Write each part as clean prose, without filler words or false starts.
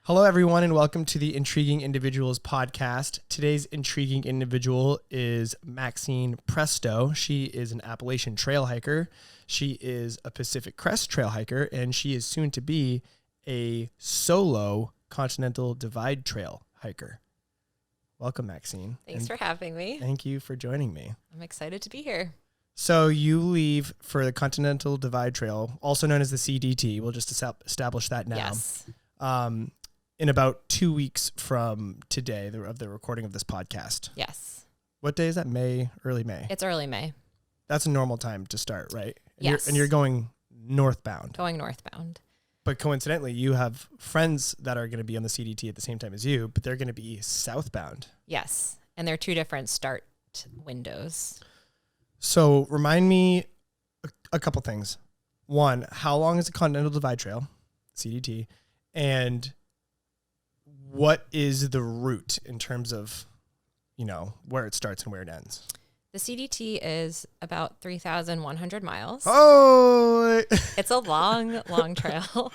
Hello, everyone, and welcome to the Intriguing Individuals podcast. Today's intriguing individual is Maxine Presto. She is an Appalachian Trail hiker. She is a Pacific Crest Trail hiker, and she is soon to be a solo Continental Divide Trail hiker. Welcome, Maxine. Thanks for having me. Thank you for joining me. I'm excited to be here. So you leave for the Continental Divide Trail, also known as the CDT. We'll just establish that now. Yes. In about 2 weeks from today, of the recording of this podcast. Yes. What day is that? May? Early May? It's early May. That's a normal time to start, right? Yes. And you're going northbound. Going northbound. But coincidentally, you have friends that are going to be on the CDT at the same time as you, but they're going to be southbound. Yes. And they're two different start windows. So remind me a couple things. One, how long is the Continental Divide Trail, CDT? And what is the route in terms of, where it starts and where it ends? The CDT is about 3,100 miles. Oh, It's a long, long trail.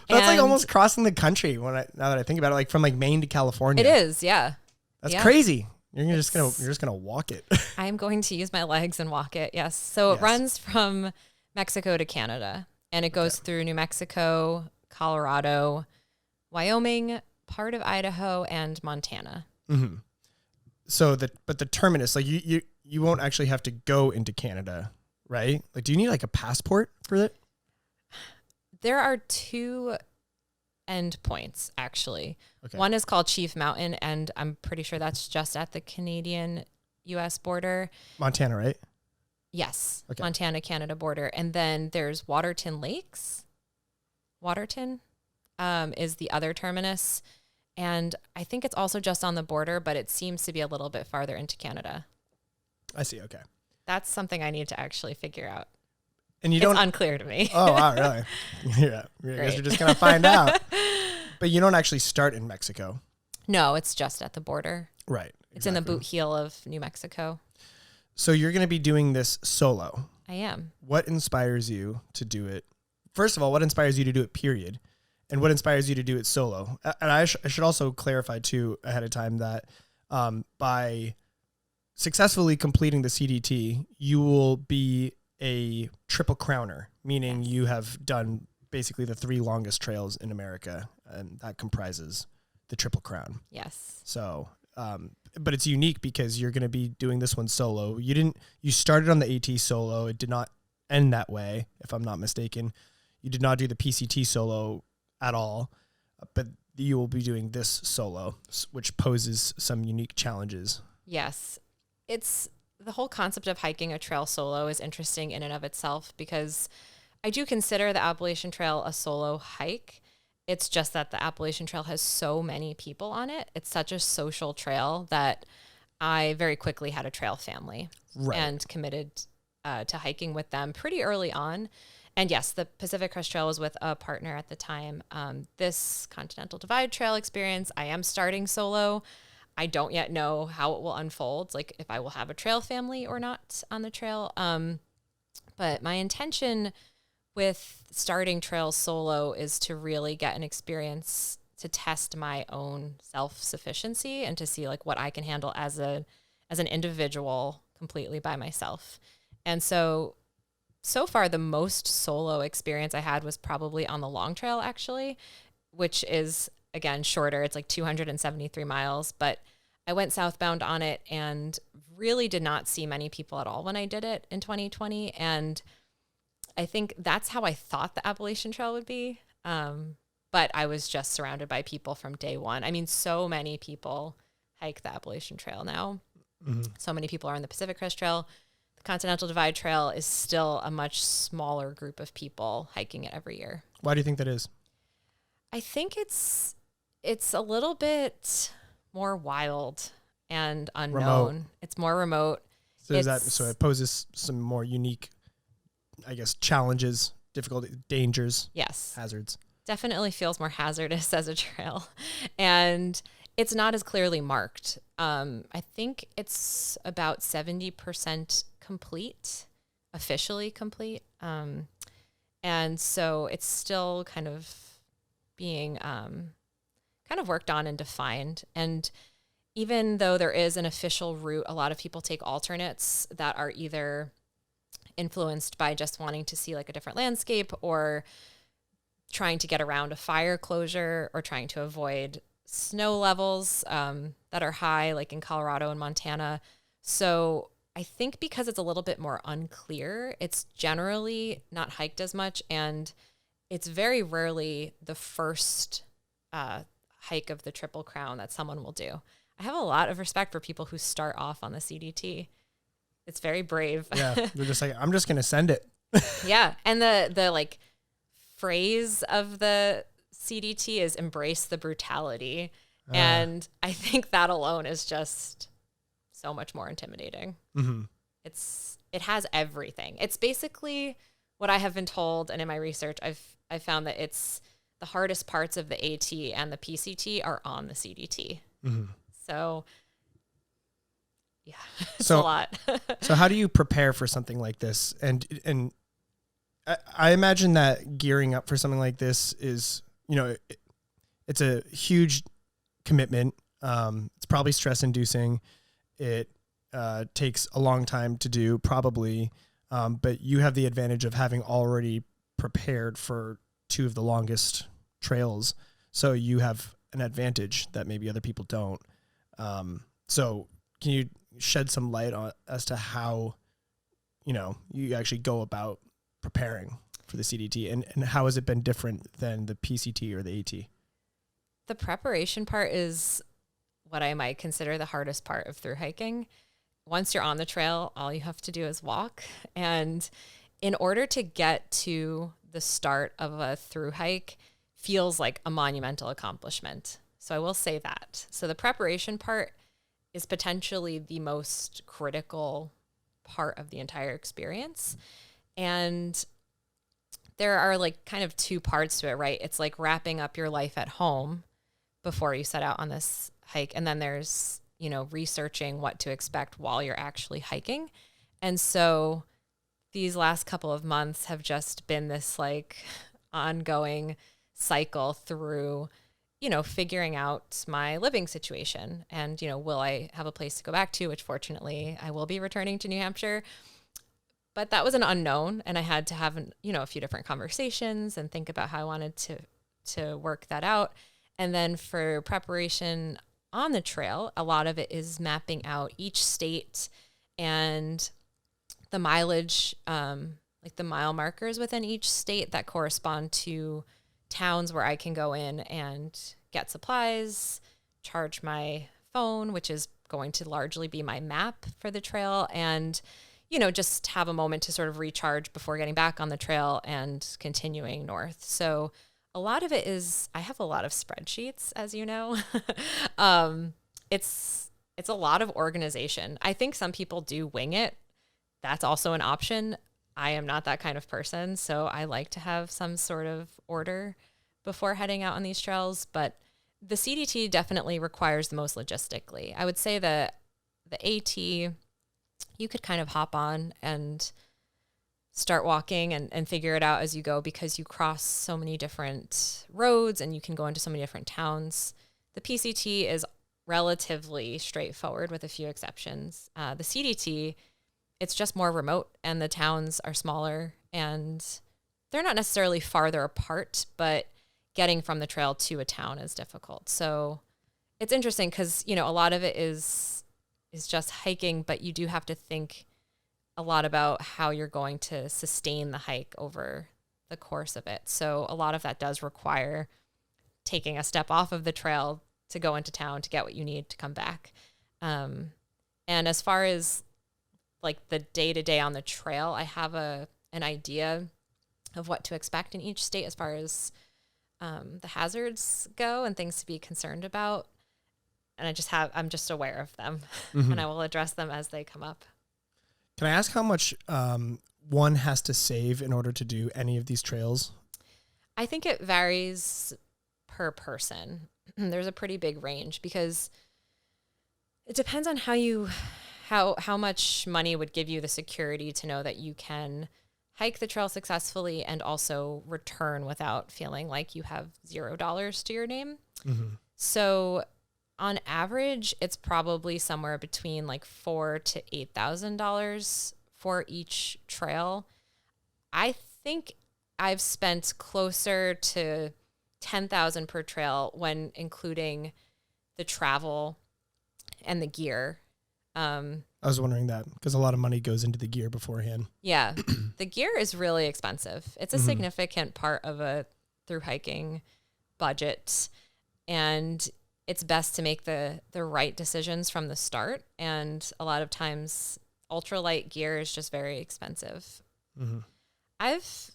That's like almost crossing the country now that I think about it, like from like Maine to California. It is, yeah. That's crazy. You're just gonna walk it. I'm going to use my legs and walk it. Yes. So it runs from Mexico to Canada, and it goes through New Mexico, Colorado, Wyoming, part of Idaho, and Montana. Mm-hmm. So but the terminus, like you won't actually have to go into Canada, right? Like, do you need like a passport for it? There are two end points, actually. Okay. One is called Chief Mountain, and I'm pretty sure that's just at the Canadian-U.S. border. Montana, right? Yes, okay. Montana-Canada border. And then there's Waterton Lakes. Waterton is the other terminus. And I think it's also just on the border, but it seems to be a little bit farther into Canada. I see, okay. That's something I need to actually figure out. And it's unclear to me. Oh, wow, really? Yeah, I guess you're just going to find out. But you don't actually start in Mexico. No, it's just at the border. Right. It's in the boot heel of New Mexico. So you're going to be doing this solo. I am. What inspires you to do it? First of all, what inspires you to do it, period? And what inspires you to do it solo? And I should also clarify, too, ahead of time that by successfully completing the CDT, you will be a triple crowner, meaning you have done basically the 3 longest trails in America, and that comprises the Triple Crown. Yes. So, but it's unique because you're going to be doing this one solo. You started on the AT solo. It did not end that way, if I'm not mistaken. You did not do the PCT solo at all, but you will be doing this solo, which poses some unique challenges. Yes. It's the whole concept of hiking a trail solo is interesting in and of itself, because I do consider the Appalachian Trail a solo hike. It's just that the Appalachian Trail has so many people on it. It's such a social trail that I very quickly had a trail family and committed to hiking with them pretty early on. And yes, the Pacific Crest Trail was with a partner at the time. This Continental Divide Trail experience, I am starting solo. I don't yet know how it will unfold, like if I will have a trail family or not on the trail. But my intention with starting trail solo is to really get an experience to test my own self-sufficiency and to see like what I can handle as an individual completely by myself. And so far, the most solo experience I had was probably on the long trail, actually, which is, again, shorter. It's like 273 miles, but I went southbound on it and really did not see many people at all when I did it in 2020. And I think that's how I thought the Appalachian Trail would be. But I was just surrounded by people from day one. I mean, so many people hike the Appalachian Trail now. Mm-hmm. So many people are on the Pacific Crest Trail. The Continental Divide Trail is still a much smaller group of people hiking it every year. Why do you think that is? I think it's a little bit more wild and unknown. Remote. It's more remote. So it poses some more unique, I guess, challenges, difficulty, dangers, hazards. Definitely feels more hazardous as a trail. And it's not as clearly marked. I think it's about 70% complete, officially complete. And so it's still kind of being kind of worked on and defined. And even though there is an official route, a lot of people take alternates that are either influenced by just wanting to see like a different landscape, or trying to get around a fire closure, or trying to avoid snow levels that are high, like in Colorado and Montana. So I think because it's a little bit more unclear, it's generally not hiked as much, and it's very rarely the first hike of the Triple Crown that someone will do. I have a lot of respect for people who start off on the CDT. It's very brave. Yeah, they're just like, I'm just going to send it. Yeah, and the like phrase of the CDT is embrace the brutality. And I think that alone is just so much more intimidating. Mm-hmm. It has everything. It's basically what I have been told, and in my research, I've found that it's the hardest parts of the AT and the PCT are on the CDT. Mm-hmm. So, yeah, it's so, a lot. So how do you prepare for something like this? And I imagine that gearing up for something like this is, it's a huge commitment. It's probably stress inducing. It takes a long time to do, probably. But you have the advantage of having already prepared for 2 of the longest trails. So you have an advantage that maybe other people don't. So can you shed some light on as to how, you actually go about preparing for the CDT, and how has it been different than the PCT or the AT? The preparation part is what I might consider the hardest part of thru hiking. Once you're on the trail, all you have to do is walk. And in order to get to the start of a thru hike feels like a monumental accomplishment. So I will say that. So the preparation part is potentially the most critical part of the entire experience. And there are like kind of 2 parts to it, right? It's like wrapping up your life at home before you set out on this hike. And then there's, researching what to expect while you're actually hiking. And so these last couple of months have just been this like ongoing cycle through, figuring out my living situation and, will I have a place to go back to, which fortunately I will be returning to New Hampshire. But that was an unknown, and I had to have, a few different conversations and think about how I wanted to work that out. And then for preparation on the trail, a lot of it is mapping out each state and the mileage, like the mile markers within each state that correspond to towns where I can go in and get supplies, charge my phone, which is going to largely be my map for the trail, and just have a moment to sort of recharge before getting back on the trail and continuing north. So a lot of it is, I have a lot of spreadsheets, as you know. It's a lot of organization. I think some people do wing it. That's also an option. I am not that kind of person, so I like to have some sort of order before heading out on these trails. But the CDT definitely requires the most logistically. I would say that the AT, you could kind of hop on and start walking and figure it out as you go, because you cross so many different roads and you can go into so many different towns. The PCT is relatively straightforward with a few exceptions. The CDT, it's just more remote, and the towns are smaller, and they're not necessarily farther apart, but getting from the trail to a town is difficult. So it's interesting because, a lot of it is just hiking, but you do have to think a lot about how you're going to sustain the hike over the course of it. So a lot of that does require taking a step off of the trail to go into town to get what you need to come back. And as far as like the day-to-day on the trail, I have an idea of what to expect in each state as far as the hazards go and things to be concerned about. And I'm just aware of them, mm-hmm. and I will address them as they come up. Can I ask how much one has to save in order to do any of these trails? I think it varies per person. There's a pretty big range because it depends on how much money would give you the security to know that you can hike the trail successfully and also return without feeling like you have $0 to your name. Mm-hmm. So on average, it's probably somewhere between like $4,000 to $8,000 for each trail. I think I've spent closer to $10,000 per trail when including the travel and the gear. I was wondering that because a lot of money goes into the gear beforehand. Yeah, the gear is really expensive. It's a significant part of a thru-hiking budget, and it's best to make the right decisions from the start. And a lot of times, ultralight gear is just very expensive. I've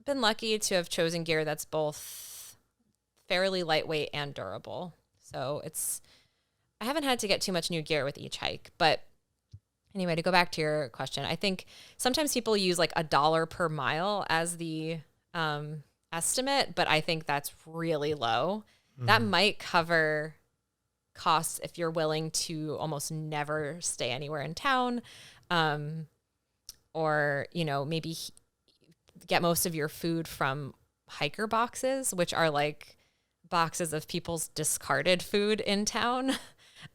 been lucky to have chosen gear that's both fairly lightweight and durable. So I haven't had to get too much new gear with each hike. But anyway, to go back to your question, I think sometimes people use like $1 per mile as the estimate, but I think that's really low. That might cover costs if you're willing to almost never stay anywhere in town, or, maybe get most of your food from hiker boxes, which are like boxes of people's discarded food in town.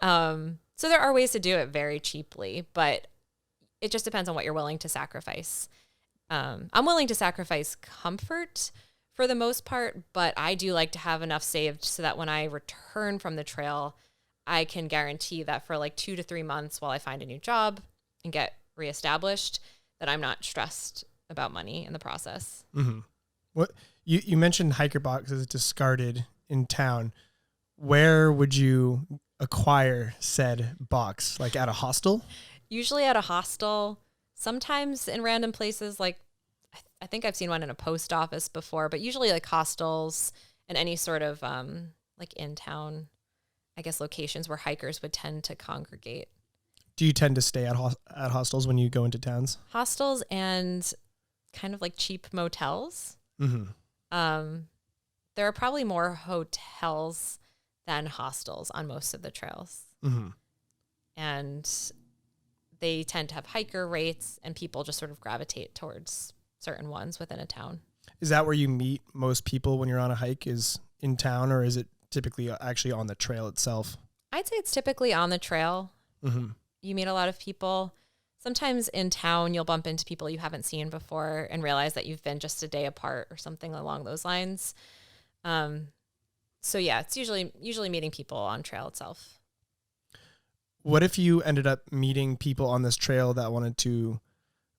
So there are ways to do it very cheaply, but it just depends on what you're willing to sacrifice. I'm willing to sacrifice comfort for the most part, but I do like to have enough saved so that when I return from the trail, I can guarantee that for like 2 to 3 months while I find a new job and get reestablished, that I'm not stressed about money in the process. What you mentioned hiker boxes discarded in town. Where would you acquire said box? Like at a hostel? Usually at a hostel, sometimes in random places. Like I think I've seen one in a post office before, but usually like hostels and any sort of like in town, I guess, locations where hikers would tend to congregate. Do you tend to stay at hostels when you go into towns? Hostels and kind of like cheap motels. There are probably more hotels than hostels on most of the trails. And they tend to have hiker rates, and people just sort of gravitate towards certain ones within a town. Is that where you meet most people when you're on a hike, is in town, or is it typically actually on the trail itself? I'd say it's typically on the trail. You meet a lot of people. Sometimes in town, you'll bump into people you haven't seen before and realize that you've been just a day apart or something along those lines. So yeah, it's usually meeting people on trail itself. What if you ended up meeting people on this trail that wanted to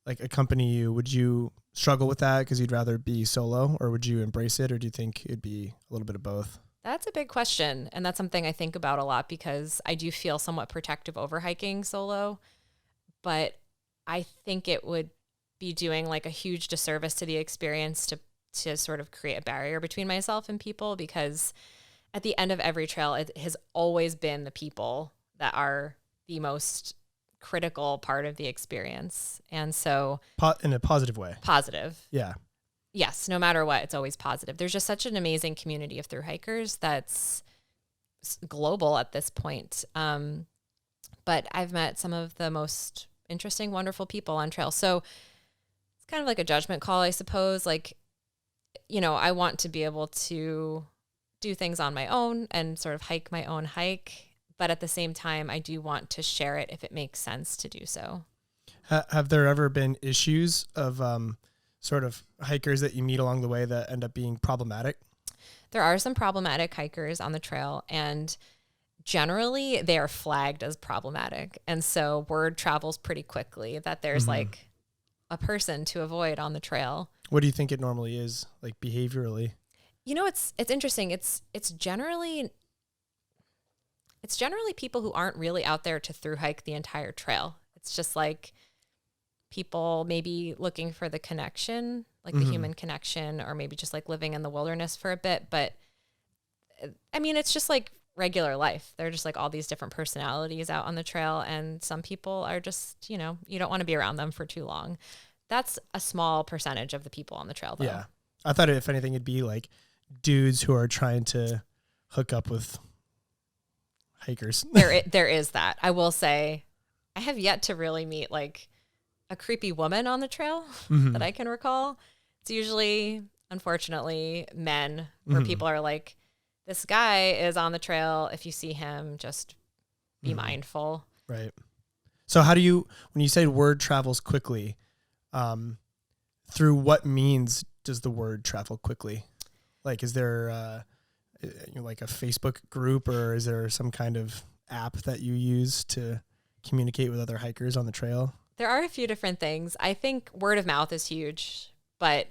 like accompany you? Would you struggle with that because you'd rather be solo, or would you embrace it, or do you think it'd be a little bit of both? That's a big question, and that's something I think about a lot because I do feel somewhat protective over hiking solo, but I think it would be doing like a huge disservice to the experience to sort of create a barrier between myself and people, because at the end of every trail, it has always been the people that are the most critical part of the experience. And so in a positive way. Positive. Yeah. Yes, no matter what, it's always positive. There's just such an amazing community of thru-hikers that's global at this point. But I've met some of the most interesting, wonderful people on trail. So it's kind of like a judgment call, I suppose. Like, I want to be able to do things on my own and sort of hike my own hike. But at the same time, I do want to share it if it makes sense to do so. Have there ever been issues of sort of hikers that you meet along the way that end up being problematic? There are some problematic hikers on the trail, and generally they are flagged as problematic. And so word travels pretty quickly that there's like a person to avoid on the trail. What do you think it normally is, like behaviorally? It's interesting. It's generally people who aren't really out there to thru hike the entire trail. It's just like people maybe looking for the connection, like the human connection, or maybe just like living in the wilderness for a bit. But I mean, it's just like regular life. They're just like all these different personalities out on the trail. And some people are just, you don't want to be around them for too long. That's a small percentage of the people on the trail, though. Yeah. I thought if anything, it'd be like dudes who are trying to hook up with hikers. There is that. I will say I have yet to really meet like a creepy woman on the trail that I can recall. It's usually, unfortunately, men where people are like this guy is on the trail. If you see him, just be mindful. Right. So how do you, when you say word travels quickly, through what means does the word travel quickly? Like, is there like a Facebook group, or is there some kind of app that you use to communicate with other hikers on the trail? There are a few different things. I think word of mouth is huge, but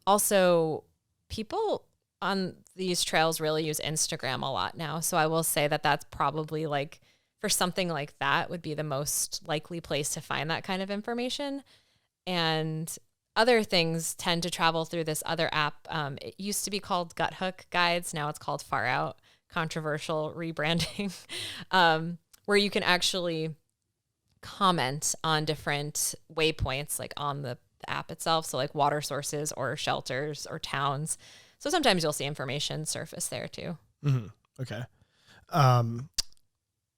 also people on these trails really use Instagram a lot now. So I will say that that's probably like, for something like that, would be the most likely place to find that kind of information. And other things tend to travel through this other app. It used to be called Gut Hook Guides. Now it's called Far Out. Controversial rebranding, where you can actually comment on different waypoints, like on the app itself. So like water sources or shelters or towns. So sometimes you'll see information surface there too. Mm-hmm. Okay.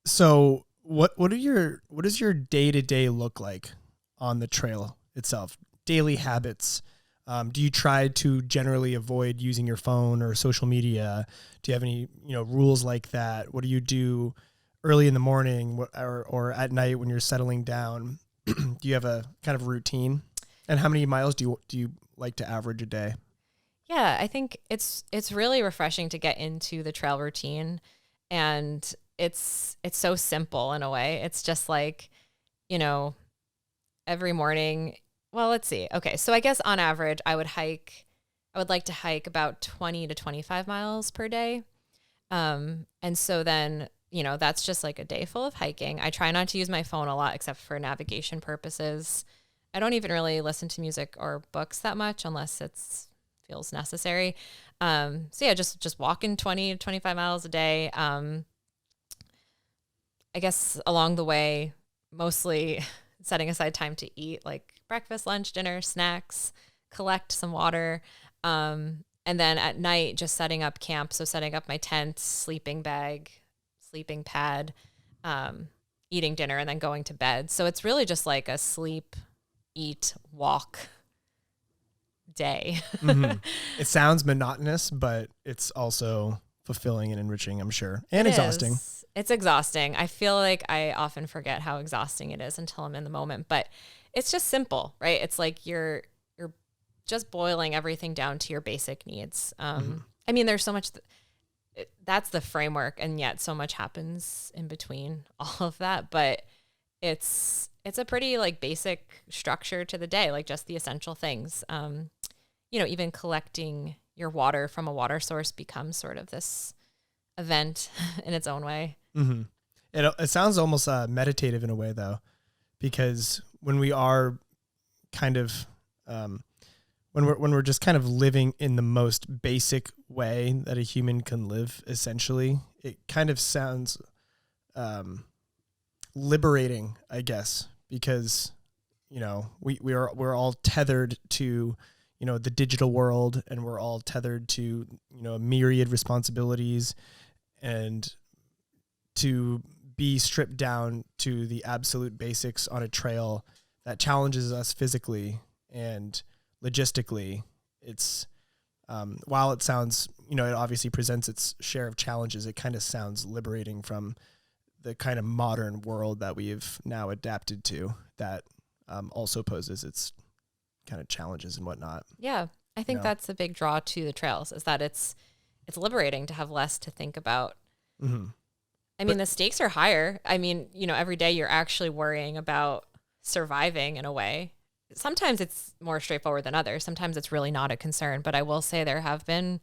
So what does your day-to-day look like on the trail itself? Daily habits. Do you try to generally avoid using your phone or social media? Do you have any, rules like that? What do you do early in the morning or at night when you're settling down? Do you have a kind of routine? And how many miles do you like to average a day? Yeah, I think it's really refreshing to get into the trail routine, and it's so simple in a way. It's just like, every morning. Well, let's see. Okay, so I guess on average, I would like to hike about 20 to 25 miles per day. And so then, that's just like a day full of hiking. I try not to use my phone a lot except for navigation purposes. I don't even really listen to music or books that much unless feels necessary. So yeah, just walking 20 to 25 miles a day. I guess along the way, mostly setting aside time to eat, like breakfast, lunch, dinner, snacks, collect some water. And then at night, just setting up camp. So setting up my tent, sleeping bag, sleeping pad, eating dinner, and then going to bed. So it's really just like a sleep, eat, walk day. Mm-hmm. It sounds monotonous, but it's also fulfilling and enriching, I'm sure, and exhausting. It's exhausting. I feel like I often forget how exhausting it is until I'm in the moment, but it's just simple, right? It's like you're just boiling everything down to your basic needs. I mean, there's so much that's the framework, and yet so much happens in between all of that, but it's a pretty like basic structure to the day, like just the essential things. Even collecting your water from a water source becomes sort of this event in its own way. Mm-hmm. It sounds almost meditative in a way, though, because when we are kind of when we're just kind of living in the most basic way that a human can live, essentially, it kind of sounds liberating, I guess, because we're all tethered to the digital world, and we're all tethered to a myriad responsibilities, and to be stripped down to the absolute basics on a trail that challenges us physically and logistically. It's while it sounds, it obviously presents its share of challenges, it kind of sounds liberating from the kind of modern world that we've now adapted to, that also poses its kind of challenges and whatnot. Yeah, I think that's a big draw to the trails, is that it's liberating to have less to think about. Mm-hmm. I mean, the stakes are higher. I mean, every day you're actually worrying about surviving in a way. Sometimes it's more straightforward than others. Sometimes it's really not a concern. But I will say there have been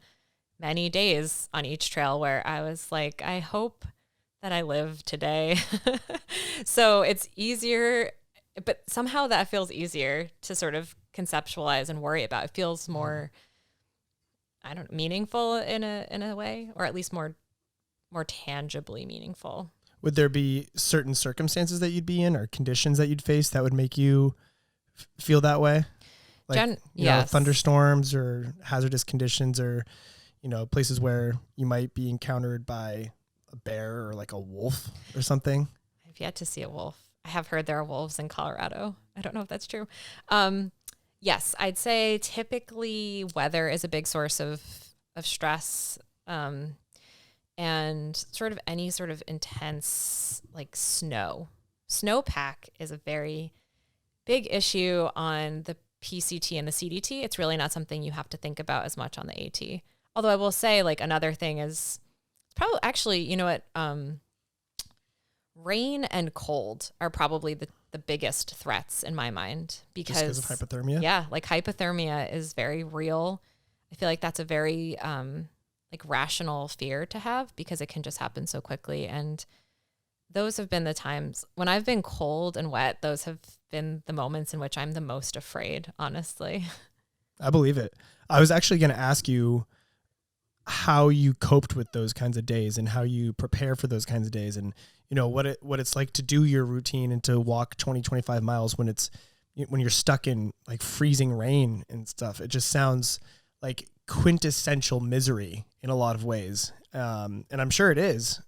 many days on each trail where I was like, I hope that I live today. So it's easier, but somehow that feels easier to sort of conceptualize and worry about. It feels more, meaningful in a way, or at least more tangibly meaningful. Would there be certain circumstances that you'd be in or conditions that you'd face that would make you feel that way? Like, yes. Thunderstorms or hazardous conditions, or, places where you might be encountered by a bear or like a wolf or something? I've yet to see a wolf. I have heard there are wolves in Colorado. I don't know if that's true. Yes, I'd say typically weather is a big source of stress. and sort of any sort of intense like snow. Snowpack is a very big issue on the PCT and the CDT. It's really not something you have to think about as much on the AT. Although I will say, like, another thing is probably actually, you know what, rain and cold are probably the biggest threats in my mind because of hypothermia. Yeah, like hypothermia is very real. I feel like that's a very like rational fear to have because it can just happen so quickly. And those have been the times when I've been cold and wet. Those have been the moments in which I'm the most afraid, honestly. I believe it. I was actually going to ask you how you coped with those kinds of days and how you prepare for those kinds of days, and you know what it's like to do your routine and to walk 20-25 miles when you're stuck in like freezing rain and stuff. It just sounds like quintessential misery in a lot of ways. And I'm sure it is,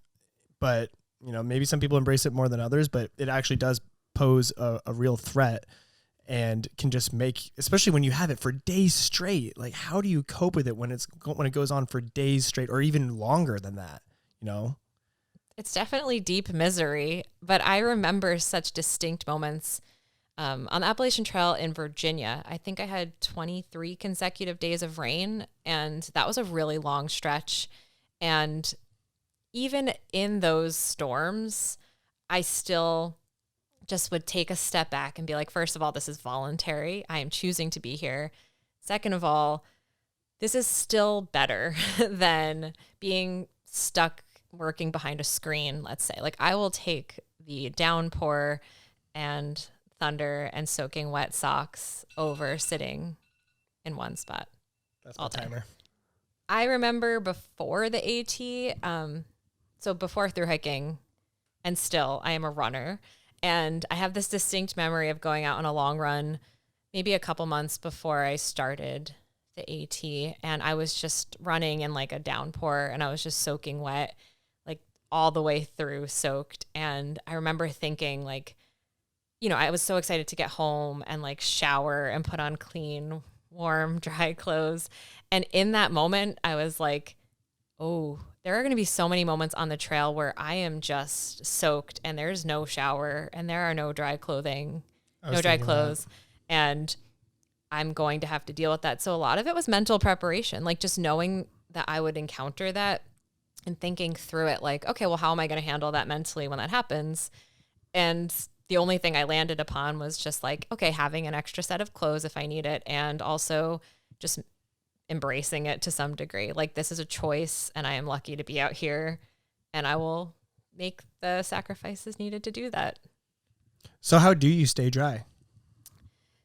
but you know, maybe some people embrace it more than others, but it actually does pose a real threat and can just make, especially when you have it for days straight. Like, how do you cope with it when it goes on for days straight or even longer than that? You know, it's definitely deep misery, but I remember such distinct moments on the Appalachian Trail in Virginia. I think I had 23 consecutive days of rain, and that was a really long stretch. And even in those storms, I still just would take a step back and be like, first of all, this is voluntary. I am choosing to be here. Second of all, this is still better than being stuck working behind a screen, let's say. Like, I will take the downpour and thunder and soaking wet socks over sitting in one spot. That's my timer. I remember before the AT, so before thru hiking, and still I am a runner. And I have this distinct memory of going out on a long run, maybe a couple months before I started the AT. And I was just running in like a downpour and I was just soaking wet, like all the way through soaked. And I remember thinking like, you know, I was so excited to get home and like shower and put on clean, warm, dry clothes. And in that moment, I was like, oh, there are going to be so many moments on the trail where I am just soaked and there's no shower and there are no dry clothing, no dry clothes. And I'm going to have to deal with that. So a lot of it was mental preparation, like just knowing that I would encounter that and thinking through it like, okay, well, how am I going to handle that mentally when that happens? And the only thing I landed upon was just like, okay, having an extra set of clothes if I need it. And also just embracing it to some degree. Like, this is a choice and I am lucky to be out here and I will make the sacrifices needed to do that. So how do you stay dry?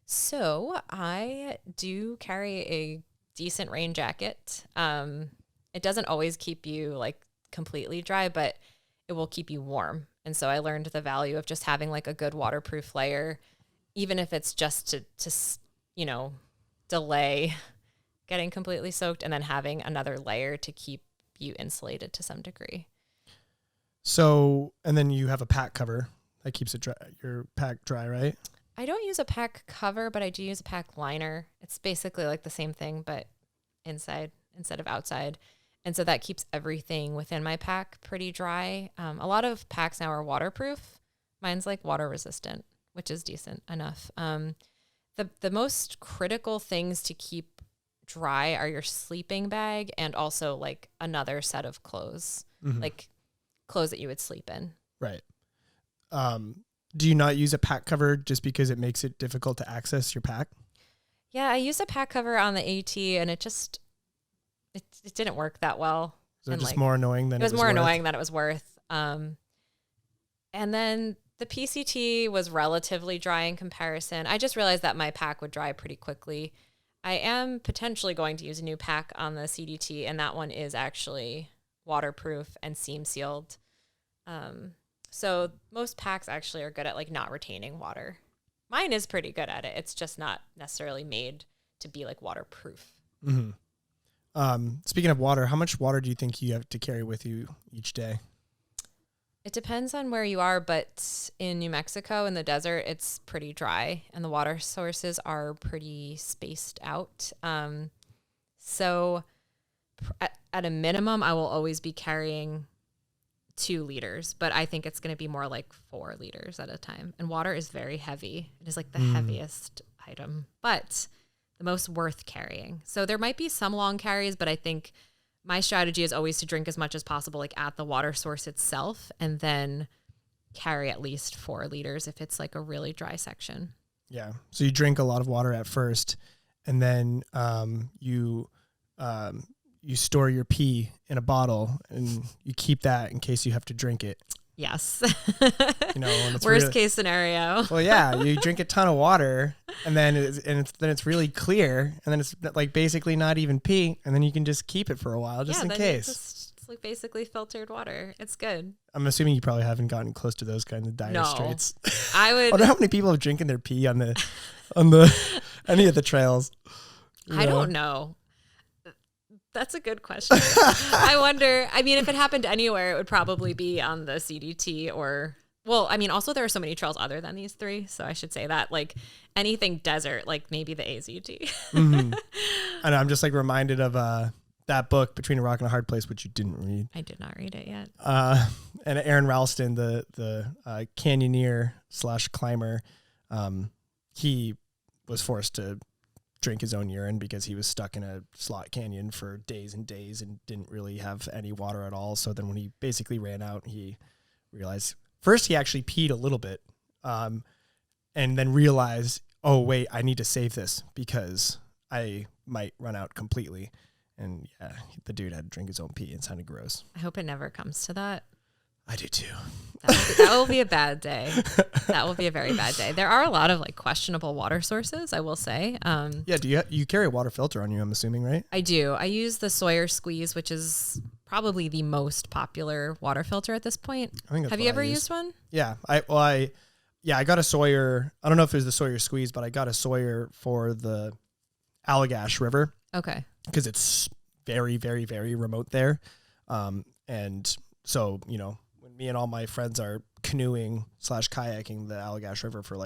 So I do carry a decent rain jacket. It doesn't always keep you like completely dry, but it will keep you warm. And so I learned the value of just having like a good waterproof layer, even if it's just to you know, delay getting completely soaked, and then having another layer to keep you insulated to some degree. So, and then you have a pack cover that keeps it dry, your pack dry, right? I don't use a pack cover, but I do use a pack liner. It's basically like the same thing, but inside instead of outside. And so that keeps everything within my pack pretty dry. A lot of packs now are waterproof. Mine's like water resistant, which is decent enough. The most critical things to keep dry are your sleeping bag and also like another set of clothes, like clothes that you would sleep in. Right. Do you not use a pack cover just because it makes it difficult to access your pack? Yeah, I used a pack cover on the AT and it didn't work that well. So just like, more annoying than it was more worth? Annoying than it was worth. And then the PCT was relatively dry in comparison. I just realized that my pack would dry pretty quickly. I am potentially going to use a new pack on the CDT, and that one is actually waterproof and seam sealed. So most packs actually are good at like not retaining water. Mine is pretty good at it. It's just not necessarily made to be like waterproof. Mm-hmm. Speaking of water, how much water do you think you have to carry with you each day? It depends on where you are, but in New Mexico in the desert, it's pretty dry and the water sources are pretty spaced out. So at a minimum, I will always be carrying 2 liters, but I think it's going to be more like 4 liters at a time. And water is very heavy. It is like the heaviest item, but the most worth carrying. So there might be some long carries, but I think my strategy is always to drink as much as possible, like at the water source itself, and then carry at least 4 liters if it's like a really dry section. Yeah. So you drink a lot of water at first, and then you store your pee in a bottle, and you keep that in case you have to drink it. Yes. Worst case scenario. Well, yeah, you drink a ton of water, and then it's really clear, and then it's like basically not even pee, and then you can just keep it for a while in case. It's like basically filtered water. It's good. I'm assuming you probably haven't gotten close to those kinds of dire straits. I would. I wonder how many people are drinking their pee on the any of the trails. I don't know. That's a good question. I wonder, I mean, if it happened anywhere, it would probably be on the CDT also there are so many trails other than these 3. So I should say that, like anything desert, like maybe the AZT. Mm-hmm. I know, I'm just like reminded of that book, Between a Rock and a Hard Place, which you didn't read. I did not read it yet. And Aaron Ralston, the canyoneer / climber, he was forced to drink his own urine because he was stuck in a slot canyon for days and days and didn't really have any water at all. So then when he basically ran out, he realized first he actually peed a little bit, and then realized, oh wait, I need to save this because I might run out completely. And yeah, the dude had to drink his own pee. It sounded gross. I hope it never comes to that. I do too. That will be a bad day. That will be a very bad day. There are a lot of like questionable water sources, I will say. Yeah. Do you carry a water filter on you? I'm assuming, right? I do. I use the Sawyer Squeeze, which is probably the most popular water filter at this point. I think that's Have you ever used one? Yeah. I got a Sawyer. I don't know if it was the Sawyer Squeeze, but I got a Sawyer for the Allagash River. Okay. Because it's very, very, very remote there. And so, when me and all my friends are canoeing / kayaking the Allagash River for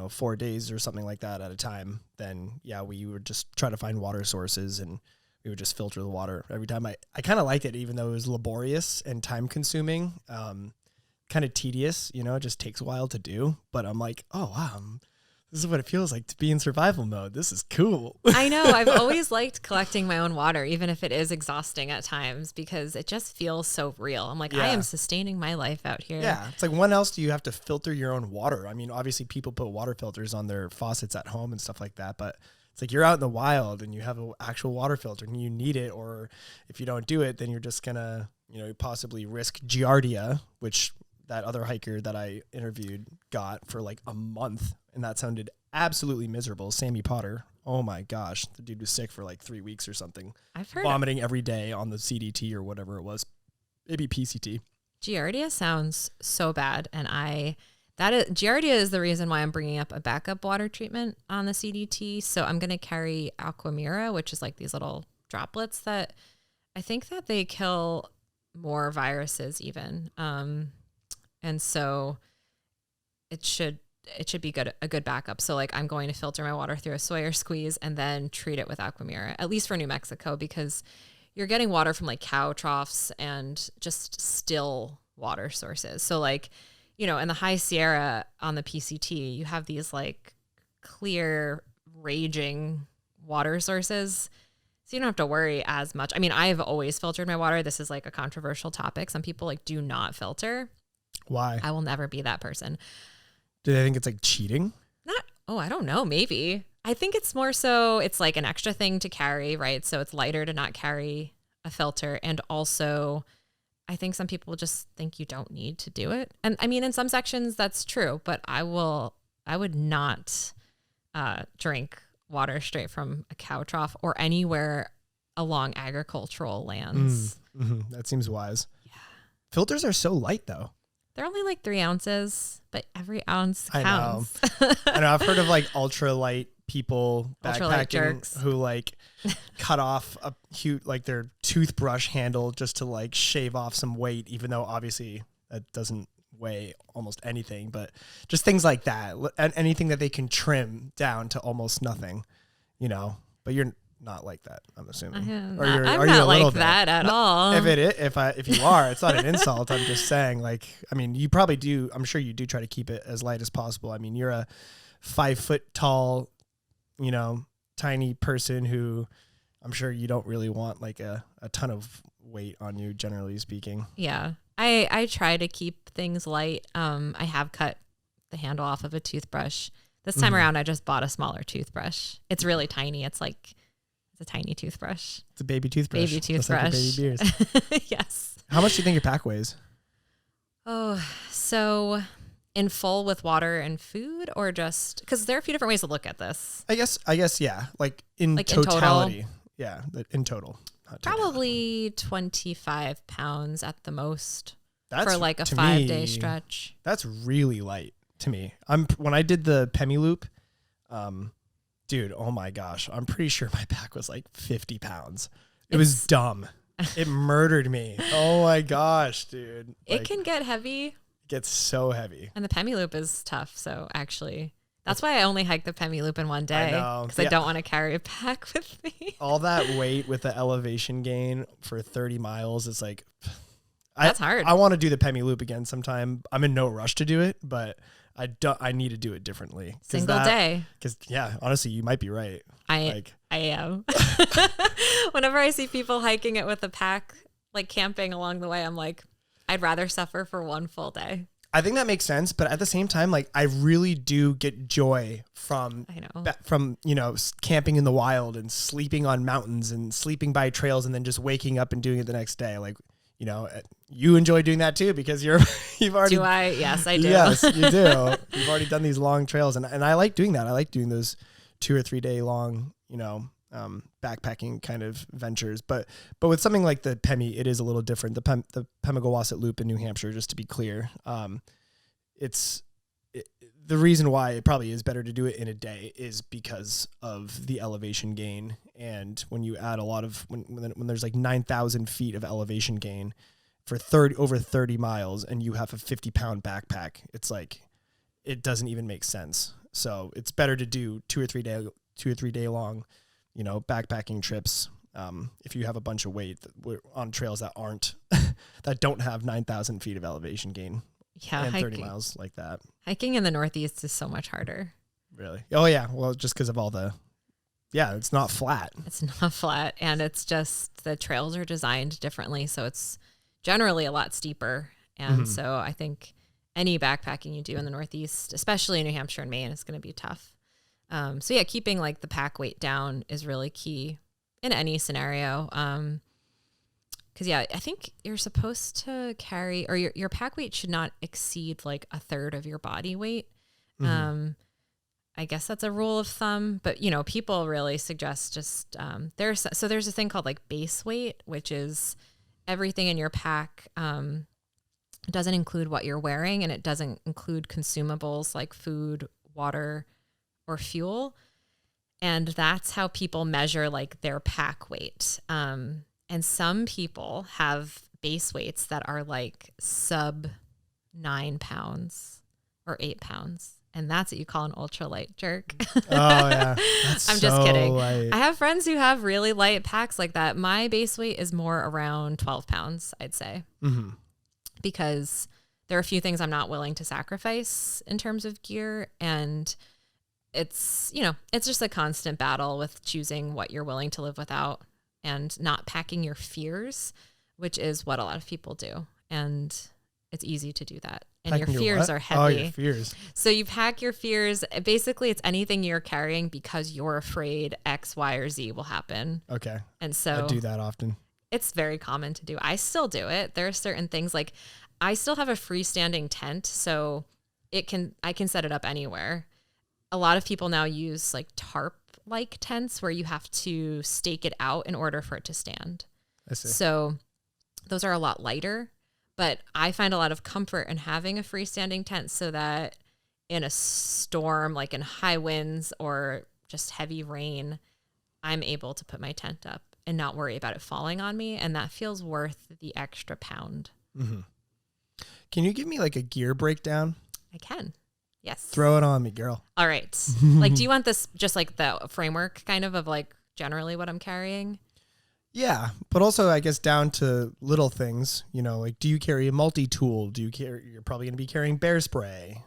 4 days or something like that at a time, then yeah, we would just try to find water sources and we would just filter the water every time. I kind of liked it, even though it was laborious and time consuming, kind of tedious, it just takes a while to do, but I'm like, oh wow, this is what it feels like to be in survival mode. This is cool. I know. I've always liked collecting my own water, even if it is exhausting at times, because it just feels so real. I'm like, I am sustaining my life out here. Yeah. It's like, when else do you have to filter your own water? I mean, obviously people put water filters on their faucets at home and stuff like that, but it's like you're out in the wild and you have an actual water filter and you need it. Or if you don't do it, then you're just going to, possibly risk giardia, which that other hiker that I interviewed got for like a month. And that sounded absolutely miserable. Sammy Potter. Oh my gosh. The dude was sick for like 3 weeks or something. I've heard vomiting every day on the CDT or whatever it was. Maybe PCT. Giardia sounds so bad. And Giardia is the reason why I'm bringing up a backup water treatment on the CDT. So I'm going to carry Aquamira, which is like these little droplets that I think that they kill more viruses even. And so it should be a good backup. So like I'm going to filter my water through a Sawyer Squeeze and then treat it with Aquamira, at least for New Mexico, because you're getting water from like cow troughs and just still water sources. So like, in the High Sierra on the PCT, you have these like clear raging water sources. So you don't have to worry as much. I mean, I've always filtered my water. This is like a controversial topic. Some people like do not filter. Why? I will never be that person. Do they think it's like cheating? I don't know. Maybe. I think it's more so it's like an extra thing to carry, right? So it's lighter to not carry a filter. And also I think some people just think you don't need to do it. And I mean, in some sections that's true, but I would not drink water straight from a cow trough or anywhere along agricultural lands. Mm-hmm. That seems wise. Yeah. Filters are so light though. They're only like 3 ounces, but every ounce counts. I know. I've heard of like ultralight people backpacking who like cut off a huge, like their toothbrush handle just to like shave off some weight, even though obviously that doesn't weigh almost anything, but just things like that. Anything that they can trim down to almost nothing, but not like that, I'm assuming. I'm Or not, are you a little like bit? that at all. If you are, it's not an insult. I'm just saying, like, I mean, you probably do. I'm sure you do try to keep it as light as possible. I mean, you're a 5 foot tall, tiny person who I'm sure you don't really want like a ton of weight on you, generally speaking. Yeah. I try to keep things light. I have cut the handle off of a toothbrush. This time around, I just bought a smaller toothbrush. It's really tiny. It's a tiny toothbrush. It's a baby toothbrush. Baby toothbrush. Just like your baby beers. Yes. How much do you think your pack weighs? Oh, so in full with water and food, or just because there are a few different ways to look at this. I guess, yeah. Like in totality. Yeah, in total. Probably 25 pounds at the most. That's, for like a 5-day stretch. That's really light to me. When I did the Pemi loop, dude, oh my gosh, I'm pretty sure my pack was like 50 pounds. It was dumb. It murdered me. Oh my gosh, dude. It can get heavy. It gets so heavy. And the Pemi loop is tough. So actually, that's why I only hike the Pemi loop in one day. Because I don't want to carry a pack with me. All that weight with the elevation gain for 30 miles is like... That's hard. I want to do the Pemi loop again sometime. I'm in no rush to do it, but I need to do it differently. Single day. Because, yeah, honestly, you might be right. I am. Whenever I see people hiking it with a pack, like camping along the way, I'm like, I'd rather suffer for one full day. I think that makes sense, but at the same time, like, I really do get joy from camping in the wild and sleeping on mountains and sleeping by trails and then just waking up and doing it the next day. Like, you enjoy doing that too because you've already. Do I? Yes, I do. Yes, you do. You've already done these long trails, and I like doing that. I like doing those 2 or 3 day long, backpacking kind of ventures. But with something like the Pemi, it is a little different. The Pemigewasset Loop in New Hampshire, just to be clear, the reason why it probably is better to do it in a day is because of the elevation gain. And when you add a lot of when there's like 9,000 feet of elevation gain for over 30 miles, and you have a 50-pound backpack, it's like it doesn't even make sense. So it's better to do 2 or 3 day long, backpacking trips. If you have a bunch of weight on trails that that don't have 9,000 feet of elevation gain. Yeah, and 30 miles like that. Hiking in the Northeast is so much harder. Really? Oh yeah. Well, just because of it's not flat. It's not flat, and it's just the trails are designed differently, so it's generally a lot steeper. And so I think any backpacking you do in the Northeast, especially in New Hampshire and Maine, is going to be tough. So yeah, keeping like the pack weight down is really key in any scenario. Because I think you're supposed to carry, or your pack weight should not exceed like a third of your body weight. I guess that's a rule of thumb, but people really suggest just there's a thing called like base weight, which is everything in your pack. It doesn't include what you're wearing, and it doesn't include consumables like food, water, or fuel. And that's how people measure like their pack weight. And some people have base weights that are like sub 9 pounds or 8 pounds. And that's what you call an ultralight jerk. Oh, yeah. I'm just kidding. Light. I have friends who have really light packs like that. My base weight is more around 12 pounds, I'd say. Because there are a few things I'm not willing to sacrifice in terms of gear. And it's just a constant battle with choosing what you're willing to live without. And not packing your fears, which is what a lot of people do. And it's easy to do that. And packing your fears are heavy. Oh, your fears. So you pack your fears. Basically, it's anything you're carrying because you're afraid X, Y, or Z will happen. Okay. And so I do that often. It's very common to do. I still do it. There are certain things like I still have a freestanding tent. So I can set it up anywhere. A lot of people now use like tarp-like tents where you have to stake it out in order for it to stand. I see. So those are a lot lighter, but I find a lot of comfort in having a freestanding tent so that in a storm, like in high winds or just heavy rain, I'm able to put my tent up and not worry about it falling on me. And that feels worth the extra pound. Can you give me like a gear breakdown? I can. Yes. Throw it on me, girl. All right. Like, do you want this just like the framework kind of like generally what I'm carrying. Yeah, but also I guess down to little things, you know, like do you carry a multi-tool? You're probably going to be carrying bear spray.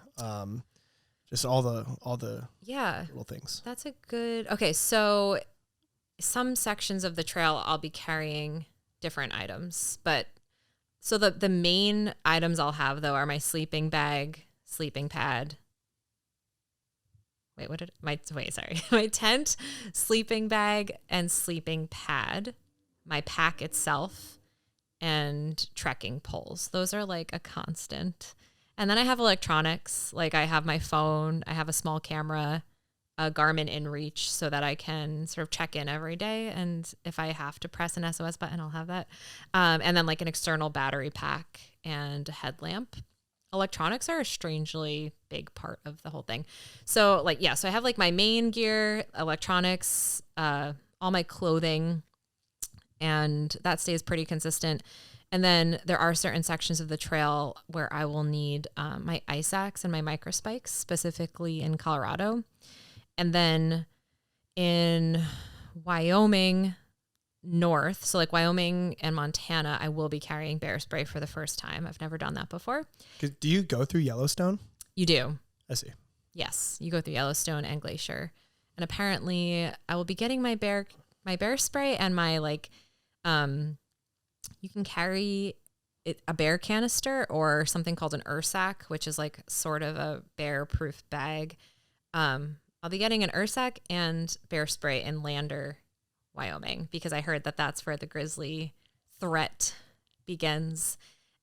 Just all the little things. That's a good. Okay, so some sections of the trail I'll be carrying different items, but so the main items I'll have though are my sleeping bag, sleeping pad. My tent, sleeping bag, and sleeping pad, my pack itself, and trekking poles. Those are like a constant. And then I have electronics, like I have my phone, I have a small camera, a Garmin inReach so that I can sort of check in every day. And if I have to press an SOS button, I'll have that. And then like an external battery pack and a headlamp. Electronics are a strangely big part of the whole thing. So like, yeah, so I have like my main gear, electronics, all my clothing, and that stays pretty consistent. And then there are certain sections of the trail where I will need my ice axe and my micro spikes, specifically in Colorado. And then in Wyoming north, so like Wyoming and Montana, I will be carrying bear spray for the first time. I've never done that before. Do you go through Yellowstone? You do. I see. Yes, you go through Yellowstone and Glacier. And apparently I will be getting my bear spray and my like, you can carry a bear canister or something called an ursack, which is like sort of a bear proof bag. I'll be getting an ursack and bear spray in Lander, Wyoming, because I heard that that's where the grizzly threat begins.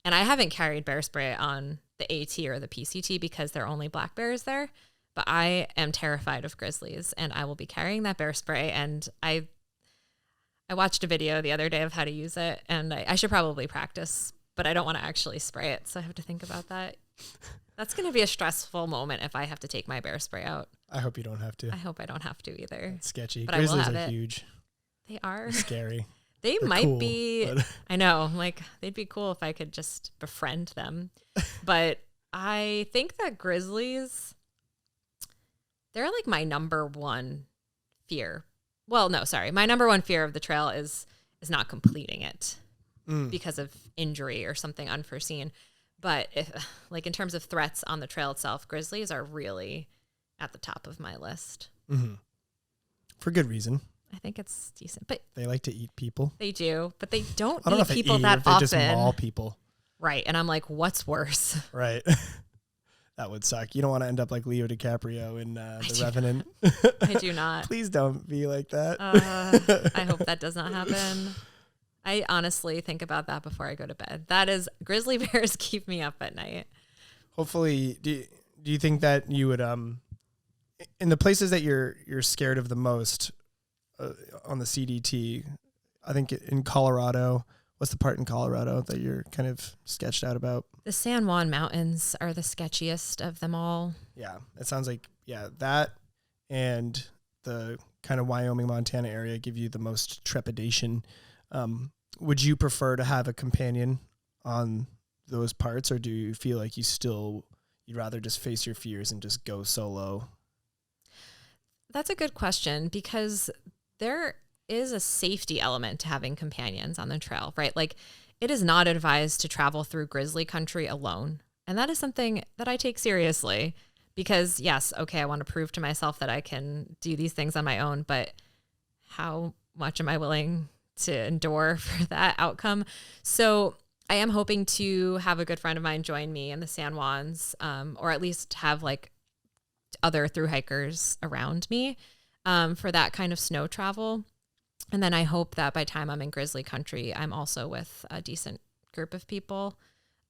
And I haven't carried bear spray on the AT or the PCT because there are only black bears there, but I am terrified of grizzlies and I will be carrying that bear spray. And I watched a video the other day of how to use it, and I should probably practice, but I don't want to actually spray it. So I have to think about that. That's going to be a stressful moment if I have to take my bear spray out. I hope you don't have to. I hope I don't have to either. It's sketchy. But Grizzlies are huge. They are. They're scary. They're might cool, be. But I know. Like, they'd be cool if I could just befriend them. But I think that grizzlies, they're like my number one fear. Well, no, sorry. My number one fear of the trail is not completing it because of injury or something unforeseen. But if, like in terms of threats on the trail itself, grizzlies are really at the top of my list. Mm-hmm. For good reason. I think it's decent, but they like to eat people. They do, but they don't I don't know eat if people they that if they often. just maul people. Right, and I'm like, what's worse? Right. That would suck. You don't want to end up like Leo DiCaprio in The Revenant. I do not. Please don't be like that. I hope that does not happen. I honestly think about that before I go to bed. That is, grizzly bears keep me up at night. Hopefully, do you think that you would in the places that you're scared of the most on the CDT? I think in Colorado. What's the part in Colorado that you're kind of sketched out about? The San Juan Mountains are the sketchiest of them all. Yeah, it sounds like, that and the kind of Wyoming, Montana area give you the most trepidation. Would you prefer to have a companion on those parts, or do you feel like you'd rather just face your fears and just go solo? That's a good question, because there is a safety element to having companions on the trail, right? Like, it is not advised to travel through grizzly country alone. And that is something that I take seriously because, yes, okay, I want to prove to myself that I can do these things on my own, but how much am I willing to endure for that outcome? So I am hoping to have a good friend of mine join me in the San Juans, or at least have like other thru-hikers around me for that kind of snow travel. And then I hope that by the time I'm in grizzly country, I'm also with a decent group of people.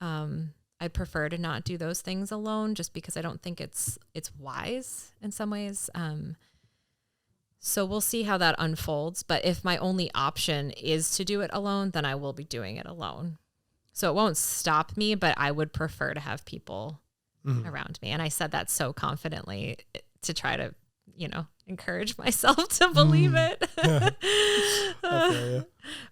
I prefer to not do those things alone just because I don't think it's wise in some ways. So we'll see how that unfolds. But if my only option is to do it alone, then I will be doing it alone. So it won't stop me, but I would prefer to have people around me. And I said that so confidently to try to, encourage myself to believe it.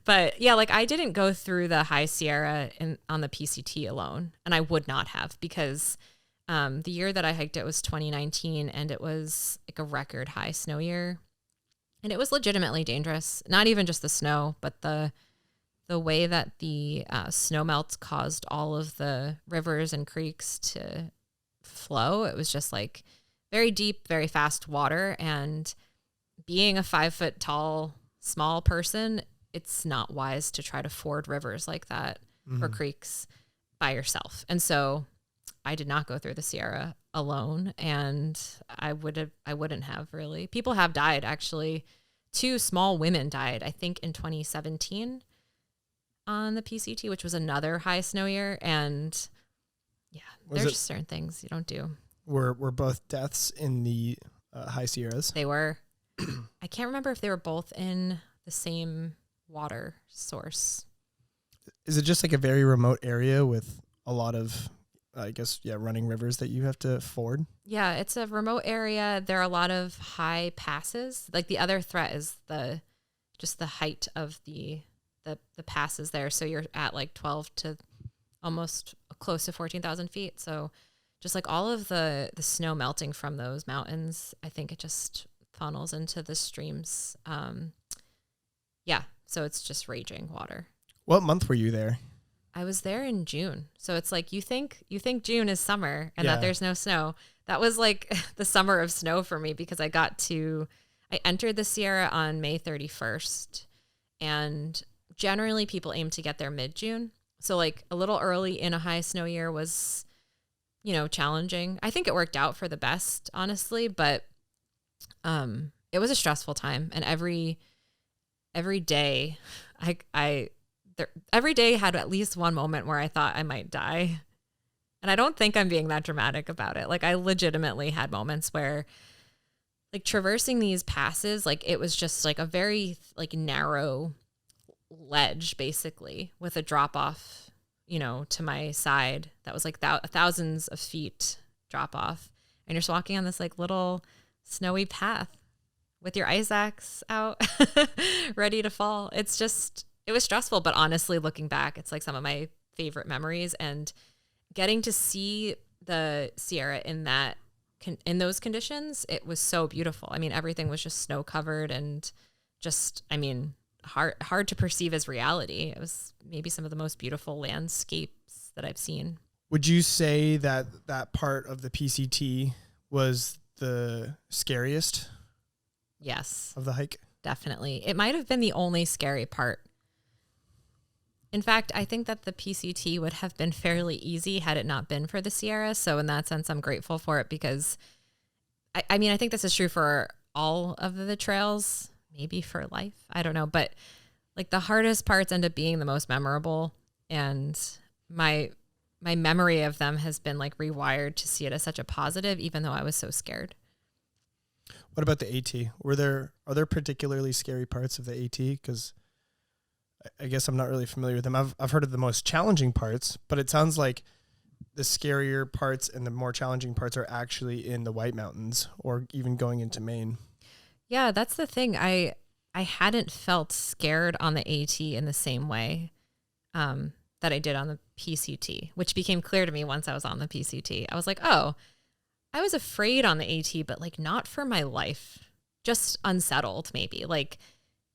But yeah, like I didn't go through the High Sierra on the PCT alone, and I would not have, because the year that I hiked it was 2019, and it was like a record high snow year. And it was legitimately dangerous. Not even just the snow, but the way that the snow melt caused all of the rivers and creeks to flow. It was just like very deep, very fast water. And being a 5 foot tall, small person, it's not wise to try to ford rivers like that or creeks by yourself. And so I did not go through the Sierra alone, and I wouldn't have really. People have died, actually. 2 small women died, I think, in 2017 on the PCT, which was another high snow year. And yeah, there's just certain things you don't do. Were both deaths in the high Sierras? They were. I can't remember if they were both in the same water source. Is it just like a very remote area with a lot of, I guess, running rivers that you have to ford? Yeah, it's a remote area. There are a lot of high passes. Like the other threat is the height of the passes there. So you're at like 12 to almost close to 14,000 feet. So just like all of the snow melting from those mountains, I think it just funnels into the streams. So it's just raging water. What month were you there? I was there in June. So it's like you think June is summer and that there's no snow. That was like the summer of snow for me, because I entered the Sierra on May 31st, and generally people aim to get there mid-June. So like a little early in a high snow year was, challenging. I think it worked out for the best, honestly, but it was a stressful time. And every day every day had at least one moment where I thought I might die. And I don't think I'm being that dramatic about it. Like I legitimately had moments where like traversing these passes, like it was just like a very like narrow ledge basically with a drop off, to my side that was like thousands of feet drop off. And you're just walking on this like little snowy path with your ice axe out ready to fall. It was stressful, but honestly, looking back, it's like some of my favorite memories, and getting to see the Sierra in those conditions, it was so beautiful. I mean, everything was just snow covered and just, hard to perceive as reality. It was maybe some of the most beautiful landscapes that I've seen. Would you say that part of the PCT was the scariest? Yes. Of the hike? Definitely. It might have been the only scary part. In fact, I think that the PCT would have been fairly easy had it not been for the Sierra. So in that sense, I'm grateful for it, because I think this is true for all of the trails, maybe for life. I don't know. But like the hardest parts end up being the most memorable. And my memory of them has been like rewired to see it as such a positive, even though I was so scared. What about the AT? Are there particularly scary parts of the AT? Because I guess I'm not really familiar with them. I've heard of the most challenging parts, but it sounds like the scarier parts and the more challenging parts are actually in the White Mountains or even going into Maine. Yeah, that's the thing. I hadn't felt scared on the AT in the same way that I did on the PCT, which became clear to me once I was on the PCT. I was like, oh, I was afraid on the AT, but like not for my life, just unsettled maybe, like,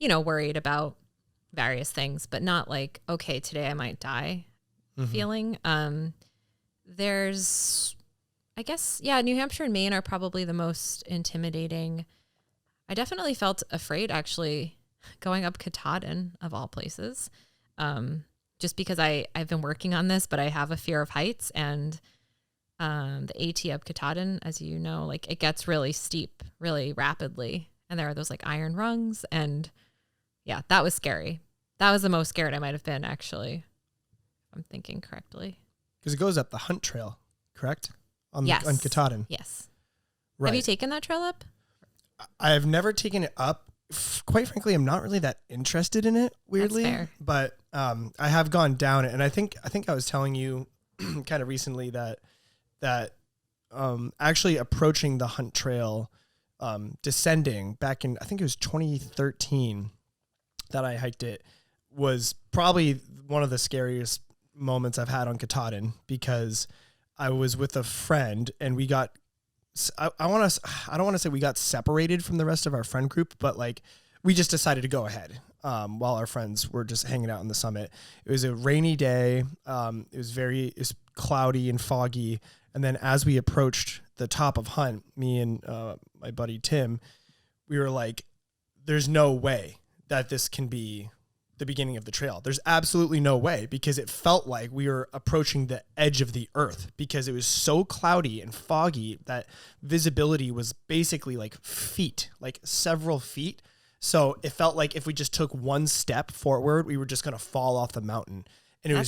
worried about various things, but not like, okay, today I might die feeling. There's, I guess, New Hampshire and Maine are probably the most intimidating. I definitely felt afraid actually going up Katahdin of all places, just because I've been working on this, but I have a fear of heights, and the AT up Katahdin, as you know, like it gets really steep really rapidly, and there are those like iron rungs, and yeah, that was scary. That was the most scared I might have been, actually, if I'm thinking correctly. Because it goes up the Hunt Trail, correct? Yes. On Katahdin. Yes. Right. Have you taken that trail up? I have never taken it up. Quite frankly, I'm not really that interested in it, weirdly. That's fair. But I have gone down it, and I think I was telling you kind of recently that actually approaching the Hunt Trail, descending back in, I think it was 2013 that I hiked it, was probably one of the scariest moments I've had on Katahdin, because I was with a friend and we got I don't want to say we got separated from the rest of our friend group, but like we just decided to go ahead while our friends were just hanging out on the summit. It was a rainy day. It was cloudy and foggy. And then as we approached the top of Hunt, me and my buddy Tim, we were like, there's no way that this can be the beginning of the trail. There's absolutely no way, because it felt like we were approaching the edge of the earth, because it was so cloudy and foggy that visibility was basically like several feet. So it felt like if we just took one step forward, we were just going to fall off the mountain. And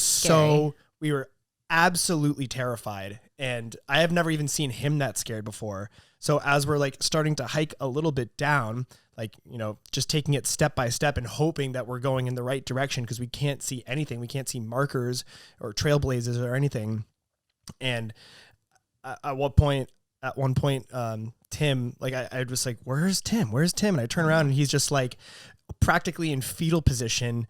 we were absolutely terrified. And I have never even seen him that scared before. So as we're like starting to hike a little bit down, like, you know, just taking it step by step and hoping that we're going in the right direction, because we can't see anything. We can't see markers or trailblazers or anything. And at one point, Tim, like I was like, where's Tim? And I turn around and he's just like practically in fetal position,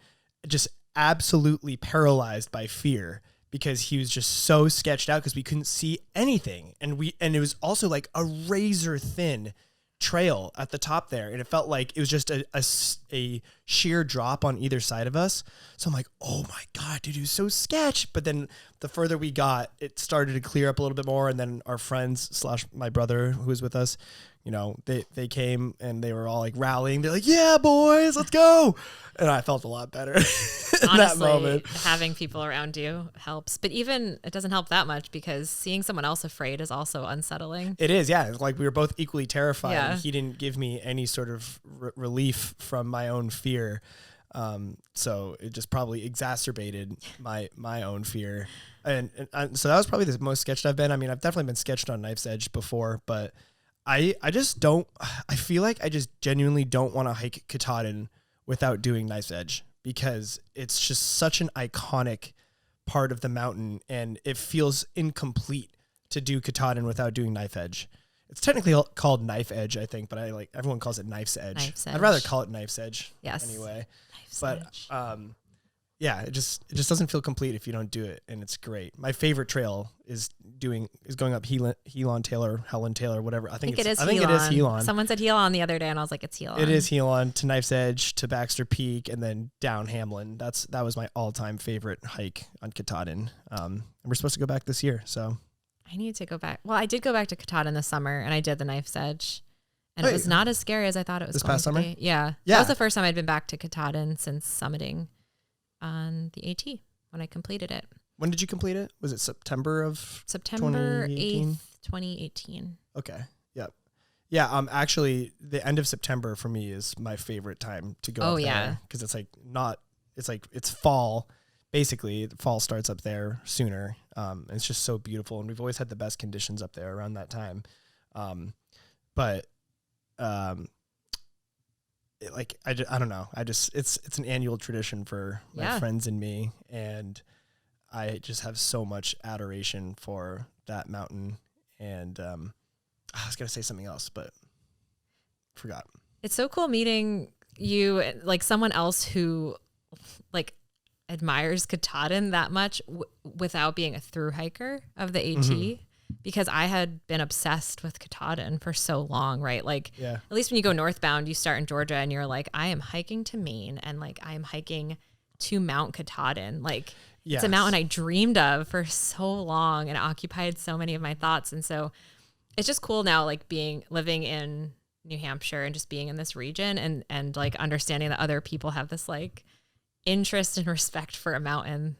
just absolutely paralyzed by fear, because he was just so sketched out because we couldn't see anything. And it was also like a razor thin trail at the top there, and it felt like it was just a sheer drop on either side of us. So I'm like, oh my god, dude, it was so sketch. But then the further we got, it started to clear up a little bit more, and then our friends / my brother who was with us, you know, they came and they were all like rallying. They're like, yeah, boys, let's go. And I felt a lot better in Honestly, that moment. Having people around you helps, but even it doesn't help that much, because seeing someone else afraid is also unsettling. It is, yeah. It's like we were both equally terrified. Yeah. And he didn't give me any sort of relief from my own fear. So it just probably exacerbated my own fear. And so that was probably the most sketched I've been. I mean, I've definitely been sketched on Knife's Edge before, but I feel like I just genuinely don't want to hike Katahdin without doing Knife's Edge, because it's just such an iconic part of the mountain, and it feels incomplete to do Katahdin without doing Knife Edge. It's technically called Knife Edge, I think, but everyone calls it Knife's Edge. I'd rather call it Knife's Edge. Yes. Anyway, Knife's Edge. Yeah, it just doesn't feel complete if you don't do it, and it's great. My favorite trail is going up Helen Taylor, whatever. I think it is Helon. Someone said Helon the other day, and I was like, it's Helon. It is Helon, to Knife's Edge, to Baxter Peak, and then down Hamlin. That was my all-time favorite hike on Katahdin. And we're supposed to go back this year, so I need to go back. Well, I did go back to Katahdin this summer, and I did the Knife's Edge, and it was not as scary as I thought it was. This past summer, yeah, that was the first time I'd been back to Katahdin since summiting on the AT when I completed it. When did you complete it? Was it September 8th, 2018. Okay. Yep. Yeah. Actually, the end of September for me is my favorite time to go. Oh, up there, yeah. because it's fall. Basically, fall starts up there sooner. It's just so beautiful, and we've always had the best conditions up there around that time. I don't know. It's an annual tradition for my friends and me, and I just have so much adoration for that mountain. And I was gonna say something else, but forgot. It's so cool meeting you, like someone else who like admires Katahdin that much without being a thru-hiker of the AT. Mm-hmm. Because I had been obsessed with Katahdin for so long, right? Like, at least when you go northbound, you start in Georgia and you're like, I am hiking to Maine, and like I am hiking to Mount Katahdin. Like, it's a mountain I dreamed of for so long, and it occupied so many of my thoughts. And so it's just cool now, like living in New Hampshire and just being in this region and like understanding that other people have this like interest and respect for a mountain.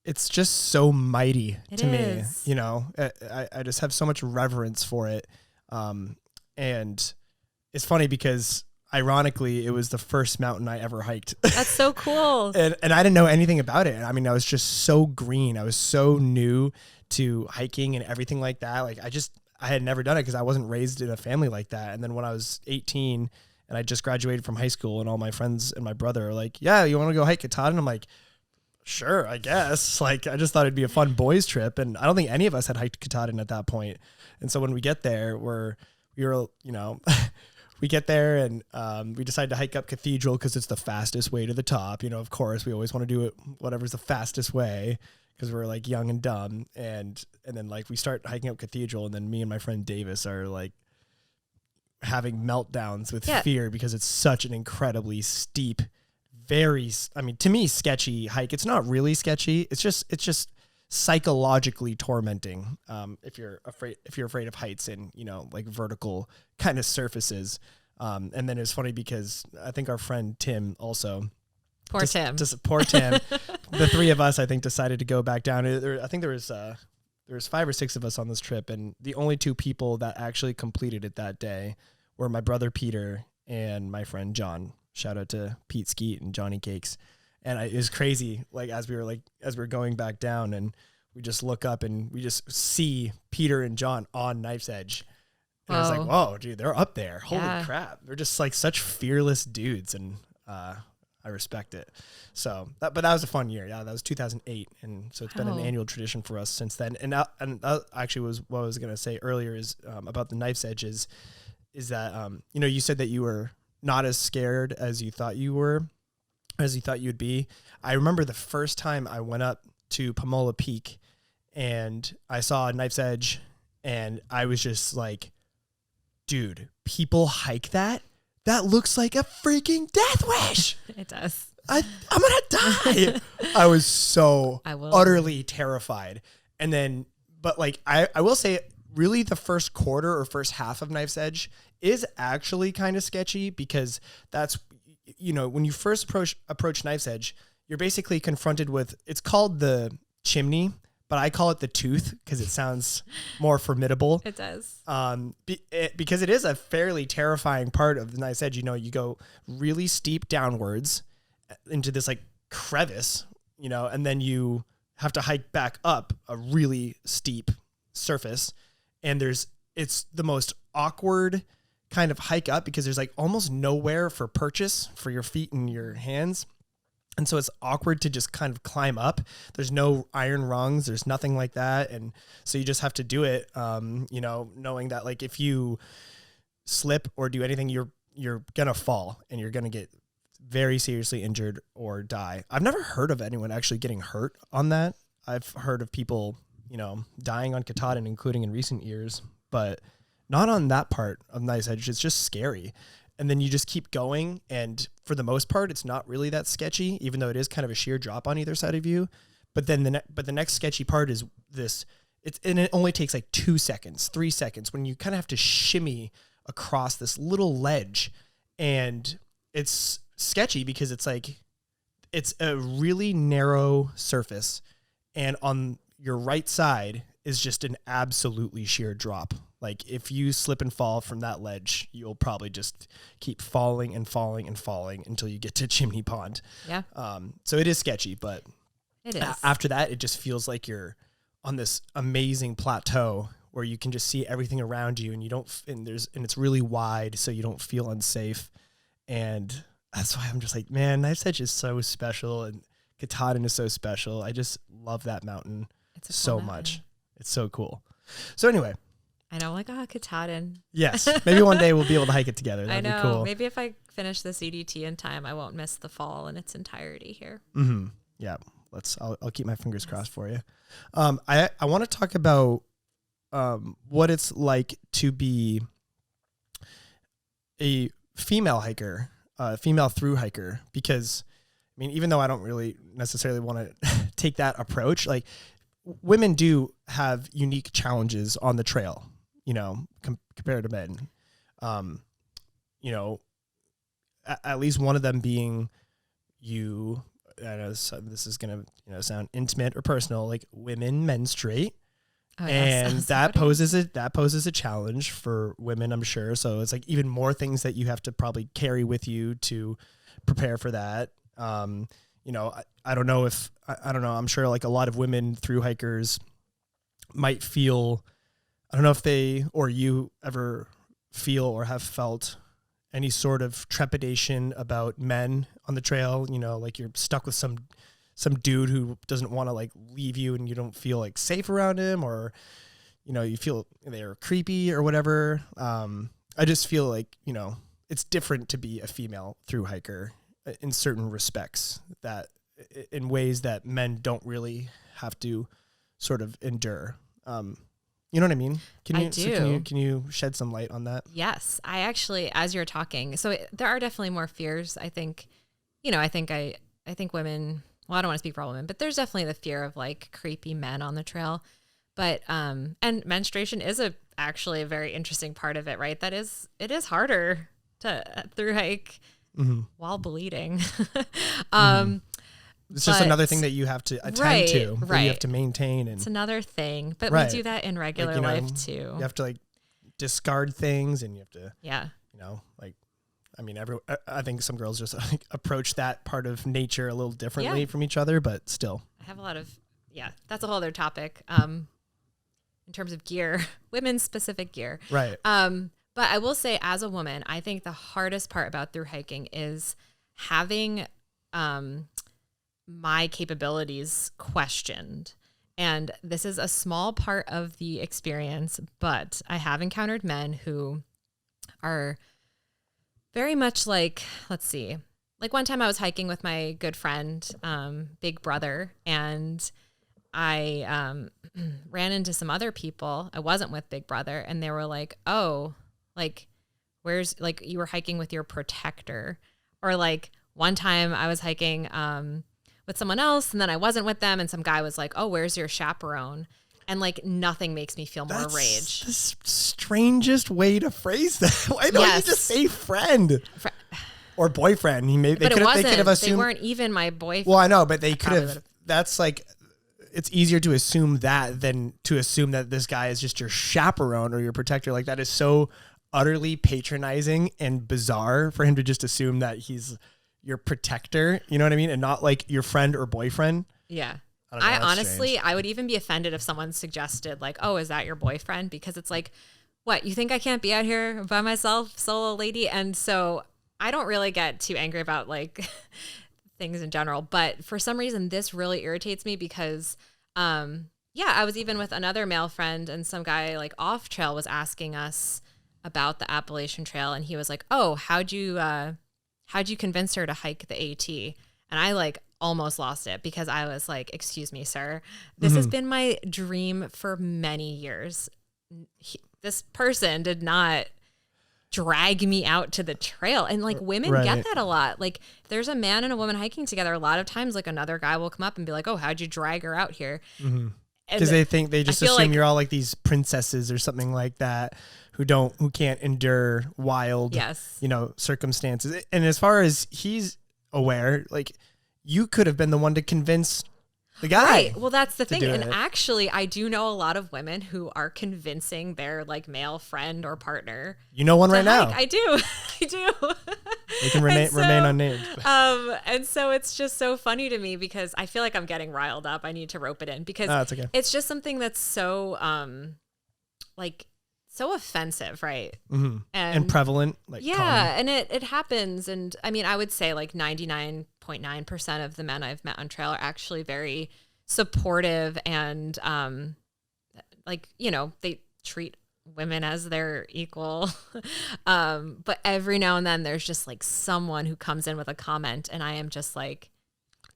It's just so mighty to me, you know. I just have so much reverence for it. And it's funny because ironically, it was the first mountain I ever hiked. That's so cool. and I didn't know anything about it. I mean, I was just so green. I was so new to hiking and everything like that. Like I had never done it because I wasn't raised in a family like that. And then when I was 18 and I just graduated from high school, and all my friends and my brother are like, yeah, you want to go hike Katahdin? I'm like, sure, I guess. Like, I just thought it'd be a fun boys trip, and I don't think any of us had hiked Katahdin at that point. And so when we get there, we were, you know, we get there and we decide to hike up Cathedral because it's the fastest way to the top. You know, of course, we always want to do it whatever's the fastest way because we're like young and dumb. And then like we start hiking up Cathedral, and then me and my friend Davis are like having meltdowns with fear because it's such an incredibly steep, to me, sketchy hike. It's not really sketchy. It's just psychologically tormenting if you're afraid of heights and, you know, like vertical kind of surfaces. And then it's funny because I think our friend Tim also poor Tim the three of us I think decided to go back down. I think there was 5 or 6 of us on this trip, and the only 2 people that actually completed it that day were my brother Peter and my friend John. Shout out to Pete Skeet and Johnny Cakes. And it was crazy. Like as we were going back down, and we just look up and we just see Peter and John on Knife's Edge. And I was like, whoa, dude, they're up there. Holy crap. They're just like such fearless dudes. And I respect it. So but that was a fun year. Yeah. That was 2008. And so it's been an annual tradition for us since then. And that actually was what I was going to say earlier is about the Knife's Edge is that, you know, you said that you were not as scared as you thought you would be. I remember the first time I went up to Pomola Peak and I saw Knife's Edge, and I was just like, dude, people hike that? That looks like a freaking death wish. It does. I'm going to die. I was so utterly terrified. And then, but like, I will say really the first quarter or first half of Knife's Edge is actually kind of sketchy because that's, you know, when you first approach Knife's Edge, you're basically confronted with, it's called the chimney, but I call it the tooth because it sounds more formidable. It does. Because it is a fairly terrifying part of the Knife's Edge. You know, you go really steep downwards into this like crevice, you know, and then you have to hike back up a really steep surface. And it's the most awkward kind of hike up because there's like almost nowhere for purchase for your feet and your hands. And so it's awkward to just kind of climb up. There's no iron rungs. There's nothing like that. And so you just have to do it, you know, knowing that like if you slip or do anything, you're going to fall and you're going to get very seriously injured or die. I've never heard of anyone actually getting hurt on that. I've heard of people, you know, dying on Katahdin, including in recent years, but not on that part of Knife's Edge. It's just scary. And then you just keep going. And for the most part, it's not really that sketchy, even though it is kind of a sheer drop on either side of you. But then the next sketchy part is this. And it only takes like 2 seconds, 3 seconds when you kind of have to shimmy across this little ledge. And it's sketchy because it's like, it's a really narrow surface. And on your right side is just an absolutely sheer drop. Like if you slip and fall from that ledge, you'll probably just keep falling and falling and falling until you get to Chimney Pond. Yeah. So it is sketchy, but it is. After that, it just feels like you're on this amazing plateau where you can just see everything around you, and and it's really wide, so you don't feel unsafe. And that's why I'm just like, man, Knife's Edge is so special, and Katahdin is so special. I just love that mountain so much. It's so cool. So anyway. I know, like, Katahdin. Yes. Maybe one day we'll be able to hike it together. That'd be cool. Maybe if I finish the CDT in time, I won't miss the fall in its entirety here. Mm-hmm. Yeah. I'll keep my fingers crossed for you. I want to talk about what it's like to be a female hiker, female thru-hiker, because I mean, even though I don't really necessarily want to take that approach, like women do have unique challenges on the trail, you know, compared to men. You know, at least one of them being I know this is going to, sound intimate or personal, like women menstruate. Oh, yes. And that poses a challenge for women, I'm sure. So it's like even more things that you have to probably carry with you to prepare for that. I don't know if, I don't know, I'm sure like a lot of women thru hikers might feel, I don't know if they or you ever feel or have felt any sort of trepidation about men on the trail, like you're stuck with some dude who doesn't want to like leave you and you don't feel like safe around him, or, you feel they're creepy or whatever. I just feel like, it's different to be a female thru hiker in certain respects, that in ways that men don't really have to sort of endure. You know what I mean? I do. Can you shed some light on that? Yes, I actually, as you're talking, so there are definitely more fears. I think, I think women, well, I don't want to speak for all women, but there's definitely the fear of like creepy men on the trail. But, and menstruation is actually a very interesting part of it, right? It is harder to thru hike while bleeding. It's just another thing that you have to attend to, that you have to maintain. And it's another thing, but we do that in regular life too. You have to like discard things, and you have to, yeah, I think some girls just like approach that part of nature a little differently from each other, but still. I have a lot of, that's a whole other topic. In terms of gear, women's specific gear. Right. But I will say, as a woman, I think the hardest part about thru hiking is having, my capabilities questioned. And this is a small part of the experience, but I have encountered men who are very much like, let's see, like one time I was hiking with my good friend, Big Brother, and I ran into some other people. I wasn't with Big Brother, and they were like, oh, like, where's, like, you were hiking with your protector. Or like one time I was hiking with someone else, and then I wasn't with them, and some guy was like, oh, where's your chaperone? And like nothing makes me feel more rage. The strangest way to phrase that. Why don't you just say friend? Or boyfriend? They could have assumed they weren't even my boyfriend. Well, I know, but they could have. That's like, it's easier to assume that than to assume that this guy is just your chaperone or your protector. Like, that is so utterly patronizing and bizarre for him to just assume that he's your protector. You know what I mean? And not like your friend or boyfriend. Yeah. I honestly, strange. I would even be offended if someone suggested like, oh, is that your boyfriend? Because it's like, what, you think I can't be out here by myself, solo lady? And so I don't really get too angry about like things in general, but for some reason this really irritates me because, I was even with another male friend, and some guy like off trail was asking us about the Appalachian Trail. And he was like, oh, how'd you convince her to hike the AT? And I like almost lost it because I was like, excuse me, sir, this has been my dream for many years. This person did not drag me out to the trail. And like women get that a lot. Like there's a man and a woman hiking together. A lot of times like another guy will come up and be like, oh, how'd you drag her out here? Because they just assume like you're all like these princesses or something like that who can't endure wild, circumstances. And as far as he's aware, like you could have been the one to convince the guy. Right. Well, that's the thing. And actually, I do know a lot of women who are convincing their like male friend or partner. You know one right now. I do. They can remain unnamed. And so it's just so funny to me because I feel like I'm getting riled up. I need to rope it in because it's just something that's so so offensive, right? Mm-hmm. And prevalent. Like common. And it happens. And I mean, I would say like 99.9% of the men I've met on trail are actually very supportive and they treat women as their equal. But every now and then there's just like someone who comes in with a comment and I am just like,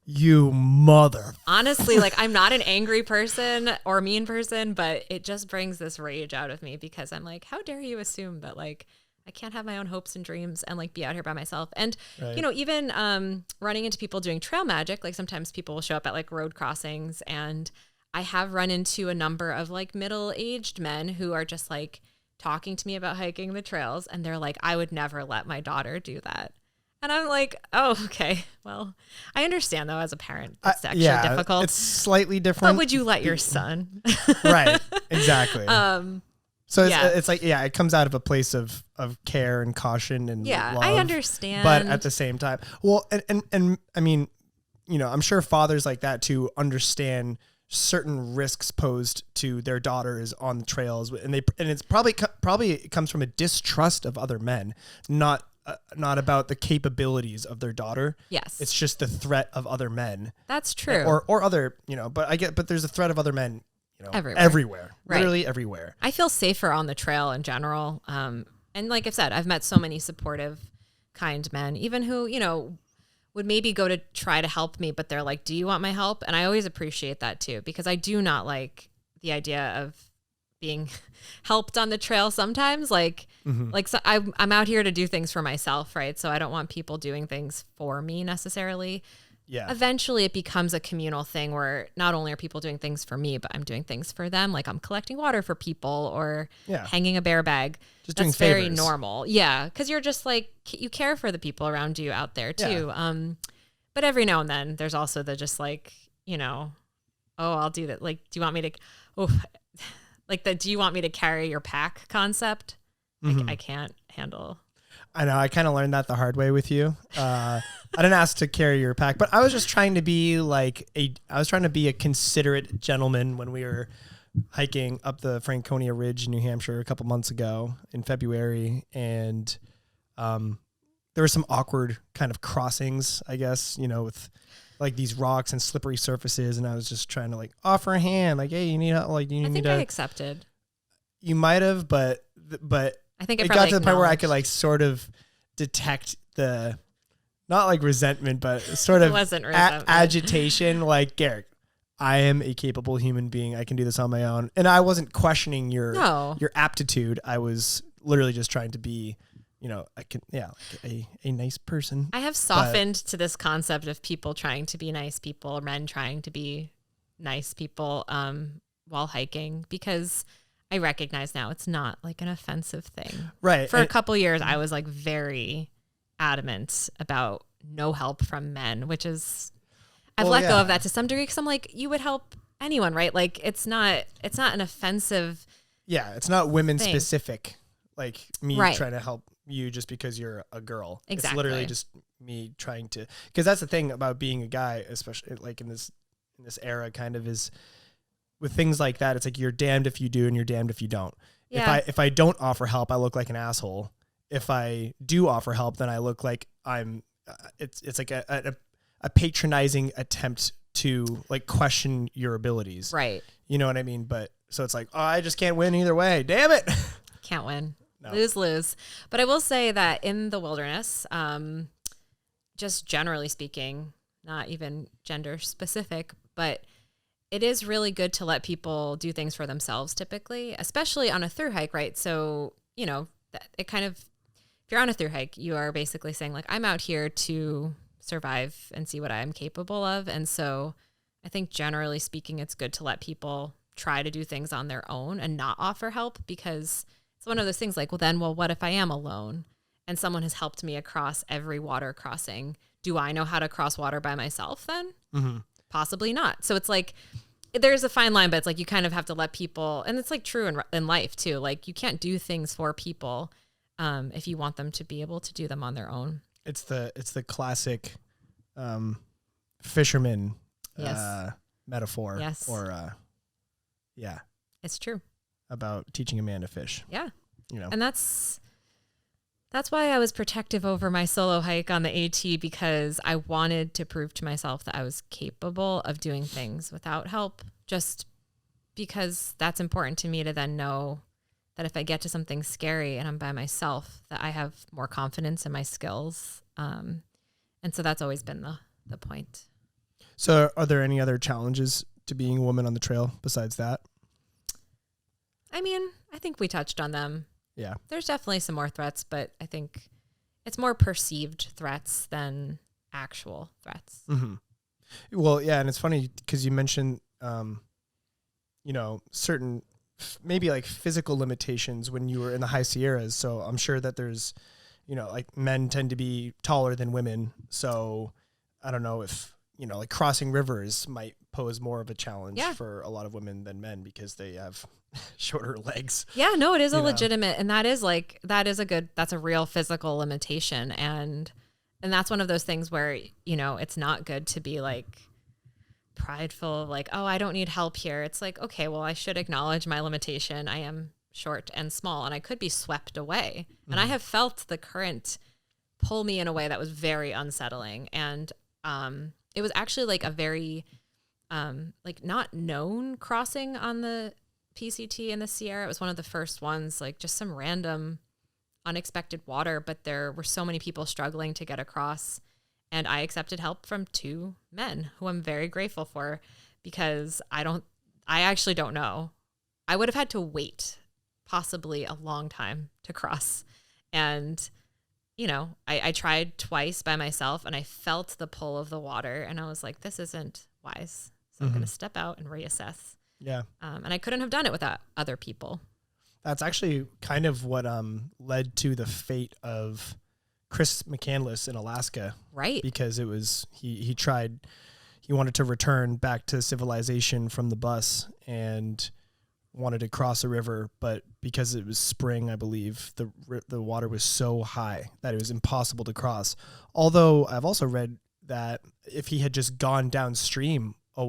you mother. Honestly, like I'm not an angry person or mean person, but it just brings this rage out of me because I'm like, how dare you assume that like I can't have my own hopes and dreams and like be out here by myself. And, even running into people doing trail magic, like sometimes people will show up at like road crossings, and I have run into a number of like middle-aged men who are just like talking to me about hiking the trails. And they're like, I would never let my daughter do that. And I'm like, oh, okay. Well, I understand though, as a parent, it's actually difficult. It's slightly different. But would you let your son? Right. Exactly. So it's like, it comes out of a place of care and caution and love, I understand. But at the same time, well, and I mean, I'm sure fathers like that too understand certain risks posed to their daughters on the trails, and it's probably it comes from a distrust of other men, not about the capabilities of their daughter. Yes. It's just the threat of other men. That's true. Or other, but there's a threat of other men, everywhere. Right. Literally everywhere. I feel safer on the trail in general. And And like I've said, I've met so many supportive, kind men, even who, would maybe go to try to help me, but they're like, do you want my help? And I always appreciate that too, because I do not like the idea of being helped on the trail sometimes. So I'm out here to do things for myself, right? So I don't want people doing things for me necessarily. Yeah. Eventually it becomes a communal thing where not only are people doing things for me, but I'm doing things for them. Like I'm collecting water for people or hanging a bear bag. Just That's doing very favors. normal. Yeah. Because you're just like, you care for the people around you out there too. Yeah. But every now and then there's also the just like, oh, I'll do that. Like, do you want me to, do you want me to carry your pack concept? I can't handle. I know. I kind of learned that the hard way with you. I didn't ask to carry your pack, but I was just trying to be a considerate gentleman when we were hiking up the Franconia Ridge in New Hampshire a couple months ago in February. And there were some awkward kind of crossings, I guess, with like these rocks and slippery surfaces. And I was just trying to like offer a hand, like, hey, you need help? Like, I accepted. You might have, but I think it got to the point where I could like sort of detect the, not like resentment, but sort of agitation. Like, Garrick, I am a capable human being. I can do this on my own. And I wasn't questioning your aptitude. I was literally just trying to be, a nice person. I have softened to this concept of people trying to be nice people, men trying to be nice people while hiking, because I recognize now it's not like an offensive thing. Right. For a couple years, I was like very adamant about no help from men, which is, I've let go of that to some degree, because I'm like, you would help anyone, right? Like it's not an offensive. Yeah. It's not women specific. Like me trying to help you just because you're a girl. Exactly. It's literally just me trying to, because that's the thing about being a guy, especially like in this era kind of is, with things like that, it's like you're damned if you do and you're damned if you don't. Yeah. If I don't offer help, I look like an asshole. If I do offer help, then I look like I'm. It's like a patronizing attempt to like question your abilities. Right. You know what I mean? But so it's like, oh, I just can't win either way. Damn it. Can't win. No. Lose. But I will say that in the wilderness, just generally speaking, not even gender specific, but it is really good to let people do things for themselves typically, especially on a thru hike, right? So, it kind of, if you're on a thru hike, you are basically saying like, I'm out here to survive and see what I'm capable of. And so I think generally speaking, it's good to let people try to do things on their own and not offer help, because it's one of those things like, what if I am alone and someone has helped me across every water crossing? Do I know how to cross water by myself then? Mm-hmm. Possibly not. So it's like, there's a fine line, but it's like, you kind of have to let people, and it's like true in life too. Like you can't do things for people if you want them to be able to do them on their own. It's the classic fisherman metaphor. Yes. Or it's true about teaching a man to fish. Yeah. And that's why I was protective over my solo hike on the AT, because I wanted to prove to myself that I was capable of doing things without help, just because that's important to me to then know that if I get to something scary and I'm by myself, that I have more confidence in my skills. And so that's always been the point. So are there any other challenges to being a woman on the trail besides that? I mean, I think we touched on them. Yeah. There's definitely some more threats, but I think it's more perceived threats than actual threats. Mm-hmm. Well, yeah. And it's funny because you mentioned, certain maybe like physical limitations when you were in the high Sierras. So I'm sure that there's, like men tend to be taller than women. So I don't know if, like crossing rivers might pose more of a challenge for a lot of women than men because they have shorter legs. Yeah, no, it is a legitimate, and that's a real physical limitation. And that's one of those things where, it's not good to be like prideful, like, oh, I don't need help here. It's like, okay, well, I should acknowledge my limitation. I am short and small and I could be swept away. Mm-hmm. And I have felt the current pull me in a way that was very unsettling. And, it was actually like a very, like not known crossing on the PCT in the Sierra. It was one of the first ones, like just some random unexpected water, but there were so many people struggling to get across. And I accepted help from 2 men who I'm very grateful for, because I actually don't know. I would have had to wait possibly a long time to cross. And, I tried twice by myself, and I felt the pull of the water, and I was like, this isn't wise. So I'm going to step out and reassess. Yeah. And I couldn't have done it without other people. That's actually kind of what led to the fate of Chris McCandless in Alaska. Right. Because it was, he wanted to return back to civilization from the bus and wanted to cross a river, but because it was spring, I believe, the water was so high that it was impossible to cross. Although I've also read that if he had just gone downstream a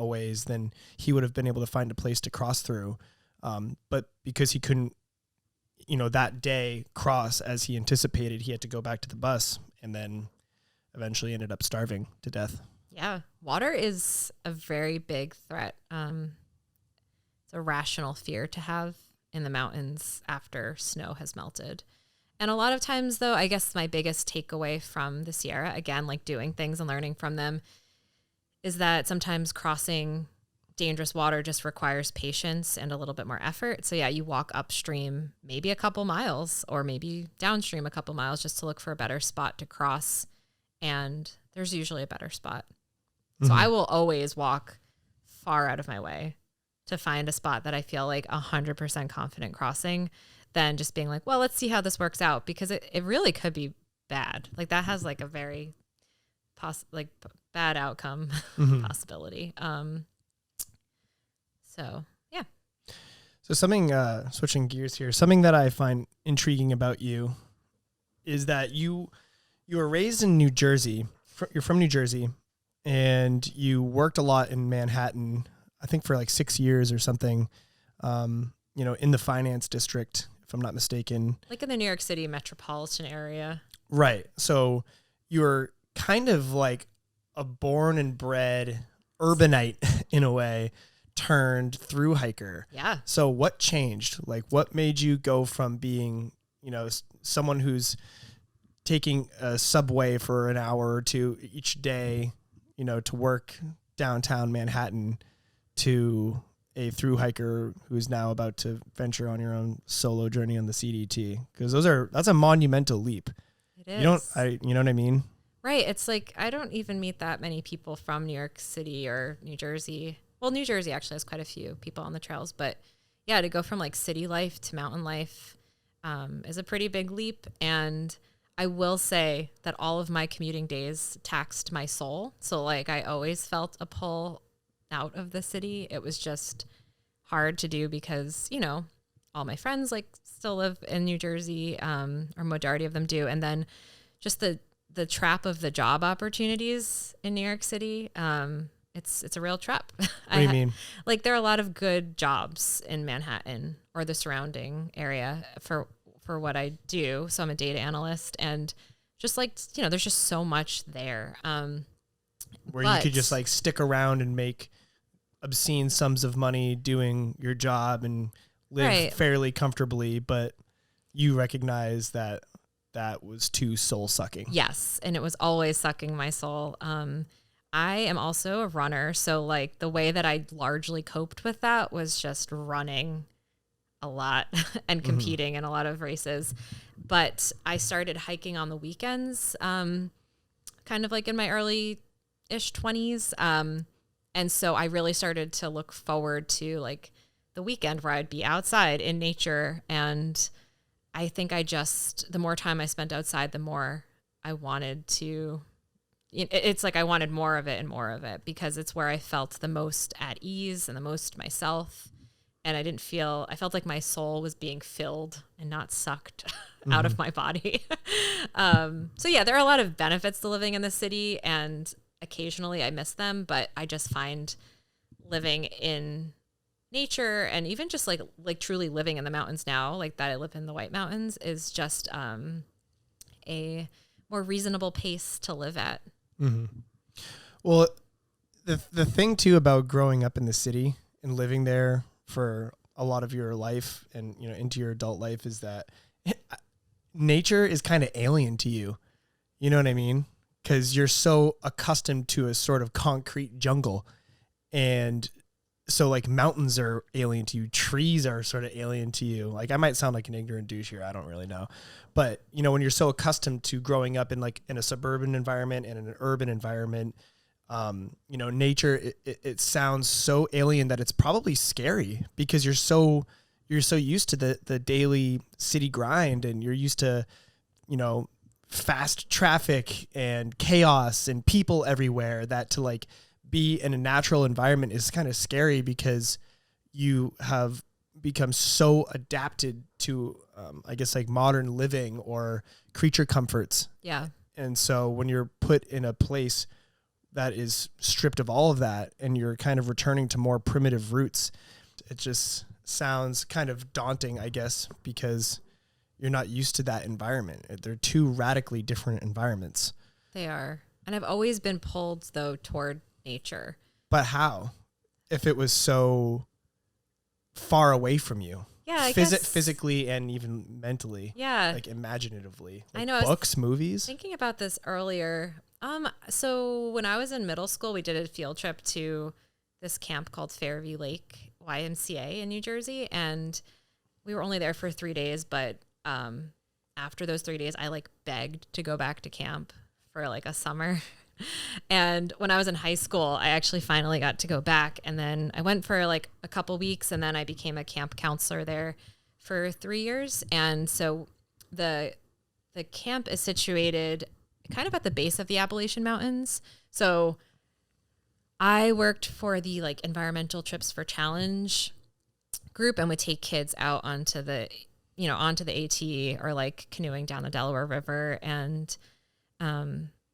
ways, then he would have been able to find a place to cross through. But because he couldn't, that day cross as he anticipated, he had to go back to the bus, and then eventually ended up starving to death. Yeah. Water is a very big threat. It's a rational fear to have in the mountains after snow has melted. And a lot of times, though, I guess my biggest takeaway from the Sierra, again, like doing things and learning from them, is that sometimes crossing dangerous water just requires patience and a little bit more effort. So yeah, you walk upstream maybe a couple miles, or maybe downstream a couple miles, just to look for a better spot to cross. And there's usually a better spot. So I will always walk far out of my way to find a spot that I feel like 100% confident crossing, than just being like, well, let's see how this works out, because it really could be bad. Like that has like a very bad outcome possibility. So yeah. So something, switching gears here, something that I find intriguing about you is that you were raised in New Jersey. You're from New Jersey, and you worked a lot in Manhattan, I think for like 6 years or something, in the finance district, if I'm not mistaken. Like in the New York City metropolitan area. Right. So you're kind of like a born and bred urbanite in a way, turned thru-hiker. Yeah. So what changed? Like what made you go from being, someone who's taking a subway for an hour or two each day, to work downtown Manhattan, to a thru-hiker who's now about to venture on your own solo journey on the CDT? Because that's a monumental leap. It is. You know what I mean? Right. It's like, I don't even meet that many people from New York City or New Jersey. Well, New Jersey actually has quite a few people on the trails, but yeah, to go from like city life to mountain life is a pretty big leap. And I will say that all of my commuting days taxed my soul. So like I always felt a pull out of the city. It was just hard to do because, all my friends like still live in New Jersey, or majority of them do. And then just the trap of the job opportunities in New York City. It's a real trap. What do you mean? Like there are a lot of good jobs in Manhattan or the surrounding area for what I do. So I'm a data analyst, and just like, there's just so much there. Where you could just like stick around and make obscene sums of money doing your job and live fairly comfortably, but you recognize that was too soul sucking. Yes. And it was always sucking my soul. I am also a runner. So like the way that I largely coped with that was just running a lot and competing in a lot of races. But I started hiking on the weekends, kind of like in my early-ish 20s. And so I really started to look forward to like the weekend where I'd be outside in nature. And I think the more time I spent outside, the more I wanted to, it's like I wanted more of it and more of it, because it's where I felt the most at ease and the most myself. And I felt like my soul was being filled and not sucked out of my body. So yeah, there are a lot of benefits to living in the city, and occasionally I miss them, but I just find living in nature, and even just like truly living in the mountains now, like that I live in the White Mountains, is just a more reasonable pace to live at. Mm-hmm. Well, the thing too about growing up in the city and living there for a lot of your life and into your adult life is that nature is kind of alien to you. You know what I mean? Because you're so accustomed to a sort of concrete jungle. And so like mountains are alien to you. Trees are sort of alien to you. Like I might sound like an ignorant douche here. I don't really know. But, you know, when you're so accustomed to growing up in like in a suburban environment and in an urban environment, you know, nature, it sounds so alien that it's probably scary because you're so used to the daily city grind, and you're used to, you know, fast traffic and chaos and people everywhere, that to like be in a natural environment is kind of scary because you have become so adapted to, I guess, like modern living or creature comforts. Yeah. And so when you're put in a place that is stripped of all of that and you're kind of returning to more primitive roots, it just sounds kind of daunting, I guess, because you're not used to that environment. They're two radically different environments. They are. And I've always been pulled, though, toward nature. But how? If it was so far away from you? Yeah, I guess physically and even mentally. Yeah. Like imaginatively. Like I know. Books, movies. Thinking about this earlier. So when I was in middle school, we did a field trip to this camp called Fairview Lake YMCA in New Jersey. And we were only there for 3 days, but after those 3 days, I like begged to go back to camp for like a summer. And when I was in high school, I actually finally got to go back. And then I went for like a couple weeks, and then I became a camp counselor there for 3 years. And so the camp is situated kind of at the base of the Appalachian Mountains. So I worked for the like environmental trips for challenge group and would take kids out onto the AT or like canoeing down the Delaware River. And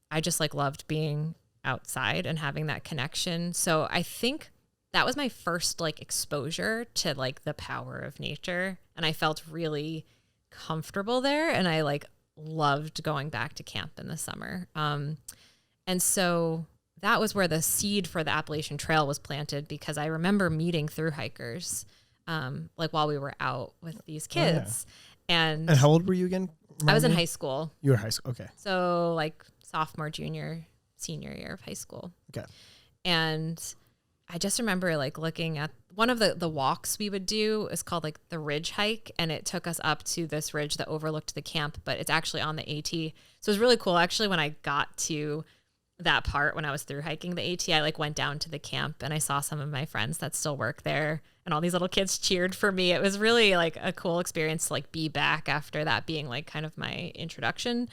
I just like loved being outside and having that connection. So I think that was my first like exposure to like the power of nature. And I felt really comfortable there. And I like loved going back to camp in the summer. And so that was where the seed for the Appalachian Trail was planted, because I remember meeting thru-hikers like while we were out with these kids. And how old were you again? I was in high school. You were high school. Okay. So like sophomore, junior, senior year of high school. Okay. And I just remember like looking at one of the walks we would do is called like the ridge hike. And it took us up to this ridge that overlooked the camp, but it's actually on the AT. So it was really cool. Actually, when I got to that part, when I was through hiking the AT, I like went down to the camp and I saw some of my friends that still work there, and all these little kids cheered for me. It was really like a cool experience to like be back after that being like kind of my introduction.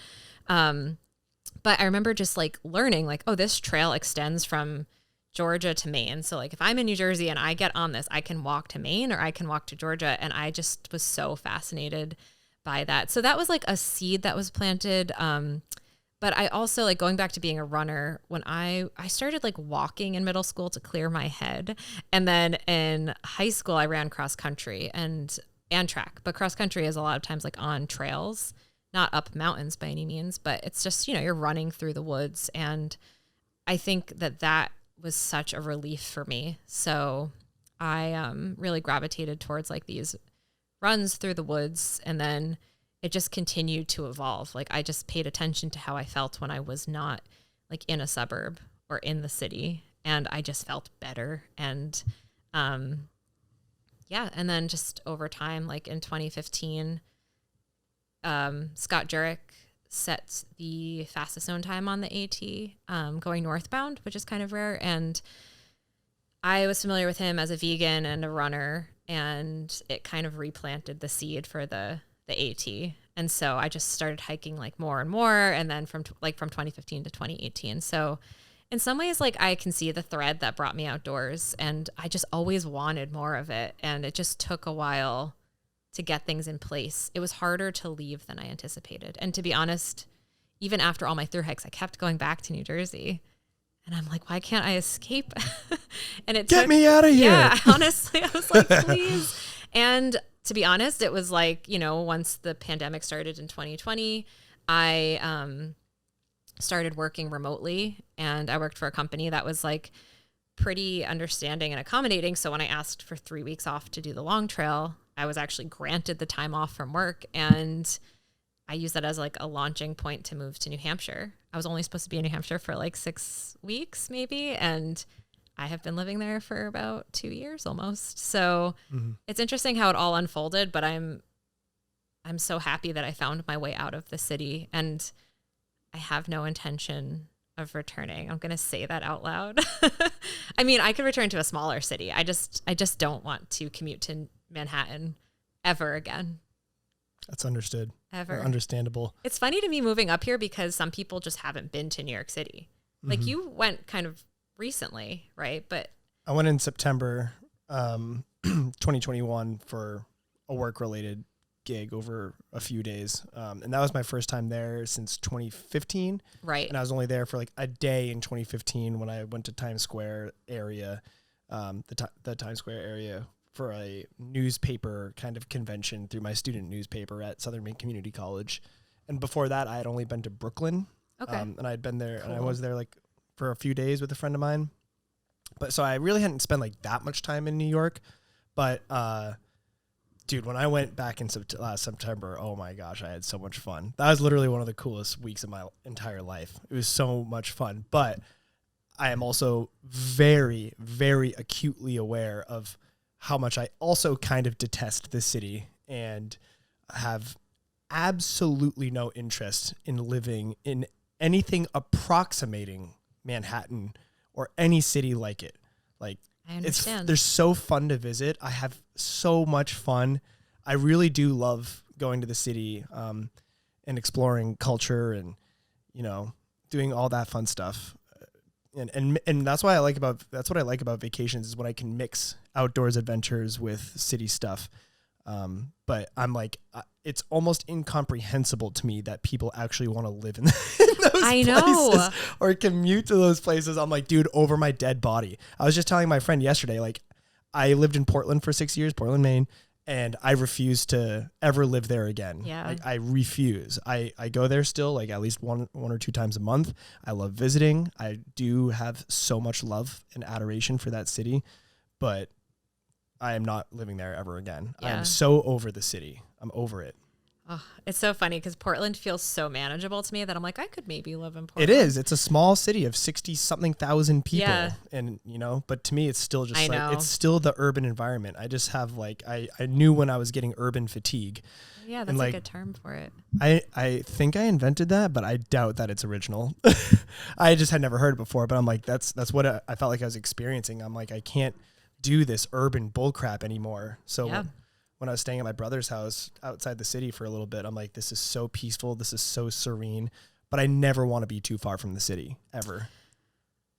But I remember just like learning like, oh, this trail extends from Georgia to Maine. So like if I'm in New Jersey and I get on this, I can walk to Maine or I can walk to Georgia. And I just was so fascinated by that. So that was like a seed that was planted. But I also like going back to being a runner, when I started like walking in middle school to clear my head. And then in high school, I ran cross country and track, but cross country is a lot of times like on trails, not up mountains by any means, but it's just, you know, you're running through the woods. And I think that was such a relief for me. So I really gravitated towards like these runs through the woods, and then it just continued to evolve. Like I just paid attention to how I felt when I was not like in a suburb or in the city, and I just felt better. And and then just over time, like in 2015, Scott Jurek set the fastest zone time on the AT going northbound, which is kind of rare. And I was familiar with him as a vegan and a runner, and it kind of replanted the seed for the AT. And so I just started hiking like more and more. And then from 2015 to 2018. So in some ways, like I can see the thread that brought me outdoors, and I just always wanted more of it. And it just took a while to get things in place. It was harder to leave than I anticipated. And to be honest, even after all my thru hikes, I kept going back to New Jersey. And I'm like, why can't I escape? And it Get me out of here. Yeah, honestly, I was like, please. And to be honest, it was like, you know, once the pandemic started in 2020, I started working remotely, and I worked for a company that was like pretty understanding and accommodating. So when I asked for 3 weeks off to do the long trail, I was actually granted the time off from work. And I use that as like a launching point to move to New Hampshire. I was only supposed to be in New Hampshire for like 6 weeks maybe, and I have been living there for about 2 years almost. So it's interesting how it all unfolded, but I'm so happy that I found my way out of the city, and I have no intention of returning. I'm going to say that out loud. I mean, I could return to a smaller city. I just don't want to commute to Manhattan ever again. That's understood. Ever. Or understandable. It's funny to me moving up here because some people just haven't been to New York City. Like you went kind of recently, right? But I went in September 2021 for a work-related gig over a few days. And that was my first time there since 2015. Right. And I was only there for like a day in 2015 when I went to Times Square area, the Times Square area for a newspaper kind of convention through my student newspaper at Southern Maine Community College. And before that, I had only been to Brooklyn. Okay. And I had been there, Cool. and I was there like for a few days with a friend of mine. But so I really hadn't spent like that much time in New York. But dude, when I went back in last September, oh my gosh, I had so much fun. That was literally one of the coolest weeks of my entire life. It was so much fun. But I am also very, very acutely aware of how much I also kind of detest this city and have absolutely no interest in living in anything approximating Manhattan or any city like it. Like, I understand. they're so fun to visit. I have so much fun. I really do love going to the city and exploring culture and, you know, doing all that fun stuff. And that's what I like about vacations is when I can mix outdoors adventures with city stuff. But I'm like, it's almost incomprehensible to me that people actually want to live in those places or commute to those places. I'm like, dude, over my dead body. I was just telling my friend yesterday, like, I lived in Portland for 6 years, Portland, Maine, and I refuse to ever live there again. Yeah. Like, I refuse. I go there still, like, at least one or two times a month. I love visiting. I do have so much love and adoration for that city, but I am not living there ever again. Yeah. I'm so over the city. I'm over it. Oh, it's so funny because Portland feels so manageable to me that I'm like, I could maybe live in Portland. It is. It's a small city of 60-something thousand people. Yeah. And, you know, but to me, it's still just I know. it's still the urban environment. I just have like, I knew when I was getting urban fatigue. Yeah, that's and, like, a good term for it. I think I invented that, but I doubt that it's original. I just had never heard it before, but I'm like, that's what I felt like I was experiencing. I'm like, I can't do this urban bullcrap anymore. So Yeah. when I was staying at my brother's house outside the city for a little bit, I'm like, this is so peaceful. This is so serene, but I never want to be too far from the city ever.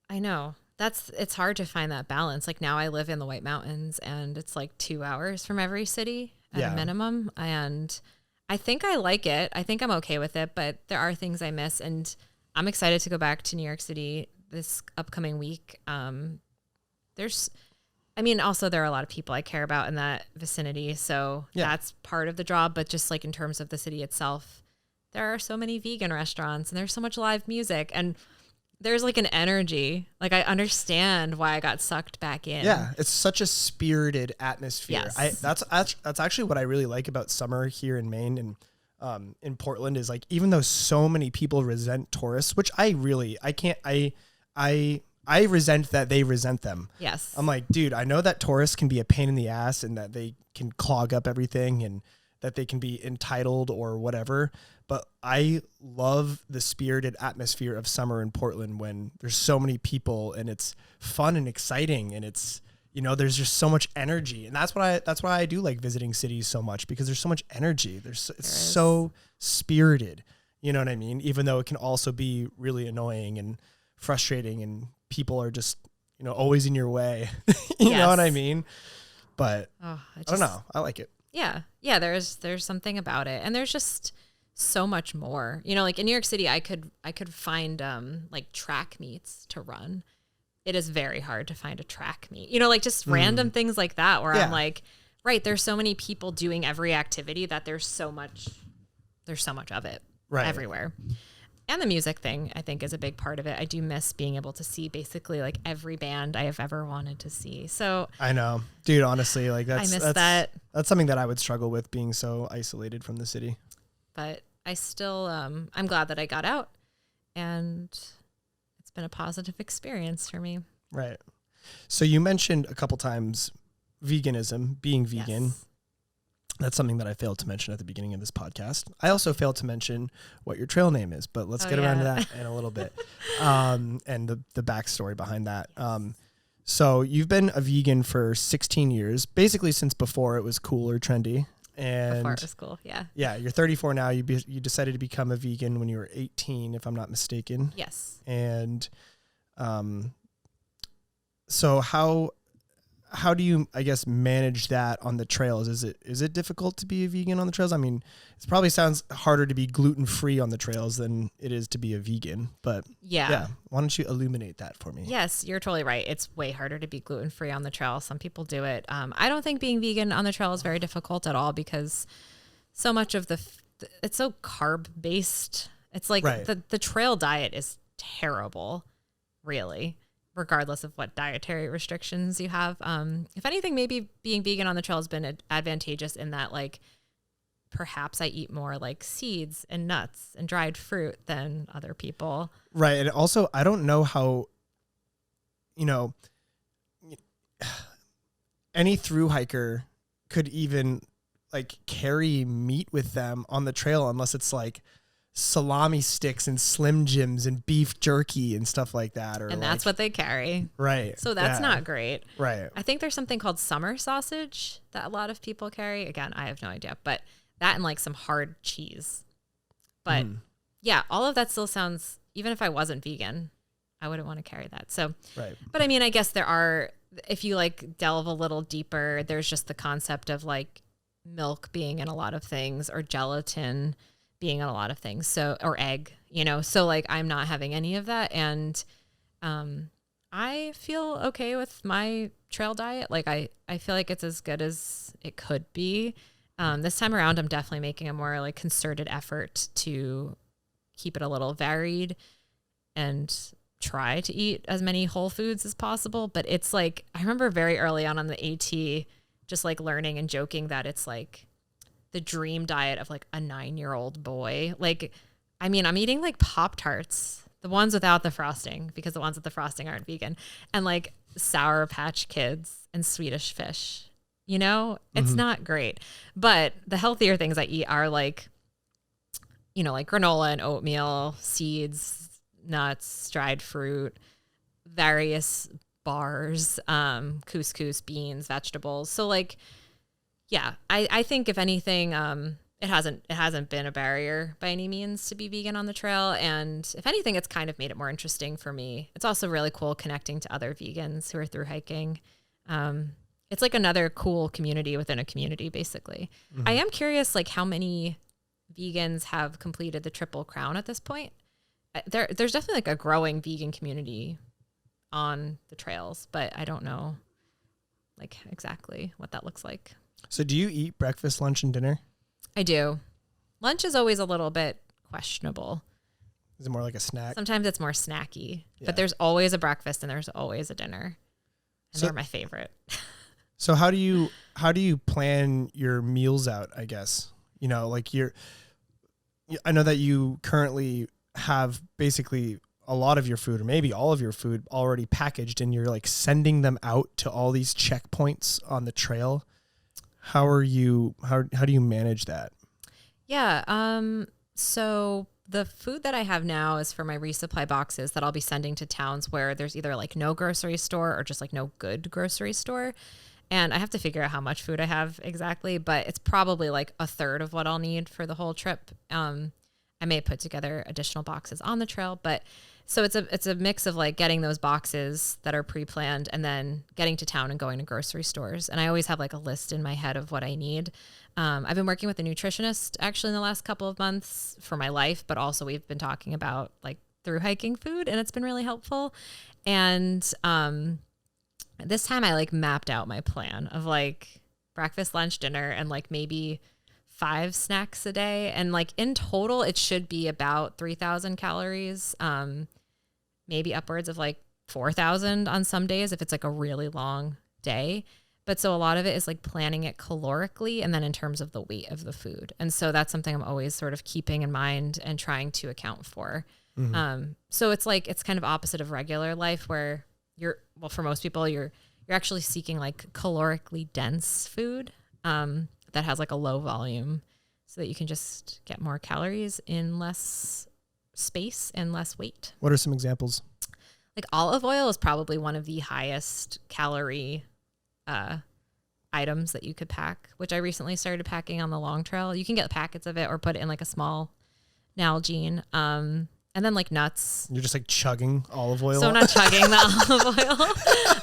I know. It's hard to find that balance. Like now I live in the White Mountains and it's like 2 hours from every city at a minimum. And I think I like it. I think I'm okay with it, but there are things I miss, and I'm excited to go back to New York City this upcoming week. Also there are a lot of people I care about in that vicinity. So that's part of the job. But just like in terms of the city itself, there are so many vegan restaurants and there's so much live music and there's like an energy. Like I understand why I got sucked back in. Yeah. It's such a spirited atmosphere. Yes. That's actually what I really like about summer here in Maine and in Portland is like, even though so many people resent tourists, which I resent that they resent them. Yes. I'm like, dude, I know that tourists can be a pain in the ass and that they can clog up everything and that they can be entitled or whatever. But I love the spirited atmosphere of summer in Portland when there's so many people and it's fun and exciting and it's, you know, there's just so much energy. And that's why I do like visiting cities so much, because there's so much energy. It's so spirited. You know what I mean? Even though it can also be really annoying and frustrating and people are just, you know, always in your way. you know what I mean? But I don't know. I like it. Yeah. Yeah. There's something about it. And there's just so much more, you know, like in New York City, I could find, like track meets to run. It is very hard to find a track meet, you know, like just random things like that where I'm like, right. There's so many people doing every activity that there's so much of it everywhere. And the music thing, I think, is a big part of it. I do miss being able to see basically like every band I have ever wanted to see. So I know, dude, honestly, like that's that. That's something that I would struggle with, being so isolated from the city. But I still, I'm glad that I got out, and it's been a positive experience for me. Right. So you mentioned a couple times veganism, being vegan. Yes. That's something that I failed to mention at the beginning of this podcast. I also failed to mention what your trail name is, but let's get around to that in a little bit. And the backstory behind that. So you've been a vegan for 16 years, basically since before it was cool or trendy. And before it was cool, yeah. Yeah, you're 34 now. You decided to become a vegan when you were 18, if I'm not mistaken. Yes. And so how do you, I guess, manage that on the trails? Is it difficult to be a vegan on the trails? I mean, it probably sounds harder to be gluten-free on the trails than it is to be a vegan, but yeah. Why don't you illuminate that for me? Yes, you're totally right. It's way harder to be gluten-free on the trail. Some people do it. I don't think being vegan on the trail is very difficult at all because so much of it's so carb-based. It's like the trail diet is terrible, really, regardless of what dietary restrictions you have. If anything, maybe being vegan on the trail has been advantageous in that, like, perhaps I eat more like seeds and nuts and dried fruit than other people. Right. And also, I don't know how, any thru-hiker could even like carry meat with them on the trail unless it's like salami sticks and Slim Jims and beef jerky and stuff like that. And that's what they carry. Right. So that's not great. Right. I think there's something called summer sausage that a lot of people carry. Again, I have no idea, but that and like some hard cheese. But yeah, all of that still sounds, even if I wasn't vegan, I wouldn't want to carry that. So, right. But I mean, I guess there are, if you like delve a little deeper, there's just the concept of like milk being in a lot of things or gelatin being in a lot of things. So, or egg, so like I'm not having any of that. And, I feel okay with my trail diet. Like I feel like it's as good as it could be. This time around, I'm definitely making a more like concerted effort to keep it a little varied and try to eat as many whole foods as possible. But it's like, I remember very early on the AT, just like learning and joking that it's like the dream diet of like a 9-year-old boy. Like, I mean, I'm eating like Pop-Tarts, the ones without the frosting, because the ones with the frosting aren't vegan, and like Sour Patch Kids and Swedish Fish. It's not great. But the healthier things I eat are like, like granola and oatmeal, seeds, nuts, dried fruit, various bars, couscous, beans, vegetables. So like, yeah, I think if anything, it hasn't been a barrier by any means to be vegan on the trail. And if anything, it's kind of made it more interesting for me. It's also really cool connecting to other vegans who are thru hiking. It's like another cool community within a community, basically. I am curious, like, how many vegans have completed the Triple Crown at this point. There's definitely like a growing vegan community on the trails, but I don't know like exactly what that looks like. So do you eat breakfast, lunch, and dinner? I do. Lunch is always a little bit questionable. Is it more like a snack? Sometimes it's more snacky, but there's always a breakfast and there's always a dinner. And they're my favorite. So how do you plan your meals out, I guess? Like I know that you currently have basically a lot of your food or maybe all of your food already packaged and you're like sending them out to all these checkpoints on the trail. How do you manage that? Yeah. So the food that I have now is for my resupply boxes that I'll be sending to towns where there's either like no grocery store or just like no good grocery store. And I have to figure out how much food I have exactly, but it's probably like a third of what I'll need for the whole trip. I may put together additional boxes on the trail, but so it's a mix of like getting those boxes that are pre-planned and then getting to town and going to grocery stores. And I always have like a list in my head of what I need. I've been working with a nutritionist actually in the last couple of months for my life, but also we've been talking about like thru-hiking food and it's been really helpful. And this time I like mapped out my plan of like breakfast, lunch, dinner, and like maybe 5 snacks a day. And like in total, it should be about 3,000 calories, maybe upwards of like 4,000 on some days if it's like a really long day. But so a lot of it is like planning it calorically and then in terms of the weight of the food. And so that's something I'm always sort of keeping in mind and trying to account for. So it's like, it's kind of opposite of regular life where for most people, you're actually seeking like calorically dense food that has like a low volume so that you can just get more calories in less space and less weight. What are some examples? Like olive oil is probably one of the highest calorie items that you could pack, which I recently started packing on the long trail. You can get packets of it or put it in like a small Nalgene. And then like nuts. You're just like chugging olive oil. So I'm not chugging the olive oil.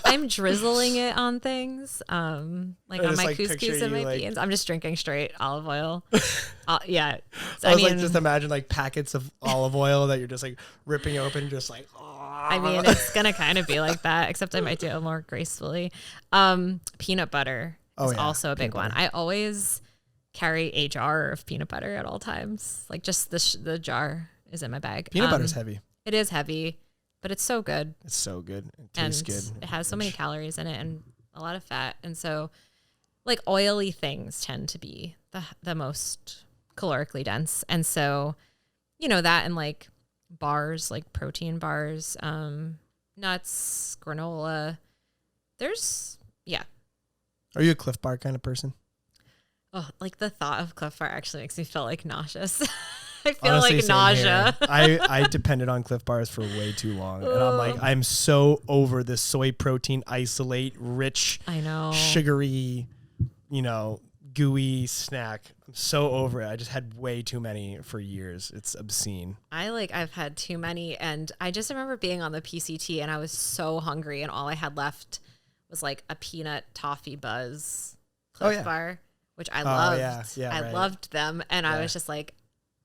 I'm drizzling it on things. Like on my couscous and my beans. I'm just drinking straight olive oil. Yeah. I mean, like just imagine like packets of olive oil that you're just like ripping open, just like. I mean, it's gonna kind of be like that, except I might do it more gracefully. Peanut butter is also a big one. I always carry a jar of peanut butter at all times. Like just the jar is in my bag. Peanut butter's heavy. It is heavy, but it's so good. It's so good. It tastes good. It has so many calories in it and a lot of fat. And so like oily things tend to be the most calorically dense. And so, that and like bars, like protein bars, nuts, granola. Are you a Cliff Bar kind of person? Oh, like the thought of Cliff Bar actually makes me feel like nauseous. I feel Honestly, like nausea. I depended on Cliff Bars for way too long. And I'm like, I'm so over this soy protein isolate, rich, sugary, gooey snack. I'm so over it. I just had way too many for years. It's obscene. I've had too many. And I just remember being on the PCT and I was so hungry and all I had left was like a peanut toffee buzz Cliff Bar, which I loved. I loved them. And I was just like,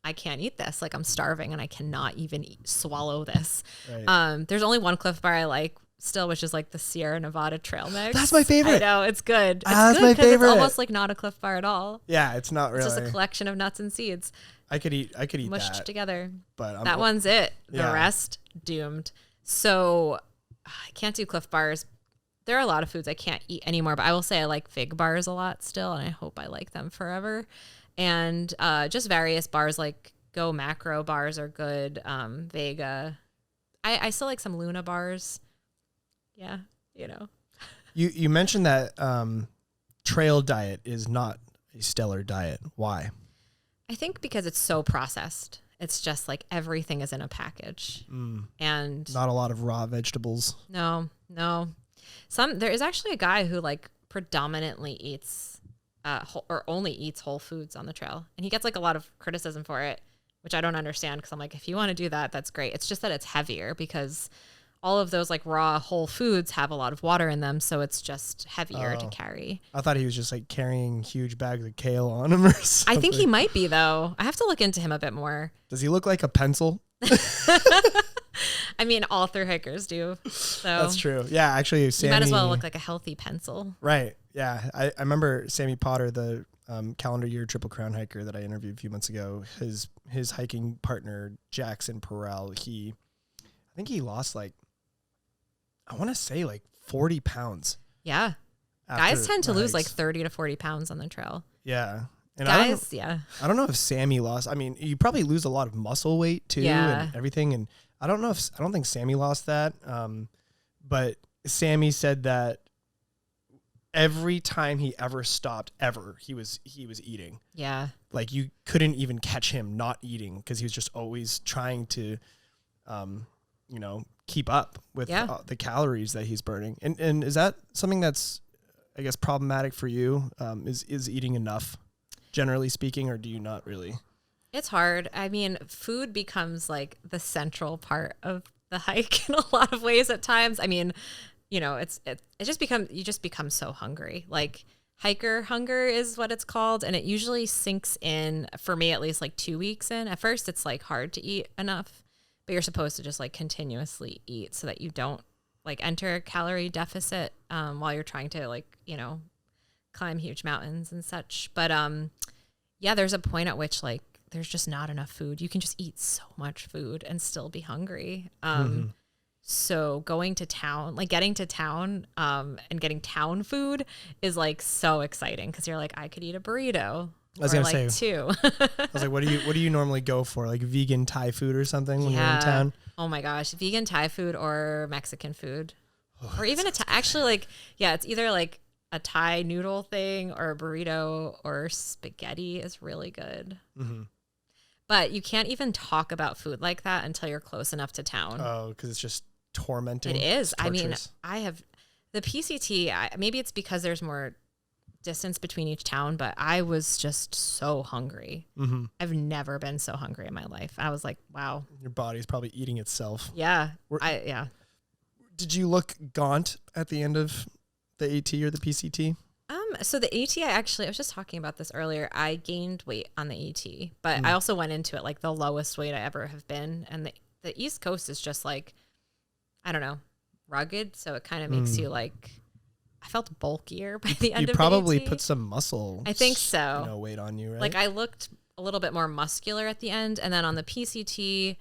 I can't eat this. Like I'm starving and I cannot even swallow this. Right. There's only one Cliff Bar I like still, which is like the Sierra Nevada Trail Mix. That's my favorite. I know, it's good. That's my favorite. It's almost like not a Cliff Bar at all. Yeah, it's not really. It's just a collection of nuts and seeds. I could eat mushed that together. But that one's it. The rest doomed. So I can't do Cliff Bars. There are a lot of foods I can't eat anymore, but I will say I like fig bars a lot still, and I hope I like them forever. And just various bars like Go Macro bars are good. Vega. I still like some Luna bars. Yeah, You mentioned that trail diet is not a stellar diet. Why? I think because it's so processed. It's just like everything is in a package. And not a lot of raw vegetables. No. There is actually a guy who like predominantly eats or only eats whole foods on the trail. And he gets like a lot of criticism for it, which I don't understand because I'm like, if you want to do that, that's great. It's just that it's heavier because all of those like raw whole foods have a lot of water in them. So it's just heavier to carry. I thought he was just like carrying huge bags of kale on him or something. I think he might be though. I have to look into him a bit more. Does he look like a pencil? I mean, all thru-hikers do. So that's true. Yeah, actually, Sammy. You might as well look like a healthy pencil. Right. Yeah. I remember Sammy Potter, the calendar year Triple Crown hiker that I interviewed a few months ago. His hiking partner, Jackson Perel, I think he lost like, I want to say like 40 pounds. Yeah. Guys tend to lose like 30 to 40 pounds on the trail. Yeah. And I don't know if Sammy lost. I mean, you probably lose a lot of muscle weight too and everything. And I don't think Sammy lost that. But Sammy said that every time he ever stopped he was eating. Yeah. Like you couldn't even catch him not eating because he was just always trying to, keep up with the calories that he's burning. And is that something that's, I guess, problematic for you? Is eating enough, generally speaking, or do you not really? It's hard. I mean, food becomes like the central part of the hike in a lot of ways at times. I mean, you just become so hungry. Like hiker hunger is what it's called. And it usually sinks in, for me at least, like 2 weeks in. At first it's like hard to eat enough, but you're supposed to just like continuously eat so that you don't like enter a calorie deficit while you're trying to like, climb huge mountains and such. But there's a point at which like there's just not enough food. You can just eat so much food and still be hungry. So going to town, like getting to town and getting town food is like so exciting because you're like, I could eat a burrito. I was gonna say two. I was like, what do you normally go for? Like vegan Thai food or something when you're in town? Oh my gosh, vegan Thai food or Mexican food, or even actually like it's either like a Thai noodle thing or a burrito or spaghetti is really good. Mm-hmm. But you can't even talk about food like that until you're close enough to town. Oh, because it's just tormenting. It is. I mean, I have the PCT. Maybe it's because there's more distance between each town, but I was just so hungry. Mm-hmm. I've never been so hungry in my life. I was like, wow. Your body's probably eating itself. Yeah. Did you look gaunt at the end of the AT or the PCT? So the AT, I was just talking about this earlier. I gained weight on the AT, but I also went into it like the lowest weight I ever have been. And the East Coast is just like, I don't know, rugged. So it kind of makes you like, I felt bulkier by the end of the AT. You probably put some muscle. I think so. Weight on you, right? Like I looked a little bit more muscular at the end. And then on the PCT,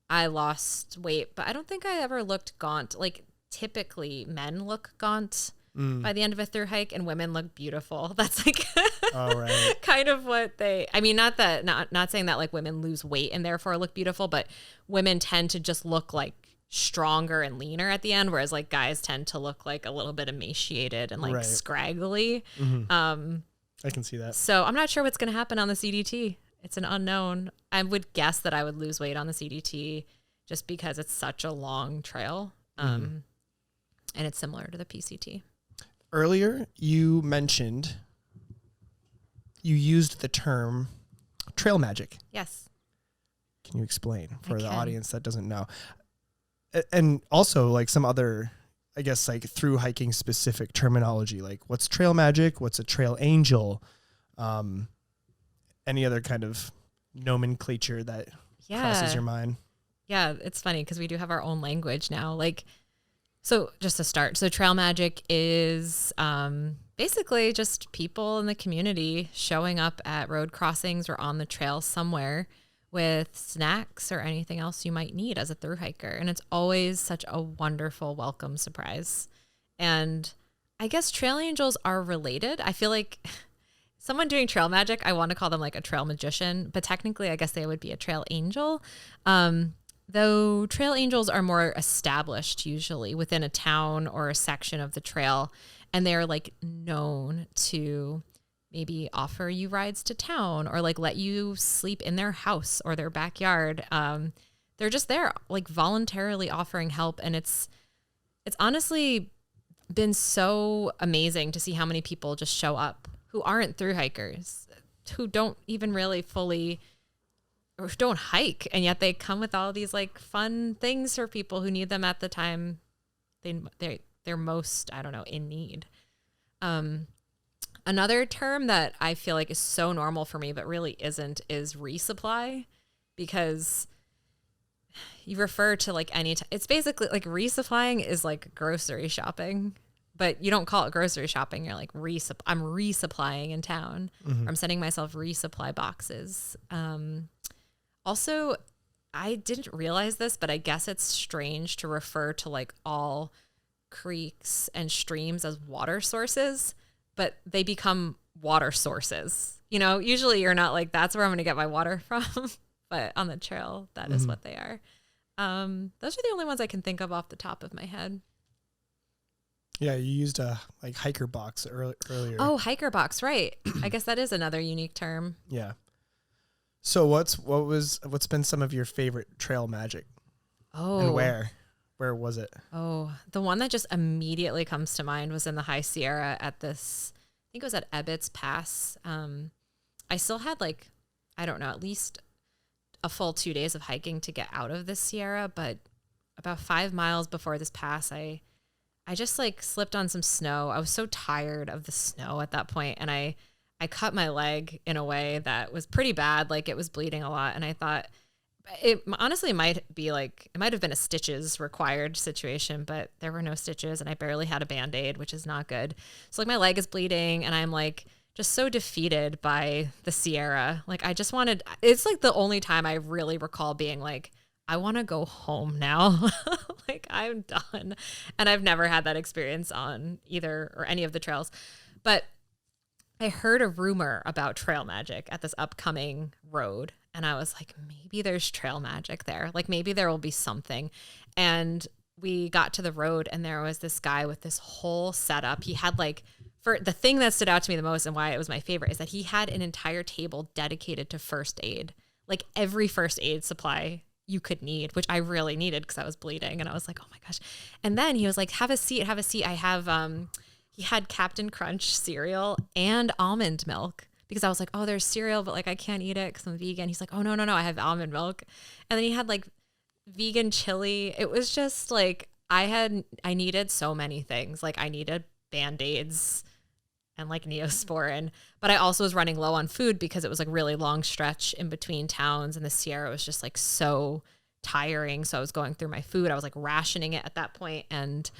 I lost weight, but I don't think I ever looked gaunt. Like typically men look gaunt by the end of a thru hike and women look beautiful. That's like kind of what not saying that like women lose weight and therefore look beautiful, but women tend to just look like stronger and leaner at the end, whereas like guys tend to look like a little bit emaciated and like scraggly. Mm-hmm. I can see that. So I'm not sure what's going to happen on the CDT. It's an unknown. I would guess that I would lose weight on the CDT just because it's such a long trail. And it's similar to the PCT. Earlier, you mentioned you used the term trail magic. Yes. Can you explain for the audience that doesn't know? And also like some other, I guess, like through hiking specific terminology, like what's trail magic? What's a trail angel? Any other kind of nomenclature that crosses your mind? Yeah, it's funny because we do have our own language now. Like, so just to start, so trail magic is basically just people in the community showing up at road crossings or on the trail somewhere with snacks or anything else you might need as a thru hiker. And it's always such a wonderful welcome surprise. And I guess trail angels are related. I feel like someone doing trail magic, I want to call them like a trail magician, but technically I guess they would be a trail angel. Though trail angels are more established usually within a town or a section of the trail, and they're like known to maybe offer you rides to town or like let you sleep in their house or their backyard. They're just there like voluntarily offering help. And it's honestly been so amazing to see how many people just show up who aren't thru hikers, who don't even really fully or don't hike, and yet they come with all these like fun things for people who need them at the time they're most, I don't know, in need. Another term that I feel like is so normal for me but really isn't is resupply, because you refer to like it's basically like resupplying is like grocery shopping, but you don't call it grocery shopping. You're like I'm resupplying in town. Mm-hmm. Or I'm sending myself resupply boxes. Also, I didn't realize this, but I guess it's strange to refer to like all creeks and streams as water sources, but they become water sources. You know, usually you're not like, that's where I'm going to get my water from, but on the trail, that is what they are. Those are the only ones I can think of off the top of my head. Yeah, you used a like hiker box earlier. Oh, hiker box, right. I guess that is another unique term. Yeah. So what's been some of your favorite trail magic? Oh. And where was it? Oh, the one that just immediately comes to mind was in the High Sierra at this, I think it was at Ebbets Pass. I still had like, I don't know, at least a full 2 days of hiking to get out of the Sierra, but about 5 miles before this pass, I just like slipped on some snow. I was so tired of the snow at that point, and I cut my leg in a way that was pretty bad. Like it was bleeding a lot. And I thought it honestly might have been a stitches required situation, but there were no stitches and I barely had a Band-Aid, which is not good. So like my leg is bleeding and I'm like just so defeated by the Sierra. Like it's like the only time I really recall being like, I want to go home now. Like, I'm done. And I've never had that experience on either or any of the trails. But I heard a rumor about trail magic at this upcoming road. And I was like, maybe there's trail magic there. Like, maybe there will be something. And we got to the road and there was this guy with this whole setup. He had like, for the thing that stood out to me the most and why it was my favorite is that he had an entire table dedicated to first aid. Like, every first aid supply you could need, which I really needed because I was bleeding. And I was like, oh my gosh. And then he was like, have a seat. I have, he had Captain Crunch cereal and almond milk because I was like, oh, there's cereal, but like I can't eat it because I'm vegan. He's like, oh, no, I have almond milk. And then he had like vegan chili. It was just like, I needed so many things. Like, I needed Band-Aids and like Neosporin, but I also was running low on food because it was like really long stretch in between towns and the Sierra was just like so tiring. So I was going through my food. I was like rationing it at that point. And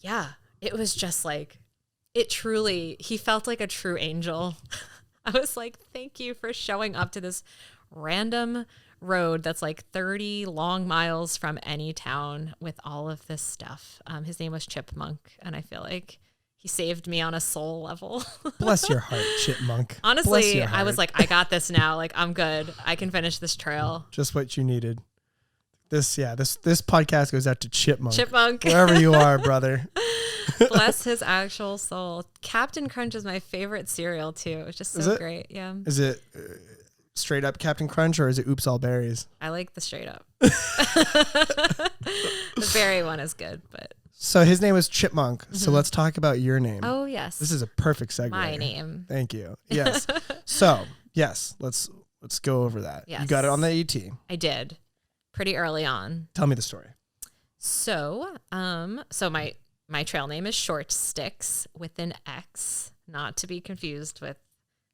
yeah, it was just like, he felt like a true angel. I was like, thank you for showing up to this random road that's like 30 long miles from any town with all of this stuff. His name was Chipmunk, and I feel like he saved me on a soul level. Bless your heart, Chipmunk. Honestly, I was like, I got this now. Like, I'm good. I can finish this trail. Just what you needed. This podcast goes out to Chipmunk. Wherever you are, brother. Bless his actual soul. Captain Crunch is my favorite cereal too. It's just so great. Yeah. Is it straight up Captain Crunch or is it Oops All Berries? I like the straight up. The berry one is good, but. So his name was Chipmunk. Mm-hmm. So let's talk about your name. Oh, yes. This is a perfect segue. My name. Thank you. Yes. So, yes, let's go over that. Yes. You got it on the AT. I did. Pretty early on. Tell me the story. So my trail name is Short Stix with an X, not to be confused with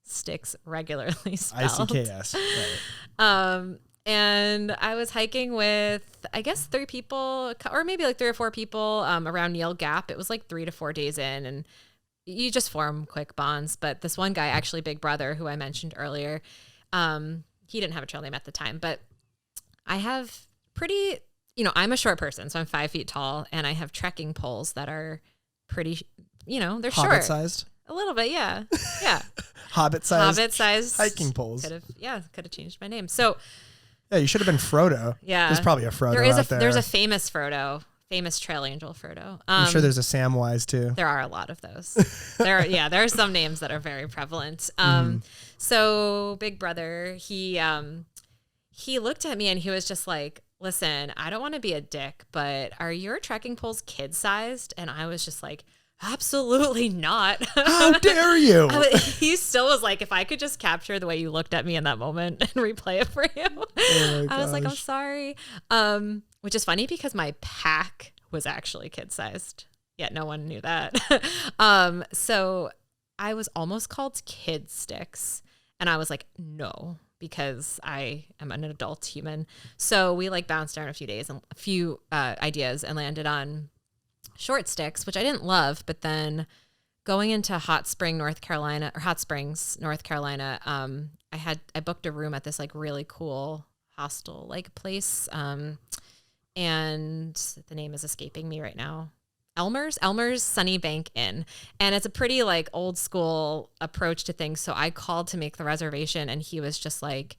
Stix regularly spelled. ICKS. Right. And I was hiking with, I guess, 3 people, or maybe like 3 or 4 people around Neil Gap. It was like 3 to 4 days in, and you just form quick bonds. But this one guy, actually Big Brother, who I mentioned earlier, he didn't have a trail name at the time, but I have pretty, I'm a short person, so I'm 5 feet tall, and I have trekking poles that are pretty, they're Hobbit short. Sized? A little bit, yeah. Yeah. Hobbit-sized hiking poles. Could have changed my name. So... Yeah, you should have been Frodo. Yeah. There's probably a Frodo out there. There's a famous Frodo, famous trail angel Frodo. I'm sure there's a Samwise too. There are a lot of those. There are some names that are very prevalent. So Big Brother, he looked at me and he was just like, listen, I don't want to be a dick, but are your trekking poles kid-sized? And I was just like, absolutely not. How dare you? He still was like, if I could just capture the way you looked at me in that moment and replay it for you. I was like, I'm sorry. Which is funny because my pack was actually kid-sized, yet no one knew that. So I was almost called Kid Stix, and I was like, no, because I am an adult human. So we like bounced around a few ideas and landed on Short Stix, which I didn't love, but then going into Hot Springs, North Carolina, I booked a room at this like really cool hostel like place. And the name is escaping me right now. Elmer's Sunny Bank Inn. And it's a pretty like old school approach to things. So I called to make the reservation and he was just like,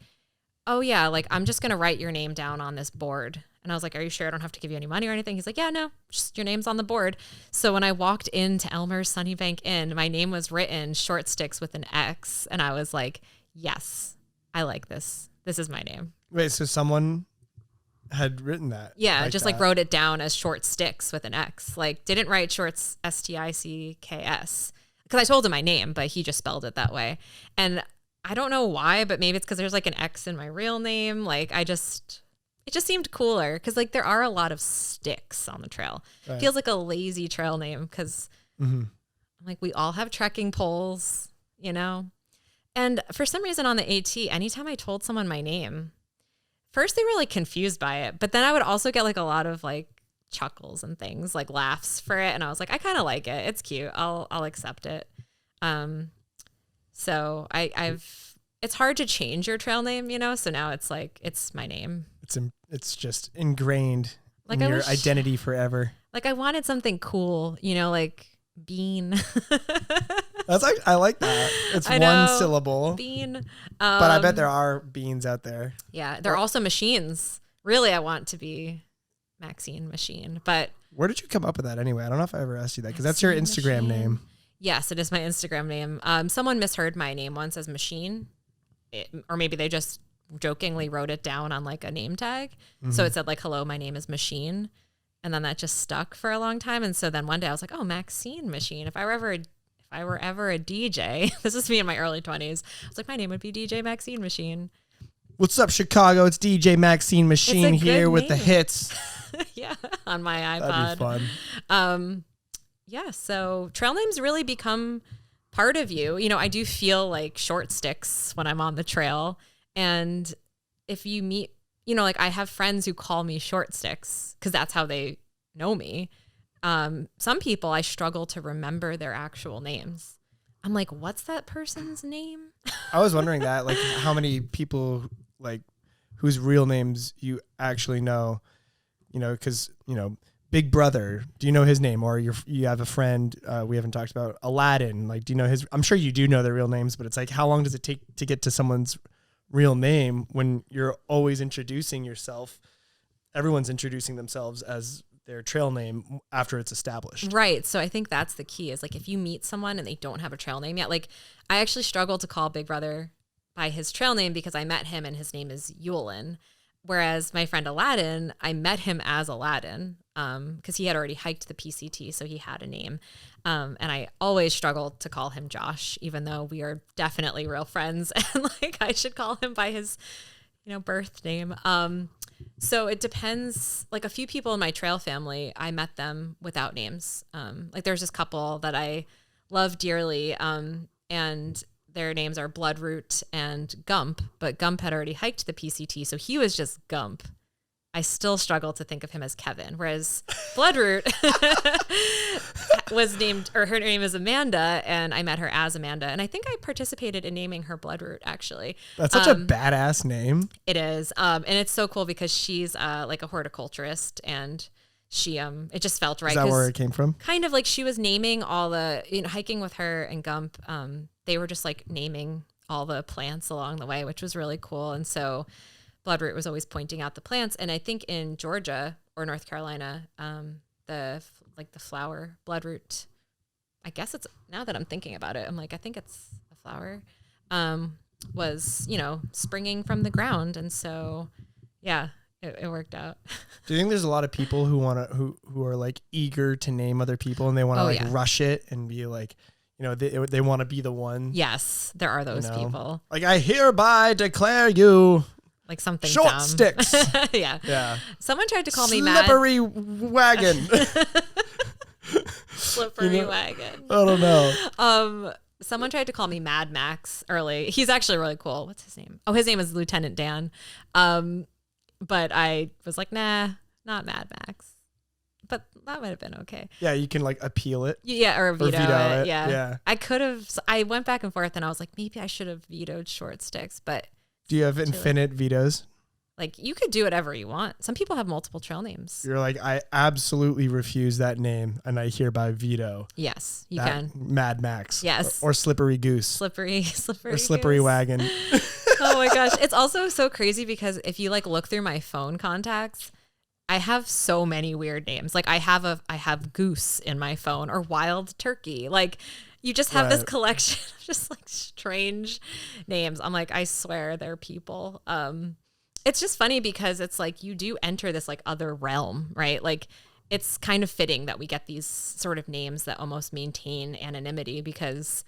oh yeah, like I'm just going to write your name down on this board. And I was like, are you sure I don't have to give you any money or anything? He's like, yeah, no, just your name's on the board. So when I walked into Elmer's Sunny Bank Inn, my name was written Short Stix with an X. And I was like, yes, I like this. This is my name. Wait, so someone had written that? Yeah, like wrote it down as Short Stix with an X. Like didn't write Shorts Sticks. Because I told him my name, but he just spelled it that way. And I don't know why, but maybe it's because there's like an X in my real name. Like it just seemed cooler because like there are a lot of sticks on the trail. Right. Feels like a lazy trail name because like we all have trekking poles, And for some reason on the AT, anytime I told someone my name, first they were like confused by it, but then I would also get like a lot of like chuckles and things, like laughs for it. And I was like, I kind of like it. It's cute. I'll accept it. So it's hard to change your trail name, so now it's like, it's my name. It's just ingrained Like in I your wish, identity forever. like I wanted something cool, like bean. That's like, I like that. It's I one know, syllable. bean. But I bet there are beans out there. Yeah, they're also machines. Really, I want to be Maxine Machine, but Where did you come up with that anyway? I don't know if I ever asked you that because that's your Instagram name. Yes, it is my Instagram name. Someone misheard my name once as Machine, or maybe they just jokingly wrote it down on like a name tag. So it said like, "Hello, my name is Machine," and then that just stuck for a long time. And so then one day I was like, "Oh, Maxine Machine." If I were ever a DJ, this is me in my early 20s. I was like, my name would be DJ Maxine Machine. What's up, Chicago? It's DJ Maxine Machine here with the hits. Yeah, on my iPod. That'd be fun. Yeah, so trail names really become part of you. I do feel like short Stix when I'm on the trail. And if you meet, like I have friends who call me short Stix because that's how they know me. Some people I struggle to remember their actual names. I'm like, what's that person's name? I was wondering that, like how many people like whose real names you actually know, because, Big Brother, do you know his name? Or you have a friend we haven't talked about, Aladdin, like, do you know his? I'm sure you do know their real names, but it's like, how long does it take to get to someone's real name when you're always introducing yourself? Everyone's introducing themselves as their trail name after it's established. Right. So I think that's the key is like, if you meet someone and they don't have a trail name yet, like I actually struggle to call Big Brother by his trail name because I met him and his name is Yulin. Whereas my friend Aladdin, I met him as Aladdin because he had already hiked the PCT, so he had a name. And I always struggled to call him Josh, even though we are definitely real friends. And like I should call him by his, birth name. So it depends. Like a few people in my trail family, I met them without names. Like there's this couple that I love dearly, and their names are Bloodroot and Gump, but Gump had already hiked the PCT, so he was just Gump. I still struggle to think of him as Kevin, whereas Bloodroot was named, or her name is Amanda, and I met her as Amanda, and I think I participated in naming her Bloodroot, actually. That's such a badass name. It is, and it's so cool because she's like a horticulturist, and she it just felt right. Is that where it came from? Kind of like she was naming all the, hiking with her and Gump, they were just like naming all the plants along the way, which was really cool. And so Bloodroot was always pointing out the plants. And I think in Georgia or North Carolina, the flower Bloodroot, I guess it's, now that I'm thinking about it, I'm like, I think it's a flower, was, springing from the ground. And so, yeah, it worked out. Do you think there's a lot of people who who are like eager to name other people and they want to rush it and be like, they want to be the one? Yes, there are those people. Like, I hereby declare you like something short dumb. Stix. Yeah. Someone tried to call me Slippery wagon. Slippery wagon. I don't know. Someone tried to call me Mad Max early. He's actually really cool. What's his name? Oh, his name is Lieutenant Dan. But I was like, nah, not Mad Max. But that might have been okay. Yeah, you can like appeal it. Yeah, or veto it. Yeah. I could have. I went back and forth, and I was like, maybe I should have vetoed short Stix. But do you have infinite vetoes? Like, you could do whatever you want. Some people have multiple trail names. You're like, I absolutely refuse that name, and I hereby veto. Yes, you can. Mad Max. Yes. Or Slippery Goose. Slippery Or Slippery Goose. Wagon. Oh my gosh. It's also so crazy because if you like look through my phone contacts, I have so many weird names. Like I have Goose in my phone, or Wild Turkey. Like you just have this collection of just like strange names. I'm like, I swear they're people. It's just funny because it's like you do enter this like other realm, right? Like it's kind of fitting that we get these sort of names that almost maintain anonymity because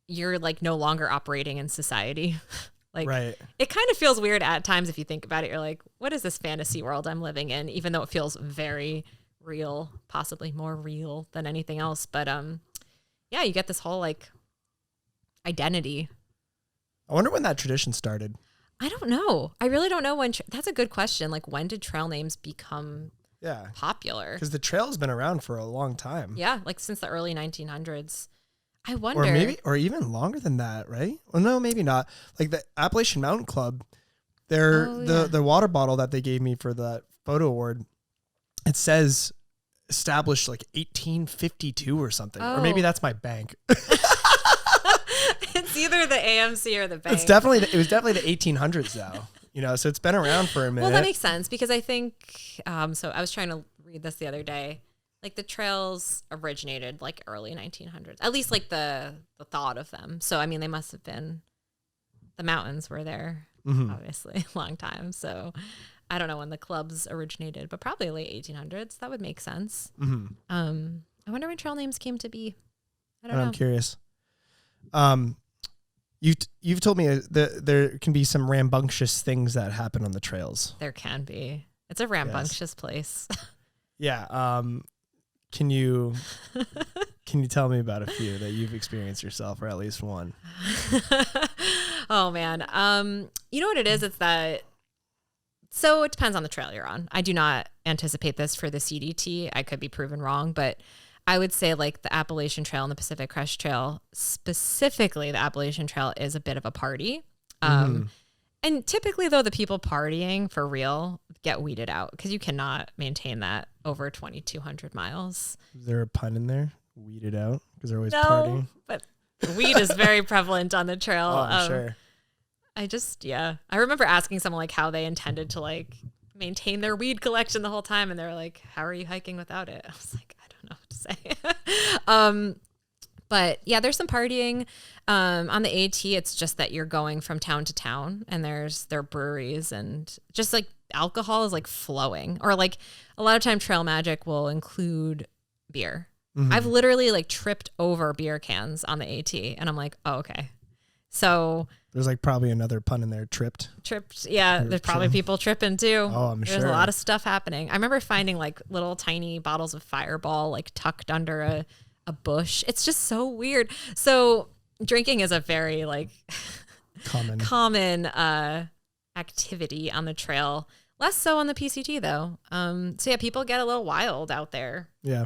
you're like no longer operating in society. Like it kind of feels weird at times if you think about it. You're like, what is this fantasy world I'm living in? Even though it feels very real, possibly more real than anything else. But yeah, you get this whole like identity. I wonder when that tradition started. I don't know. I really don't know when. That's a good question. Like, when did trail names become popular? Because the trail's been around for a long time. Yeah, like since the early 1900s. I wonder. Or even longer than that, right? Well, no, maybe not. Like the Appalachian Mountain Club, The water bottle that they gave me for the photo award, it says established like 1852 or something, or maybe that's my bank. It's either the AMC or the bank. It was definitely the 1800s though. So it's been around for a minute. Well, that makes sense because I think, so I was trying to read this the other day, like the trails originated like early 1900s, at least like the thought of them. So, I mean, they must have been, the mountains were there, obviously, a long time. So I don't know when the clubs originated, but probably late 1800s. That would make sense. I wonder when trail names came to be. I don't know. I'm curious. You've told me that there can be some rambunctious things that happen on the trails. There can be. It's a rambunctious place. Yeah. Can you tell me about a few that you've experienced yourself, or at least one? Oh man. You know what it is? It's that. So it depends on the trail you're on. I do not anticipate this for the CDT. I could be proven wrong, but I would say like the Appalachian Trail and the Pacific Crest Trail, specifically the Appalachian Trail, is a bit of a party. And typically though, the people partying for real get weeded out because you cannot maintain that over 2,200 miles. Is there a pun in there? Weeded out? Because they're always partying? But weed is very prevalent on the trail. Oh, I'm sure. I remember asking someone like how they intended to like maintain their weed collection the whole time. And they were like, how are you hiking without it? I was like, I don't know what to say. But yeah, there's some partying. On the AT, it's just that you're going from town to town and there are breweries and just like alcohol is like flowing, or like a lot of time Trail Magic will include beer. I've literally like tripped over beer cans on the AT and I'm like, oh, okay. So there's like probably another pun in there. Tripped. Yeah. There's probably people tripping too. Oh, I'm sure. There's a lot of stuff happening. I remember finding like little tiny bottles of Fireball, like tucked under a bush. It's just so weird. So drinking is a very like common activity on the trail. Less so on the PCT though. So yeah, people get a little wild out there. Yeah.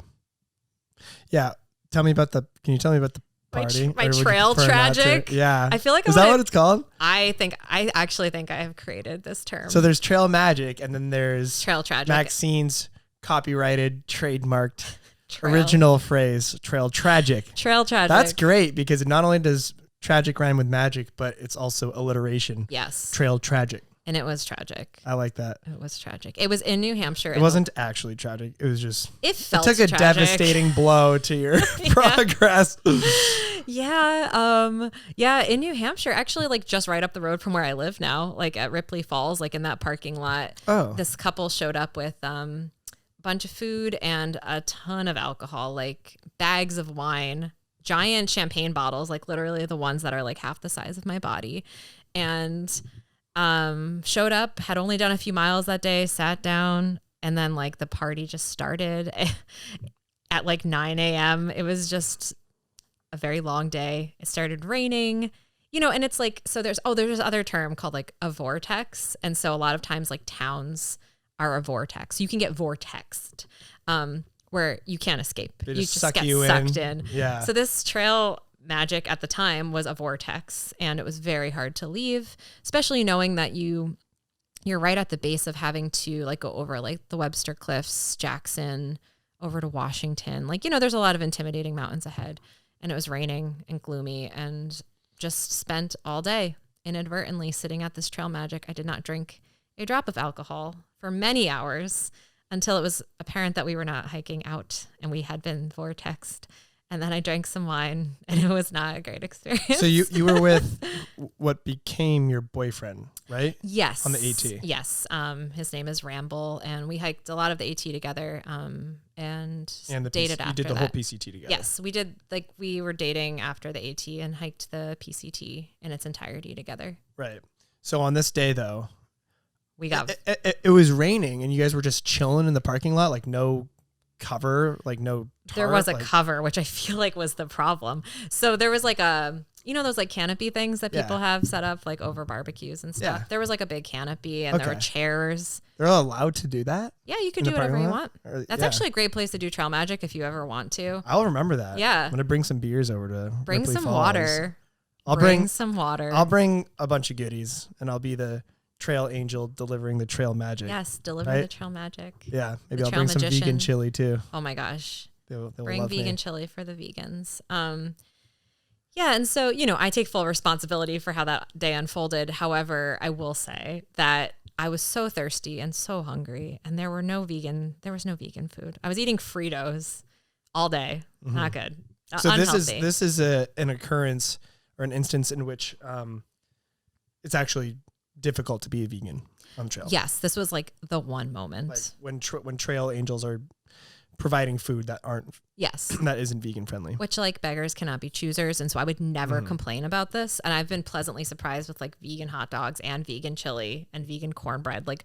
Yeah. Can you tell me about the party? My trail tragic? Yeah. I feel like is that what it's called? I actually think I have created this term. So there's trail magic and then there's trail tragic. Maxine's copyrighted, trademarked original phrase, trail tragic. Trail tragic. That's great because not only does tragic rhyme with magic, but it's also alliteration. Yes. Trail tragic. And it was tragic. I like that. It was tragic. It was in New Hampshire. It wasn't actually tragic. It was just... It felt It took a devastating blow to your progress. Yeah. Yeah. In New Hampshire, actually, like just right up the road from where I live now, like at Ripley Falls, like in that parking lot, this couple showed up with a bunch of food and a ton of alcohol, like bags of wine, giant champagne bottles, like literally the ones that are like half the size of my body. And showed up, had only done a few miles that day, sat down, and then like the party just started at like 9 a.m. It was just a very long day. It started raining, and it's like, so there's this other term called like a vortex. And so a lot of times like towns are a vortex. You can get vortexed, where you can't escape. They you just suck get you sucked in. Yeah. So this trail magic at the time was a vortex, and it was very hard to leave, especially knowing that you're right at the base of having to like go over like the Webster Cliffs, Jackson, over to Washington. Like, there's a lot of intimidating mountains ahead, and it was raining and gloomy, and just spent all day inadvertently sitting at this trail magic. I did not drink a drop of alcohol for many hours until it was apparent that we were not hiking out and we had been vortexed. And then I drank some wine, and it was not a great experience. So you were with what became your boyfriend, right? Yes. On the AT. Yes. His name is Ramble, and we hiked a lot of the AT together, and dated after that. You did the whole PCT together. Yes, we did. Like, we were dating after the AT and hiked the PCT in its entirety together. Right. So on this day, though, it was raining, and you guys were just chilling in the parking lot, like no cover, like no tarp. There was a cover, which I feel like was the problem. So there was like those like canopy things that people have set up like over barbecues and stuff. There was like a big canopy, and there were chairs. They're allowed to do that? Yeah, you can do whatever you want. That's actually a great place to do trail magic if you ever want to. I'll remember that. Yeah. I'm going to bring some beers over to Bring Ripley some Falls. water. I'll bring some water. I'll bring a bunch of goodies, and I'll be the trail angel delivering the trail magic. Yes, delivering the trail magic. Yeah, maybe The I'll trail bring some magician. vegan chili too. Oh my gosh. They'll Bring love vegan me. chili for the vegans. Yeah, and so, I take full responsibility for how that day unfolded. However, I will say that I was so thirsty and so hungry, and there was no vegan food. I was eating Fritos all day. Mm-hmm. Not good. So Unhealthy. this is an occurrence or an instance in which it's actually difficult to be a vegan on the trail. Yes, this was like the one moment. Like when trail angels are providing food that isn't vegan friendly. Which like beggars cannot be choosers. And so I would never complain about this. And I've been pleasantly surprised with like vegan hot dogs and vegan chili and vegan cornbread, like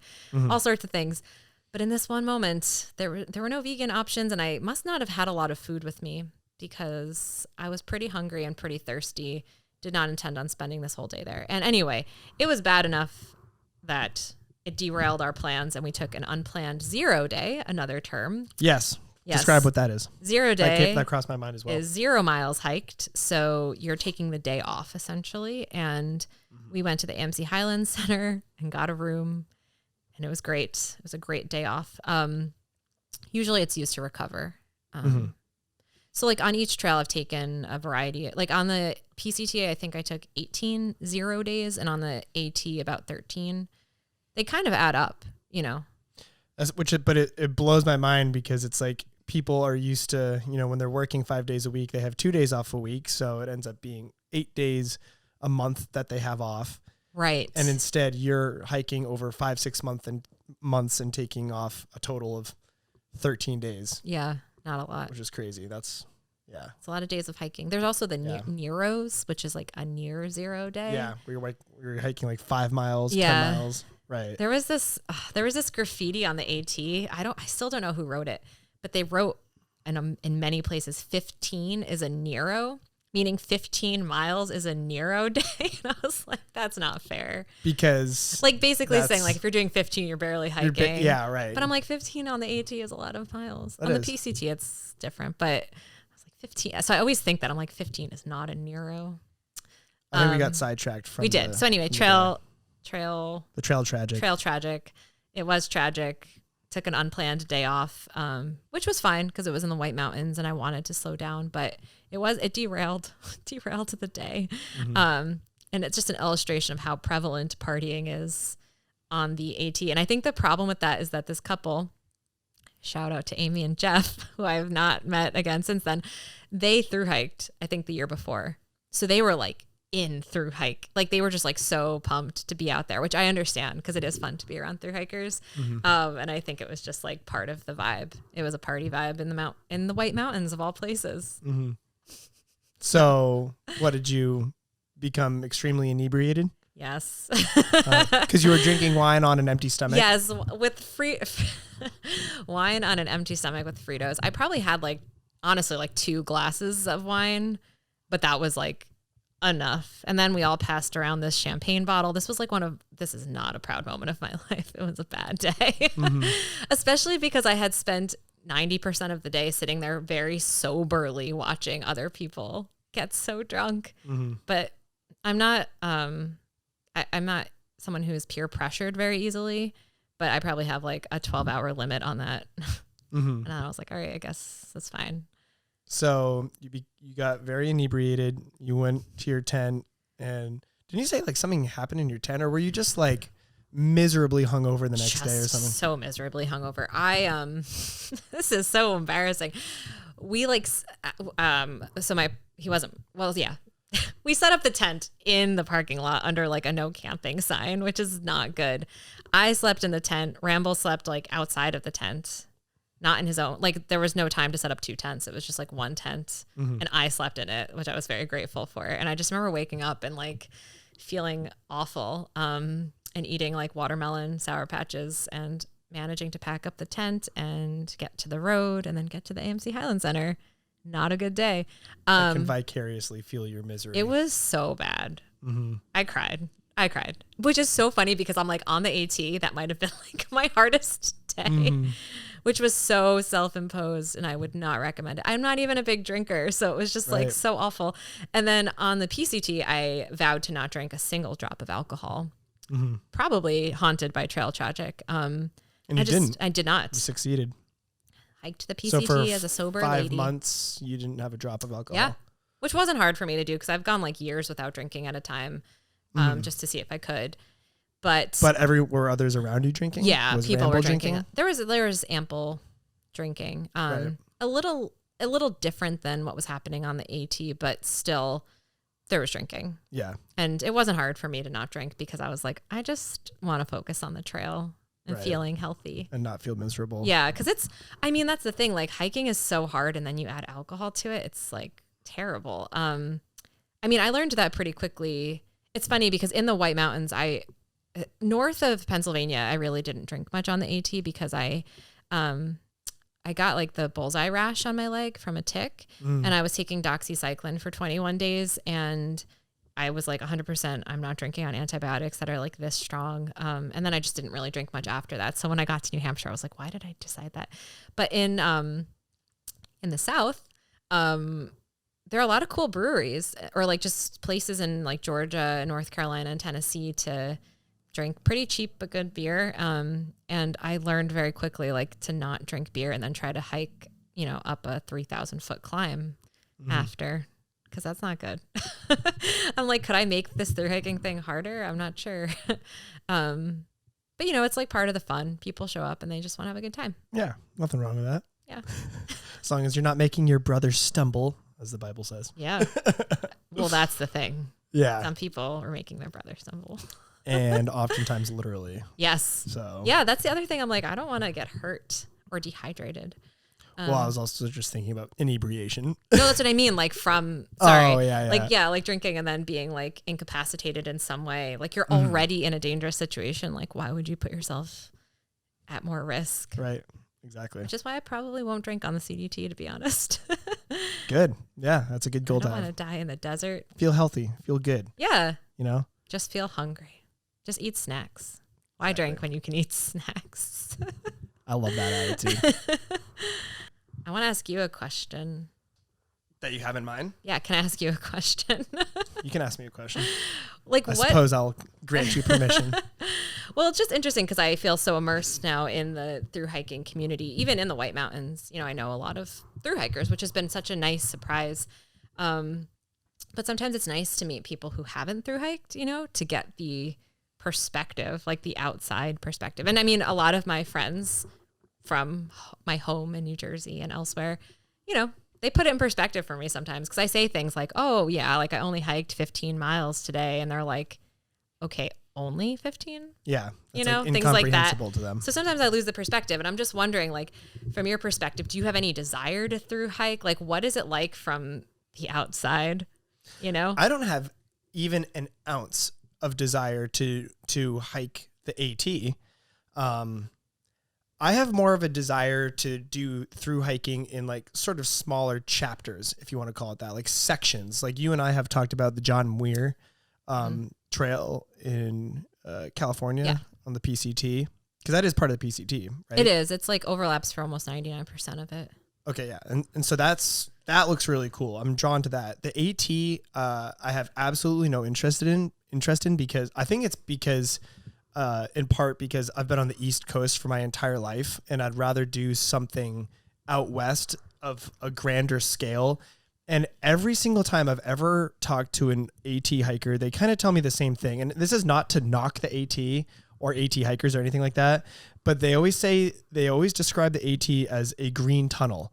all sorts of things. But in this one moment, there were no vegan options, and I must not have had a lot of food with me because I was pretty hungry and pretty thirsty. Did not intend on spending this whole day there. And anyway, it was bad enough that it derailed our plans, and we took an unplanned 0 day, another term. Yes. Describe what that is. 0 day. That crossed my mind as well. Is 0 miles hiked. So you're taking the day off essentially. And we went to the AMC Highlands Center and got a room, and it was great. It was a great day off. Usually it's used to recover. So like on each trail I've taken a variety. Like on the PCT, I think I took 18 0 days, and on the AT about 13. They kind of add up, But it blows my mind because it's like people are used to, when they're working 5 days a week, they have 2 days off a week. So it ends up being 8 days a month that they have off. Right. And instead you're hiking over 5-6 months and taking off a total of 13 days. Yeah. Not a lot. Which is crazy. It's a lot of days of hiking. There's also the Neros, which is like a near 0 day. Yeah. We were hiking like 5 miles, 10 miles. Right. There was this graffiti on the AT. I still don't know who wrote it, but they wrote in many places 15 is a Nero, meaning 15 miles is a Nero day. And I was like, that's not fair. Because like basically saying like if you're doing 15, you're barely hiking. Yeah, right. But I'm like 15 on the AT is a lot of miles. On the PCT it's different, but I was like 15. So I always think that I'm like 15 is not a Nero. I think we got sidetracked from we did. So anyway, the trail tragic. It was tragic. Took an unplanned day off, which was fine because it was in the White Mountains and I wanted to slow down, but it derailed the day. And it's just an illustration of how prevalent partying is on the AT. And I think the problem with that is that this couple, shout out to Amy and Jeff, who I have not met again since then, they thru-hiked, I think the year before. So they were like in thru-hike. Like they were just like so pumped to be out there, which I understand because it is fun to be around thru-hikers. And I think it was just like part of the vibe. It was a party vibe in the White Mountains of all places. So what, did you become extremely inebriated? Yes. Because you were drinking wine on an empty stomach? Yes, with wine on an empty stomach with Fritos. I probably had honestly 2 glasses of wine, but that was enough. And then we all passed around this champagne bottle. This was this is not a proud moment of my life. It was a bad day, especially because I had spent 90% of the day sitting there very soberly watching other people get so drunk. But I'm not, I'm not someone who is peer pressured very easily, but I probably have a 12-hour limit on that. And I was like, all right, I guess that's fine. So you got very inebriated. You went to your tent, and didn't you say something happened in your tent, or were you just miserably hungover the next day or something? So miserably hungover. This is so embarrassing. We we set up the tent in the parking lot under a no camping sign, which is not good. I slept in the tent. Ramble slept outside of the tent. Not in his own, there was no time to set up 2 tents. It was just one tent and I slept in it, which I was very grateful for. And I just remember waking up and feeling awful and eating watermelon Sour Patches and managing to pack up the tent and get to the road and then get to the AMC Highland Center. Not a good day. I can vicariously feel your misery. It was so bad. I cried, which is so funny because I'm on the AT. That might have been my hardest day. Which was so self-imposed, and I would not recommend it. I'm not even a big drinker, so it was just so awful. And then on the PCT, I vowed to not drink a single drop of alcohol. probably haunted by trail tragic. And you didn't. I did not. You succeeded. Hiked the So for PCT as a sober 5 lady. months, you didn't have a drop of alcohol. Yeah, which wasn't hard for me to do because I've gone like years without drinking at a time, just to see if I could. But were others around you drinking? Yeah, Was people Ramble were drinking. There was ample drinking. Right. A little different than what was happening on the AT, but still there was drinking. Yeah. And it wasn't hard for me to not drink because I was like, I just want to focus on the trail and feeling healthy and not feel miserable. Yeah, because that's the thing. Like hiking is so hard, and then you add alcohol to it. It's like terrible. I learned that pretty quickly. It's funny because in the White Mountains, north of Pennsylvania, I really didn't drink much on the AT because I got like the bullseye rash on my leg from a tick, and I was taking doxycycline for 21 days, and I was like 100%, I'm not drinking on antibiotics that are like this strong. And then I just didn't really drink much after that. So when I got to New Hampshire, I was like, why did I decide that? But in the South, there are a lot of cool breweries or like just places in like Georgia, North Carolina, and Tennessee to drink pretty cheap but good beer. And I learned very quickly like to not drink beer and then try to hike, up a 3,000 foot climb after, because that's not good. I'm like, could I make this thru-hiking thing harder? I'm not sure. But it's like part of the fun. People show up and they just want to have a good time. Yeah, nothing wrong with that. Yeah. As long as you're not making your brother stumble, as the Bible says. Yeah. Well, that's the thing. Yeah. Some people are making their brother stumble. And oftentimes literally. Yes. So. Yeah, that's the other thing. I'm like, I don't want to get hurt or dehydrated. Well, I was also just thinking about inebriation. No, that's what I mean. Like sorry. Oh, yeah. Like drinking and then being like incapacitated in some way. Like you're already in a dangerous situation. Like why would you put yourself at more risk? Right. Exactly. Which is why I probably won't drink on the CDT, to be honest. Good. Yeah. That's a good goal to have. I don't want to die in the desert. Feel healthy. Feel good. Yeah. Just feel hungry. Just eat snacks. Why drink when you can eat snacks? I love that attitude. I want to ask you a question. That you have in mind? Yeah, can I ask you a question? You can ask me a question. I suppose I'll grant you permission. Well, it's just interesting because I feel so immersed now in the thru-hiking community, even in the White Mountains. I know a lot of thru-hikers, which has been such a nice surprise. But sometimes it's nice to meet people who haven't thru-hiked, to get the perspective, like the outside perspective. And a lot of my friends from my home in New Jersey and elsewhere, they put it in perspective for me sometimes because I say things like, oh yeah, like I only hiked 15 miles today. And they're like, okay, only 15? Yeah. Things like that. To them. So sometimes I lose the perspective, and I'm just wondering, like, from your perspective, do you have any desire to thru-hike? Like, what is it like from the outside? I don't have even an ounce of desire to hike the AT. I have more of a desire to do thru-hiking in like sort of smaller chapters, if you want to call it that, like sections. Like you and I have talked about the John Muir Trail in California on the PCT, because that is part of the PCT, right? It is. It's like overlaps for almost 99% of it. Okay, yeah. And so that looks really cool. I'm drawn to that. The AT, I have absolutely no interest in because I think it's because in part because I've been on the East Coast for my entire life, and I'd rather do something out west of a grander scale. And every single time I've ever talked to an AT hiker, they kind of tell me the same thing. And this is not to knock the AT or AT hikers or anything like that, but they always describe the AT as a green tunnel,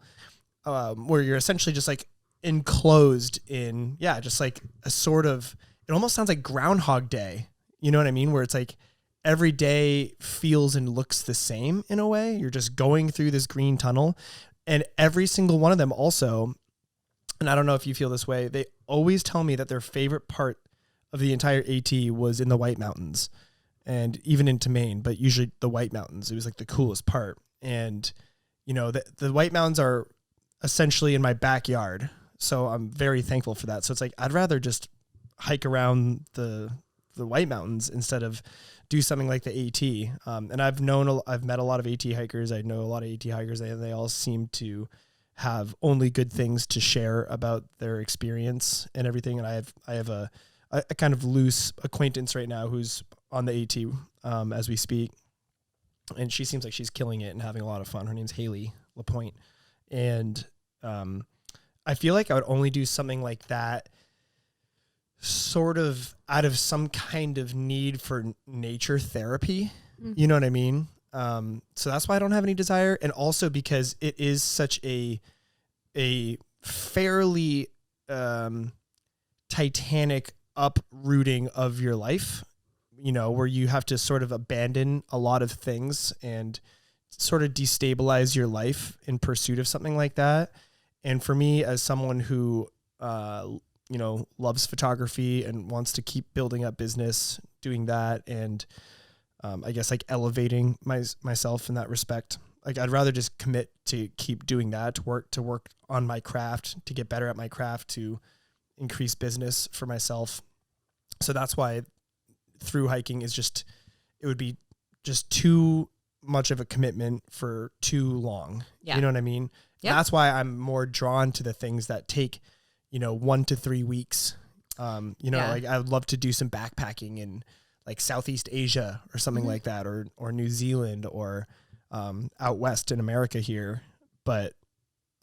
where you're essentially just like enclosed in, just like a sort of, it almost sounds like Groundhog Day. You know what I mean? Where it's like every day feels and looks the same in a way. You're just going through this green tunnel, and every single one of them also, and I don't know if you feel this way, they always tell me that their favorite part of the entire AT was in the White Mountains, and even into Maine, but usually the White Mountains. It was like the coolest part. And, the White Mountains are essentially in my backyard, so I'm very thankful for that. So it's like, I'd rather just hike around the White Mountains instead of do something like the AT. And I've met a lot of AT hikers. I know a lot of AT hikers, and they all seem to have only good things to share about their experience and everything. And I have a kind of loose acquaintance right now who's on the AT as we speak, and she seems like she's killing it and having a lot of fun. Her name's Haley LaPointe, and I feel like I would only do something like that sort of out of some kind of need for nature therapy. You know what I mean? So that's why I don't have any desire. And also because it is such a fairly titanic uprooting of your life, you know, where you have to sort of abandon a lot of things and sort of destabilize your life in pursuit of something like that. And for me, as someone who, you know, loves photography and wants to keep building up business, doing that, and I guess like elevating myself in that respect, like I'd rather just commit to keep doing that, to work on my craft, to get better at my craft, to increase business for myself. So that's why thru-hiking is just, it would be just too much of a commitment for too long. Yeah. You know what I mean? Yep. That's why I'm more drawn to the things that take, you know, 1 to 3 weeks. You know, like I would love to do some backpacking in like Southeast Asia or something like that, or New Zealand, or out west in America here. But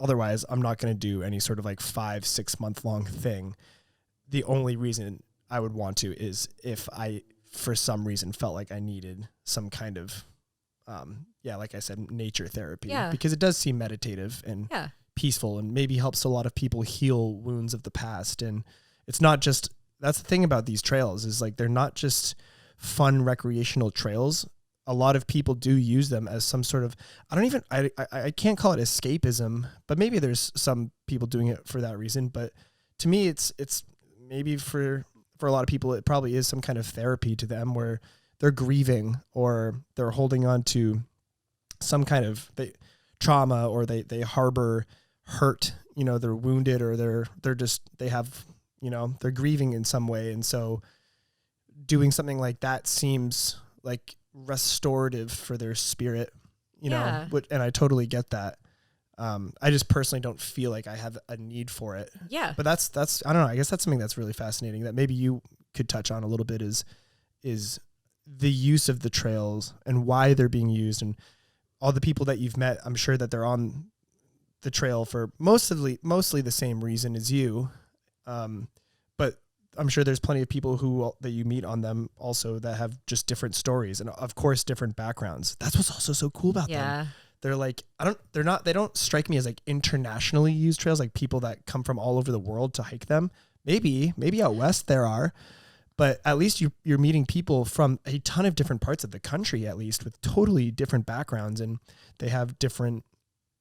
otherwise, I'm not going to do any sort of like 5-6 month long thing. The only reason I would want to is if I, for some reason, felt like I needed some kind of, like I said, nature therapy, because it does seem meditative and peaceful, and maybe helps a lot of people heal wounds of the past. And it's not just, that's the thing about these trails, is like, they're not just fun recreational trails. A lot of people do use them as some sort of, I can't call it escapism, but maybe there's some people doing it for that reason. But to me, it's maybe for a lot of people, it probably is some kind of therapy to them, where they're grieving, or they're holding on to some kind of trauma, or they harbor hurt, you know, they're wounded, or they have, you know, they're grieving in some way. And so doing something like that seems like restorative for their spirit, you know, and I totally get that. I just personally don't feel like I have a need for it. Yeah. But that's, I don't know, I guess that's something that's really fascinating that maybe you could touch on a little bit, is the use of the trails and why they're being used, and all the people that you've met. I'm sure that they're on the trail for mostly the same reason as you. But I'm sure there's plenty of people that you meet on them also that have just different stories, and of course different backgrounds. That's what's also so cool about them. They're like, they don't strike me as like internationally used trails, like people that come from all over the world to hike them. Maybe out west there are, but at least you're meeting people from a ton of different parts of the country, at least with totally different backgrounds, and they have different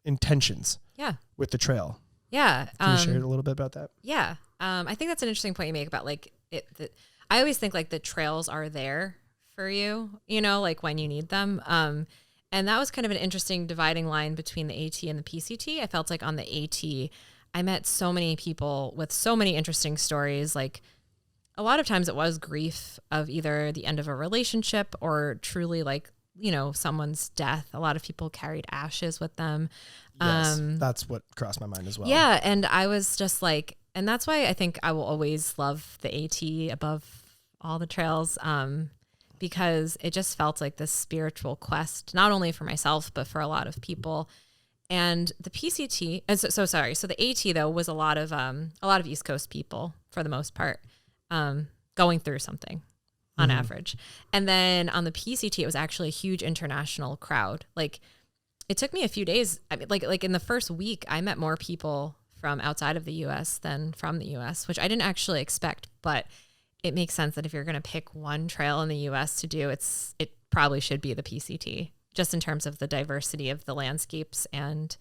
intentions with the trail. Yeah. Can you share a little bit about that? Yeah. I think that's an interesting point you make about like I always think like the trails are there for you, you know, like when you need them. And that was kind of an interesting dividing line between the AT and the PCT. I felt like on the AT, I met so many people with so many interesting stories. Like a lot of times it was grief of either the end of a relationship or truly like, you know, someone's death. A lot of people carried ashes with them. Yes, that's what crossed my mind as well. Yeah. And I was just like, and that's why I think I will always love the AT above all the trails. Because it just felt like this spiritual quest, not only for myself, but for a lot of people. And the PCT, and so the AT though was a lot of East Coast people for the most part, going through something on average. And then on the PCT, it was actually a huge international crowd. Like it took me a few days. I mean, like in the first week, I met more people from outside of the US than from the US, which I didn't actually expect, but it makes sense that if you're going to pick one trail in the US to do, it probably should be the PCT, just in terms of the diversity of the landscapes and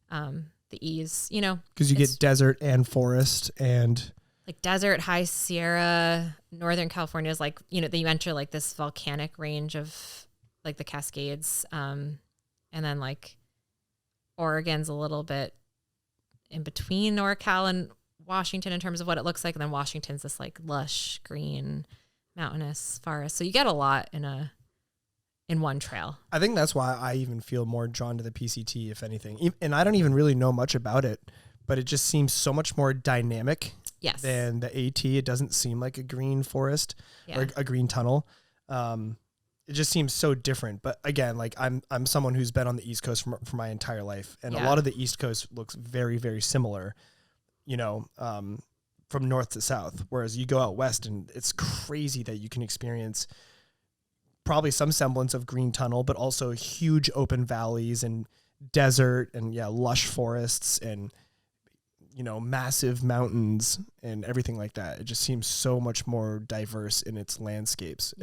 the ease, you know. Because you get desert and forest and... Like desert, high Sierra, Northern California is like, you know, you enter like this volcanic range of like the Cascades. And then like Oregon's a little bit in between NorCal and Washington in terms of what it looks like, and then Washington's this like lush green mountainous forest, so you get a lot in one trail. I think that's why I even feel more drawn to the PCT, if anything, and I don't even really know much about it, but it just seems so much more dynamic than the AT. It doesn't seem like a green forest or a green tunnel. It just seems so different. But again, like I'm someone who's been on the East Coast for my entire life, and a lot of the East Coast looks very, very similar, from north to south. Whereas you go out west, and it's crazy that you can experience probably some semblance of green tunnel, but also huge open valleys and desert and lush forests and massive mountains and everything like that. It just seems so much more diverse in its landscapes.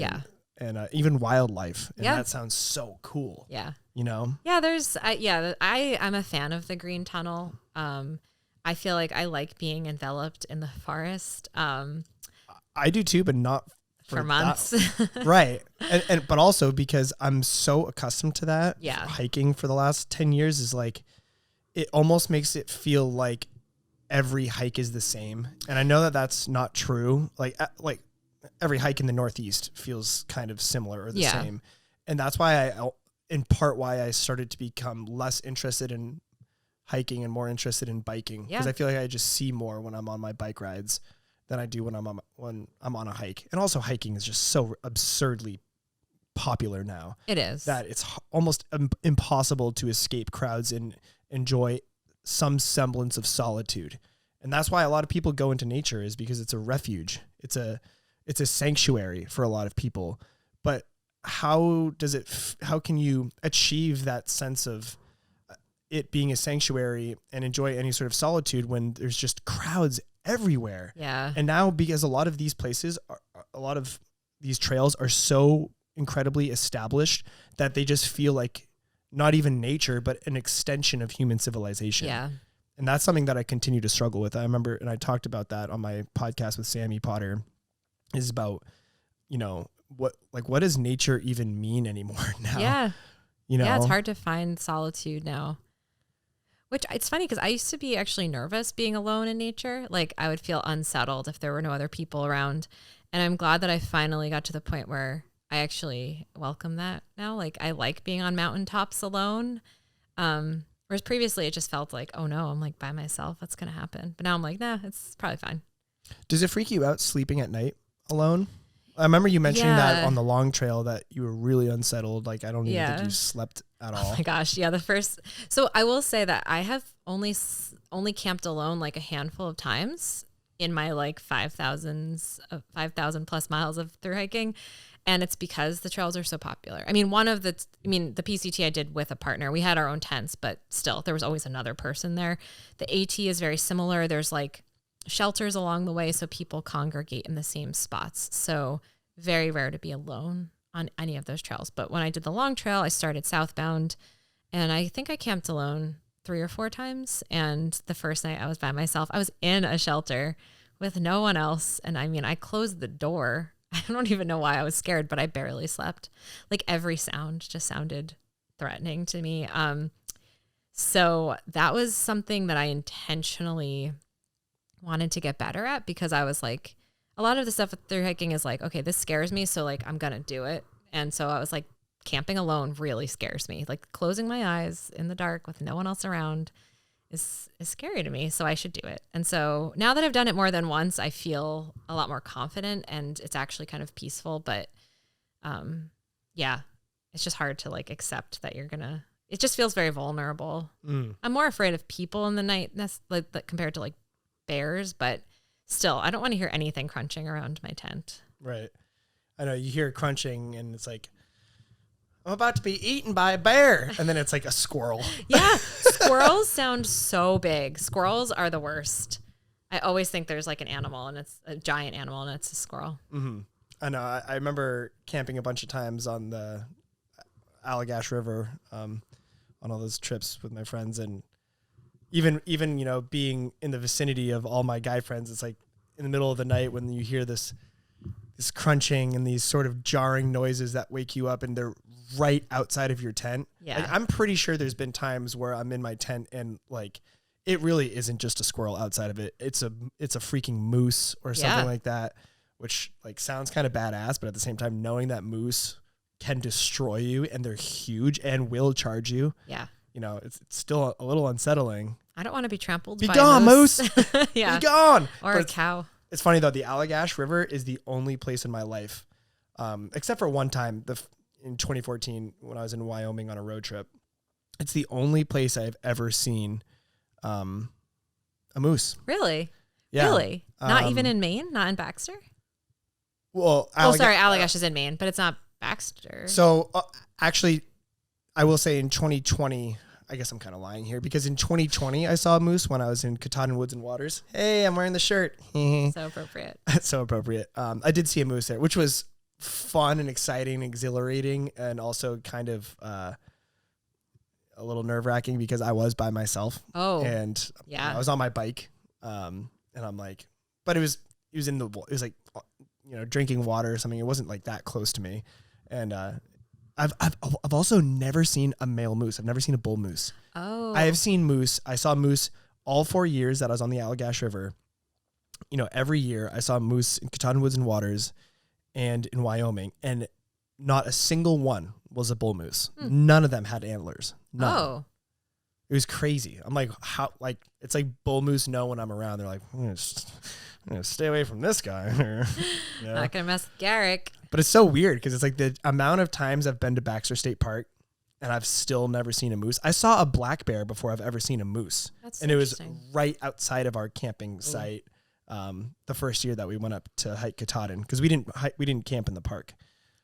And even wildlife. And that sounds so cool. Yeah. Yeah, I'm a fan of the green tunnel. I feel like I like being enveloped in the forest. I do too, but not for months. Right. And but also because I'm so accustomed to that. Yeah. Hiking for the last 10 years is like, it almost makes it feel like every hike is the same. And I know that that's not true. Like every hike in the Northeast feels kind of similar or the same. And that's why in part why I started to become less interested in hiking and more interested in biking. Because I feel like I just see more when I'm on my bike rides than I do when I'm on a hike. And also hiking is just so absurdly popular now. It is. That it's almost impossible to escape crowds and enjoy some semblance of solitude. And that's why a lot of people go into nature, is because it's a refuge. It's a sanctuary for a lot of people. But how can you achieve that sense of it being a sanctuary and enjoy any sort of solitude when there's just crowds everywhere? Yeah. And now, because a lot of these places a lot of these trails are so incredibly established that they just feel like not even nature, but an extension of human civilization. Yeah. And that's something that I continue to struggle with. I remember, and I talked about that on my podcast with Sammy Potter, is about, what does nature even mean anymore now? Yeah. Yeah, it's hard to find solitude now. Which, it's funny because I used to be actually nervous being alone in nature. Like, I would feel unsettled if there were no other people around. And I'm glad that I finally got to the point where I actually welcome that now. Like, I like being on mountaintops alone. Whereas previously it just felt like, oh no, I'm like by myself. What's going to happen? But now I'm like, nah, it's probably fine. Does it freak you out sleeping at night alone? I remember you mentioning that on the long trail that you were really unsettled. Like, I don't even think you slept at all. Oh my gosh. Yeah. So I will say that I have only camped alone like a handful of times in my like 5,000 plus miles of thru hiking. And it's because the trails are so popular. I mean, the PCT I did with a partner, we had our own tents, but still there was always another person there. The AT is very similar. There's like shelters along the way, so people congregate in the same spots. So very rare to be alone on any of those trails. But when I did the long trail, I started southbound, and I think I camped alone 3 or 4 times. And the first night I was by myself. I was in a shelter with no one else. And I mean, I closed the door. I don't even know why I was scared, but I barely slept. Like, every sound just sounded threatening to me. So that was something that I intentionally wanted to get better at, because I was like, a lot of the stuff with thru hiking is like, okay, this scares me, so like I'm gonna do it. And so I was like, camping alone really scares me. Like, closing my eyes in the dark with no one else around is scary to me, so I should do it. And so now that I've done it more than once, I feel a lot more confident, and it's actually kind of peaceful. But it's just hard to like accept that it just feels very vulnerable. I'm more afraid of people in the night, like compared to like bears, but still, I don't want to hear anything crunching around my tent. Right. I know you hear crunching and it's like, I'm about to be eaten by a bear. And then it's like a squirrel. Yeah. Squirrels sound so big. Squirrels are the worst. I always think there's like an animal, and it's a giant animal, and it's a squirrel. Mm-hmm. I know. I remember camping a bunch of times on the Allagash River, on all those trips with my friends. And even being in the vicinity of all my guy friends, it's like in the middle of the night when you hear this crunching and these sort of jarring noises that wake you up, and they're right outside of your tent. Yeah. Like, I'm pretty sure there's been times where I'm in my tent and like, it really isn't just a squirrel outside of it. It's a freaking moose or something like that, which like sounds kind of badass, but at the same time, knowing that moose can destroy you and they're huge and will charge you. Yeah. It's still a little unsettling. I don't want to be trampled by a moose. Yeah. Be gone. Or a cow. It's funny though, the Allagash River is the only place in my life except for one time in 2014 when I was in Wyoming on a road trip. It's the only place I've ever seen a moose. Really? Yeah. Really? Not even in Maine? Not in Baxter? Well, sorry, Allagash is in Maine, but it's not Baxter. So actually, I will say in 2020, I guess I'm kind of lying here because in 2020 I saw a moose when I was in Katahdin Woods and Waters. Hey, I'm wearing the shirt. So appropriate. So appropriate. I did see a moose there, which was fun and exciting, exhilarating, and also kind of a little nerve wracking because I was by myself. Oh, and yeah, I was on my bike, and I'm like, but it was like, drinking water or something. It wasn't like that close to me, and I've also never seen a male moose. I've never seen a bull moose. Oh, I have seen moose. I saw moose all 4 years that I was on the Allagash River. Every year I saw moose in Katahdin Woods and Waters and in Wyoming, and not a single one was a bull moose. None of them had antlers. None. Oh, it was crazy. I'm like, how? Like, it's like bull moose know when I'm around. They're like, I'm gonna stay away from this guy. Not gonna mess with Garrick. But it's so weird because it's like the amount of times I've been to Baxter State Park and I've still never seen a moose. I saw a black bear before I've ever seen a moose. That's and it was interesting. right outside of our camping site. The first year that we went up to hike Katahdin, because we didn't camp in the park.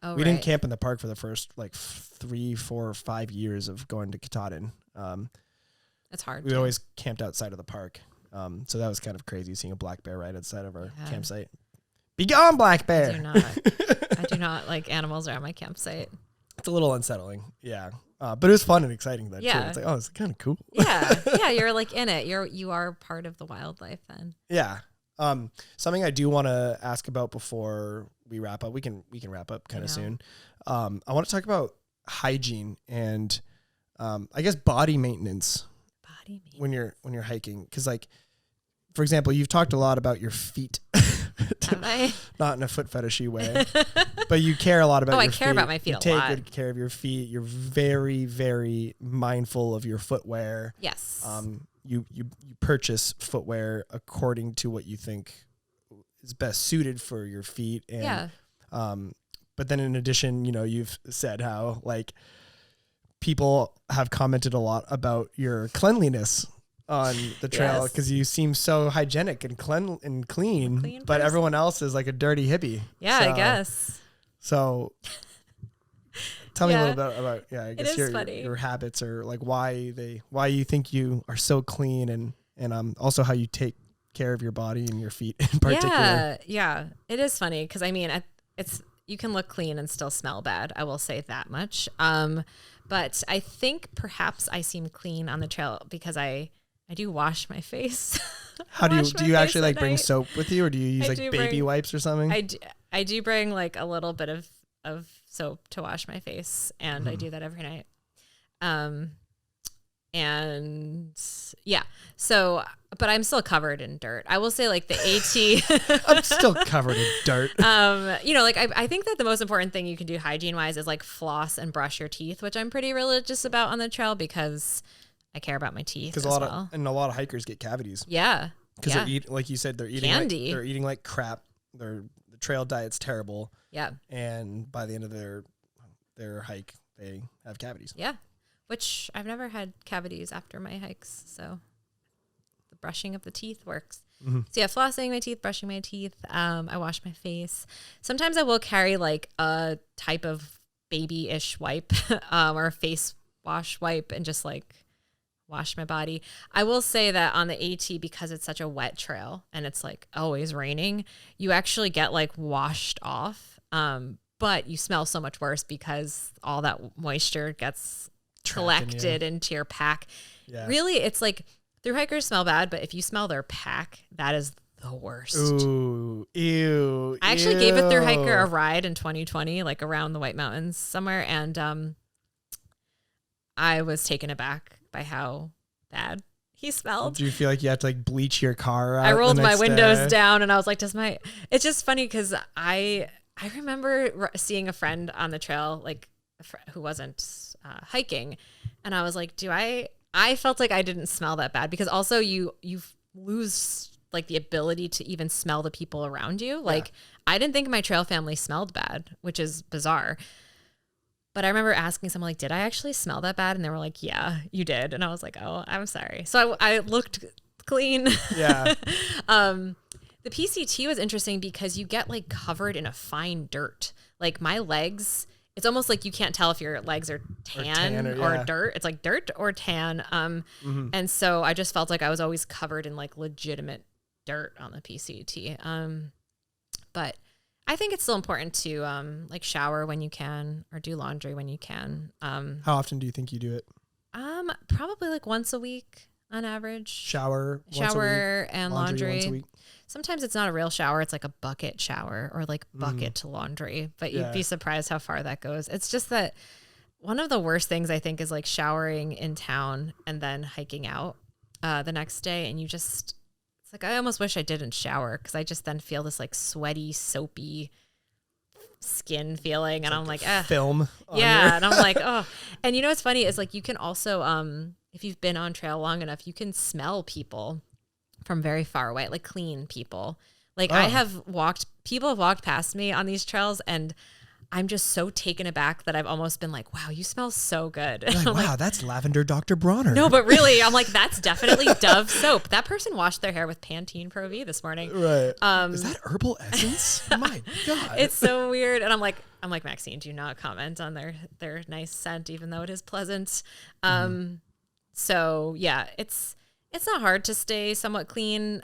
Oh, we didn't camp in the park for the first like 3, 4, 5 years of going to Katahdin. That's hard. We always camped outside of the park. So that was kind of crazy seeing a black bear right outside of our campsite. Be gone, black bear. I do not like animals around my campsite. It's a little unsettling. Yeah. But it was fun and exciting then too. It's like, oh, it's kind of cool. Yeah. You're like in it. You are part of the wildlife then. Yeah. Something I do want to ask about before we wrap up. We can wrap up kind of soon. I want to talk about hygiene and I guess body maintenance. When you're hiking, because like, for example, you've talked a lot about your feet. Have I? Not in a foot fetishy way, but you care a lot about your feet. I care about my feet a lot. You take good care of your feet. You're very, very mindful of your footwear. Yes. You purchase footwear according to what you think is best suited for your feet. And, but then in addition, you've said how like people have commented a lot about your cleanliness on the trail because you seem so hygienic and clean, but everyone else is like a dirty hippie. Yeah, so, I guess. So tell me a little bit about, I guess your habits or like why you think you are so clean and also how you take care of your body and your feet in particular. Yeah. It is funny because I mean, you can look clean and still smell bad. I will say that much. But I think perhaps I seem clean on the trail because I do wash my face. How do you actually like bring soap with you, or do you use like baby wipes or something? I do bring like a little bit of soap to wash my face, and I do that every night. And yeah, so, but I'm still covered in dirt. I will say like the AT. I'm still covered in dirt. Like I think that the most important thing you can do hygiene wise is like floss and brush your teeth, which I'm pretty religious about on the trail because I care about my teeth. Because a lot of hikers get cavities. Yeah. Because they're eating, like you said, they're eating candy. They're eating like crap. The trail diet's terrible. Yeah. And by the end of their hike, they have cavities. Yeah. Which I've never had cavities after my hikes. So the brushing of the teeth works. Mm-hmm. So yeah, flossing my teeth, brushing my teeth. I wash my face. Sometimes I will carry like a type of baby-ish wipe or a face wash wipe and just like wash my body. I will say that on the AT, because it's such a wet trail and it's like always raining, you actually get like washed off. But you smell so much worse because all that moisture gets collected into your pack. Yeah. Really, it's like thru-hikers smell bad, but if you smell their pack, that is the worst. Ooh, ew. I actually gave a thru-hiker a ride in 2020, like around the White Mountains somewhere, and I was taken aback by how bad he smelled. Do you feel like you had to like bleach your car out? I rolled my windows down and I was like, it's just funny because I remember seeing a friend on the trail, like who wasn't hiking, and I was like, I felt like I didn't smell that bad because also you lose like the ability to even smell the people around you. Like I didn't think my trail family smelled bad, which is bizarre. But I remember asking someone like, did I actually smell that bad? And they were like, yeah, you did. And I was like, oh, I'm sorry. So I looked clean. Yeah. The PCT was interesting because you get like covered in a fine dirt. Like my legs, it's almost like you can't tell if your legs are tan or dirt. It's like dirt or tan. And so I just felt like I was always covered in like legitimate dirt on the PCT. But I think it's still important to like shower when you can or do laundry when you can. How often do you think you do it? Probably like once a week on average. Shower and laundry. Once a week. Sometimes it's not a real shower. It's like a bucket shower or like bucket to laundry, but you'd be surprised how far that goes. It's just that one of the worst things I think is like showering in town and then hiking out the next day. And it's like, I almost wish I didn't shower because I just then feel this like sweaty, soapy skin feeling. And I'm like, film. Yeah. And I'm like, oh, and you know, what's funny is like, you can also, if you've been on trail long enough, you can smell people from very far away, like clean people. Like people have walked past me on these trails and I'm just so taken aback that I've almost been like, wow, you smell so good. Like, wow, that's lavender Dr. Bronner. No, but really, I'm like, that's definitely Dove soap. That person washed their hair with Pantene Pro V this morning. Right. Is that herbal essence? My God. It's so weird. And I'm like, Maxine, do not comment on their nice scent, even though it is pleasant. So yeah, it's not hard to stay somewhat clean.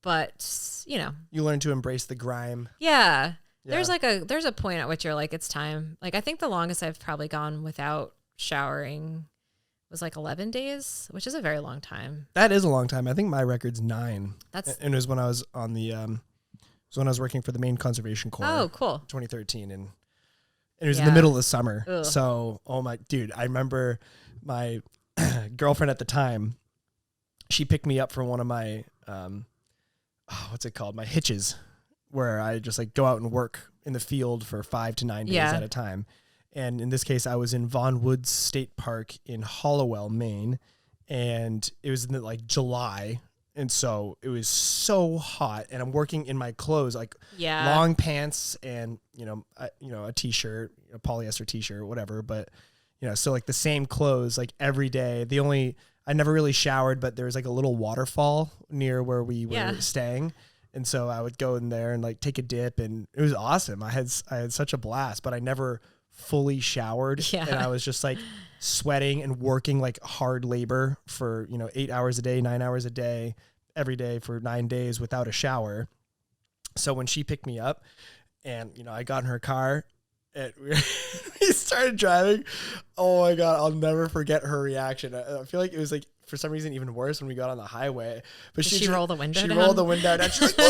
But you know, you learn to embrace the grime. Yeah. There's a point at which you're like, it's time. Like, I think the longest I've probably gone without showering was like 11 days, which is a very long time. That is a long time. I think my record's 9. And it was when I was on the, when I was working for the Maine Conservation Corps. Oh, cool. 2013. And it was in the middle of the summer. Ugh. So, dude, I remember my girlfriend at the time, she picked me up from one of my, what's it called? My hitches, where I just like go out and work in the field for 5 to 9 days at a time. And in this case, I was in Vaughan Woods State Park in Hollowell, Maine. And it was in like July. And so it was so hot and I'm working in my clothes, like long pants and, a t-shirt, a polyester t-shirt, whatever. But, so like the same clothes, like every day. I never really showered, but there was like a little waterfall near where we were staying. And so I would go in there and like take a dip and it was awesome. I had such a blast, but I never fully showered. Yeah. And I was just like sweating and working like hard labor for, 8 hours a day, 9 hours a day, every day for 9 days without a shower. So when she picked me up and, I got in her car and we started driving. Oh my God. I'll never forget her reaction. I feel like it was like, for some reason, even worse when we got on the highway. But she rolled the window down? She rolled the window down. She's like,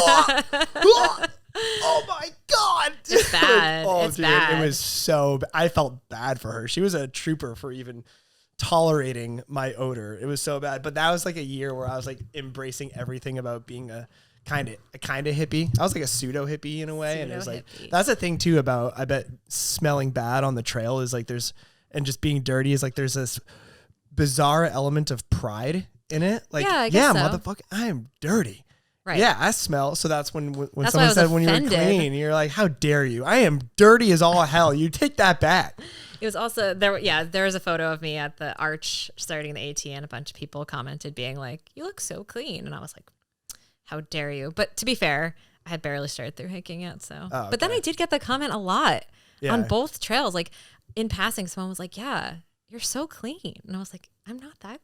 oh my God. It's bad. It's bad. It was so bad. I felt bad for her. She was a trooper for even tolerating my odor. It was so bad. But that was like a year where I was like embracing everything about being a kind of hippie. I was like a pseudo hippie in a way. And it was like, that's the thing too about, I bet, smelling bad on the trail is like and just being dirty is like there's this bizarre element of pride in it. Like, I guess so. Motherfucker, I am dirty. Right. Yeah, I smell. So that's when that's someone said when you were clean, you're like, how dare you? I am dirty as all hell. You take that back. It was also there was a photo of me at the arch starting the AT and a bunch of people commented being like, you look so clean. And I was like, how dare you? But to be fair, I had barely started through hiking yet. So, okay. But then I did get the comment a lot on both trails. Like in passing, someone was like, yeah, you're so clean. And I was like, I'm not that,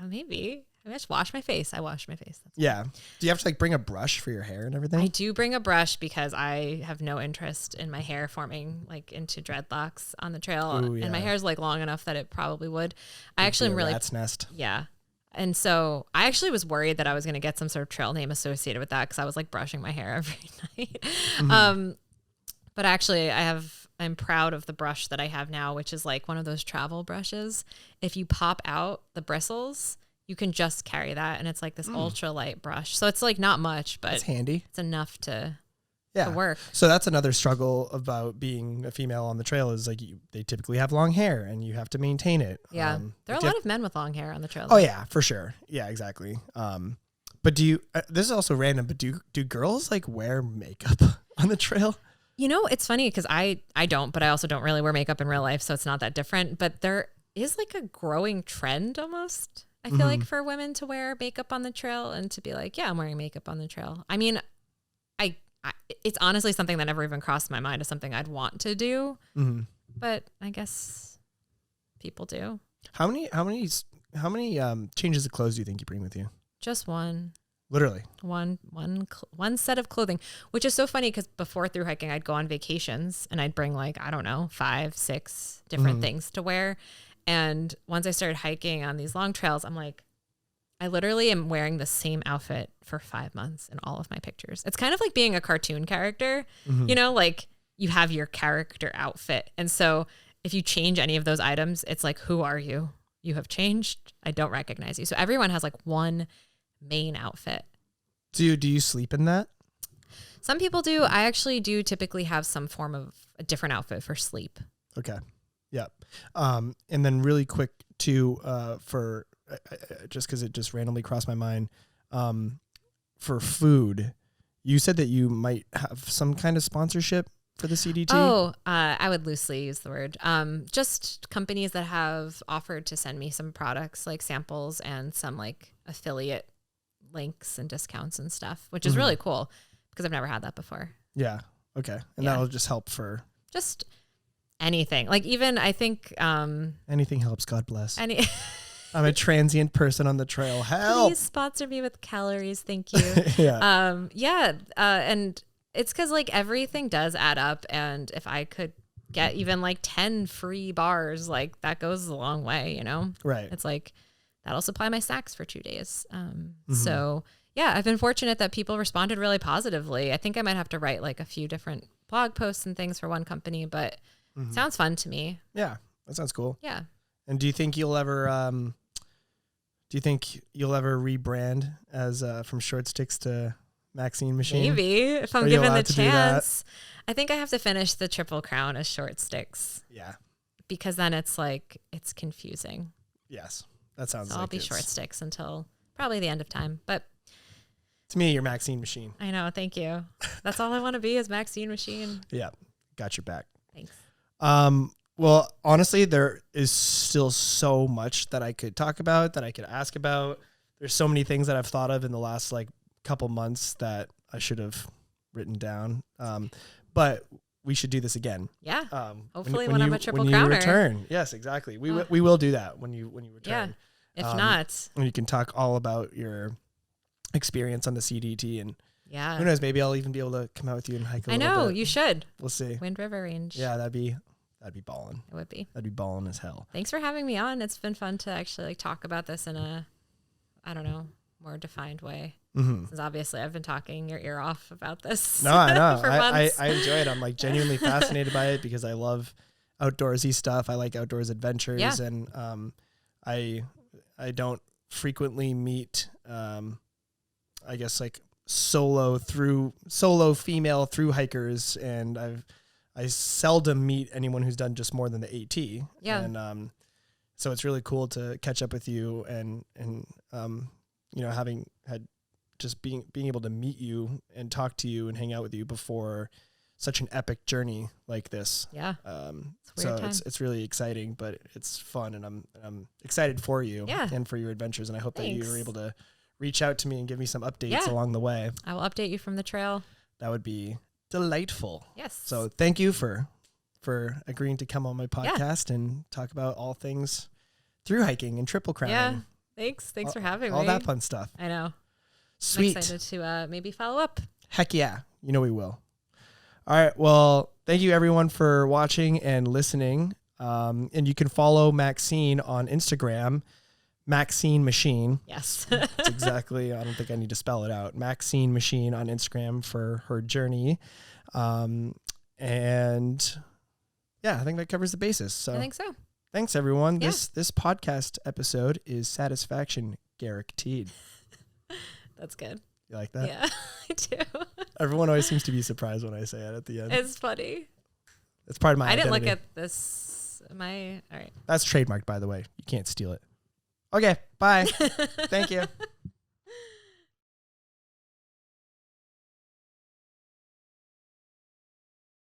maybe. I just wash my face. I wash my face. That's yeah. Do you have to like bring a brush for your hair and everything? I do bring a brush because I have no interest in my hair forming like into dreadlocks on the trail. Ooh, yeah. And my hair is like long enough that it probably would. I It'd actually am really rat's nest. Yeah. And so I actually was worried that I was going to get some sort of trail name associated with that because I was like brushing my hair every night. Mm-hmm. But actually I'm proud of the brush that I have now, which is like one of those travel brushes. If you pop out the bristles, you can just carry that. And it's like this ultra light brush. So it's like not much, but it's handy. It's enough to work. So that's another struggle about being a female on the trail is like they typically have long hair and you have to maintain it. Yeah. There are a lot of men with long hair on the trail. Oh yeah, for sure. Yeah, exactly. But But do you, this is also random, but do girls like wear makeup on the trail? You know, it's funny because I don't, but I also don't really wear makeup in real life. So it's not that different. But there is like a growing trend almost, I feel like, for women to wear makeup on the trail and to be like, yeah, I'm wearing makeup on the trail. I mean, it's honestly something that never even crossed my mind as something I'd want to do. But I guess people do. How many changes of clothes do you think you bring with you? Just one. Literally. One set of clothing, which is so funny because before through hiking, I'd go on vacations and I'd bring like, I don't know, 5, 6 different things to wear. And once I started hiking on these long trails, I'm like, I literally am wearing the same outfit for 5 months in all of my pictures. It's kind of like being a cartoon character, you know, like you have your character outfit. And so if you change any of those items, it's like, who are you? You have changed. I don't recognize you. So everyone has like one main outfit. Do you sleep in that? Some people do. I actually do typically have some form of a different outfit for sleep. Okay. Yeah. And then really quick too, for just because it just randomly crossed my mind, for food, you said that you might have some kind of sponsorship for the CDT. Oh, I would loosely use the word. Just companies that have offered to send me some products, like samples and some like affiliate links and discounts and stuff, which is really cool because I've never had that before. Yeah. Okay. And that'll just help for just anything. Like even I think anything helps. God bless. Any. I'm a transient person on the trail. Help. Please sponsor me with calories. Thank you. Yeah. And it's because like everything does add up. And if I could get even like 10 free bars, like that goes a long way, you know? Right. It's like, that'll supply my snacks for 2 days. So yeah, I've been fortunate that people responded really positively. I think I might have to write like a few different blog posts and things for one company, but it sounds fun to me. Yeah. That sounds cool. Yeah. And do you think you'll ever rebrand as from Short Stix to Maxine Machine? Maybe if I'm given the chance. I think I have to finish the Triple Crown as Short Stix. Yeah. Because then it's like it's confusing. Yes. That sounds so I'll be Short Stix until probably the end of time. But to me, you're Maxine Machine. I know, thank you. That's all I want to be is Maxine Machine. Yeah. Got your back. Thanks. Well, honestly, there is still so much that I could talk about, that I could ask about. There's so many things that I've thought of in the last like couple months that I should have written down. But we should do this again. Yeah. Hopefully when I'm a Triple Crowner. When you return. Yes, exactly. We will do that when you return. Yeah. If not. And you can talk all about your experience on the CDT, and yeah, who knows, maybe I'll even be able to come out with you and hike a little bit. I know, you should. We'll see. Wind River Range. Yeah, that'd be ballin'. It would be. That'd be ballin' as hell. Thanks for having me on. It's been fun to actually like talk about this in a, I don't know, more defined way. Since obviously I've been talking your ear off about this. No, I know. for months. I enjoy it. I'm like genuinely fascinated by it because I love outdoorsy stuff. I like outdoors adventures, and I don't frequently meet I guess like solo female thru hikers, and I seldom meet anyone who's done just more than the AT. Yeah. And so it's really cool to catch up with you and you know, having had just being able to meet you and talk to you and hang out with you before such an epic journey like this. Yeah. It's really exciting, but it's fun, and I'm excited for you and for your adventures. And I hope that you were able to reach out to me and give me some updates along the way. I will update you from the trail. That would be delightful. Yes. So thank you for agreeing to come on my podcast and talk about all things thru hiking and triple crowning. Yeah. Thanks for having me. All that fun stuff. I know. Sweet. I'm excited to maybe follow up. Heck yeah. You know we will. All right. Well, thank you everyone for watching and listening. And you can follow Maxine on Instagram, Maxine Machine. Yes. That's exactly. I don't think I need to spell it out. Maxine Machine on Instagram for her journey. And yeah, I think that covers the basis. So I think so. Thanks everyone. Yeah. This podcast episode is Satisfaction Guaranteed. That's good. You like that? Yeah, I do. Everyone always seems to be surprised when I say it at the end. It's funny. It's part of my identity. I didn't look at this. All right. That's trademarked, by the way. You can't steal it. Okay, bye. Thank you.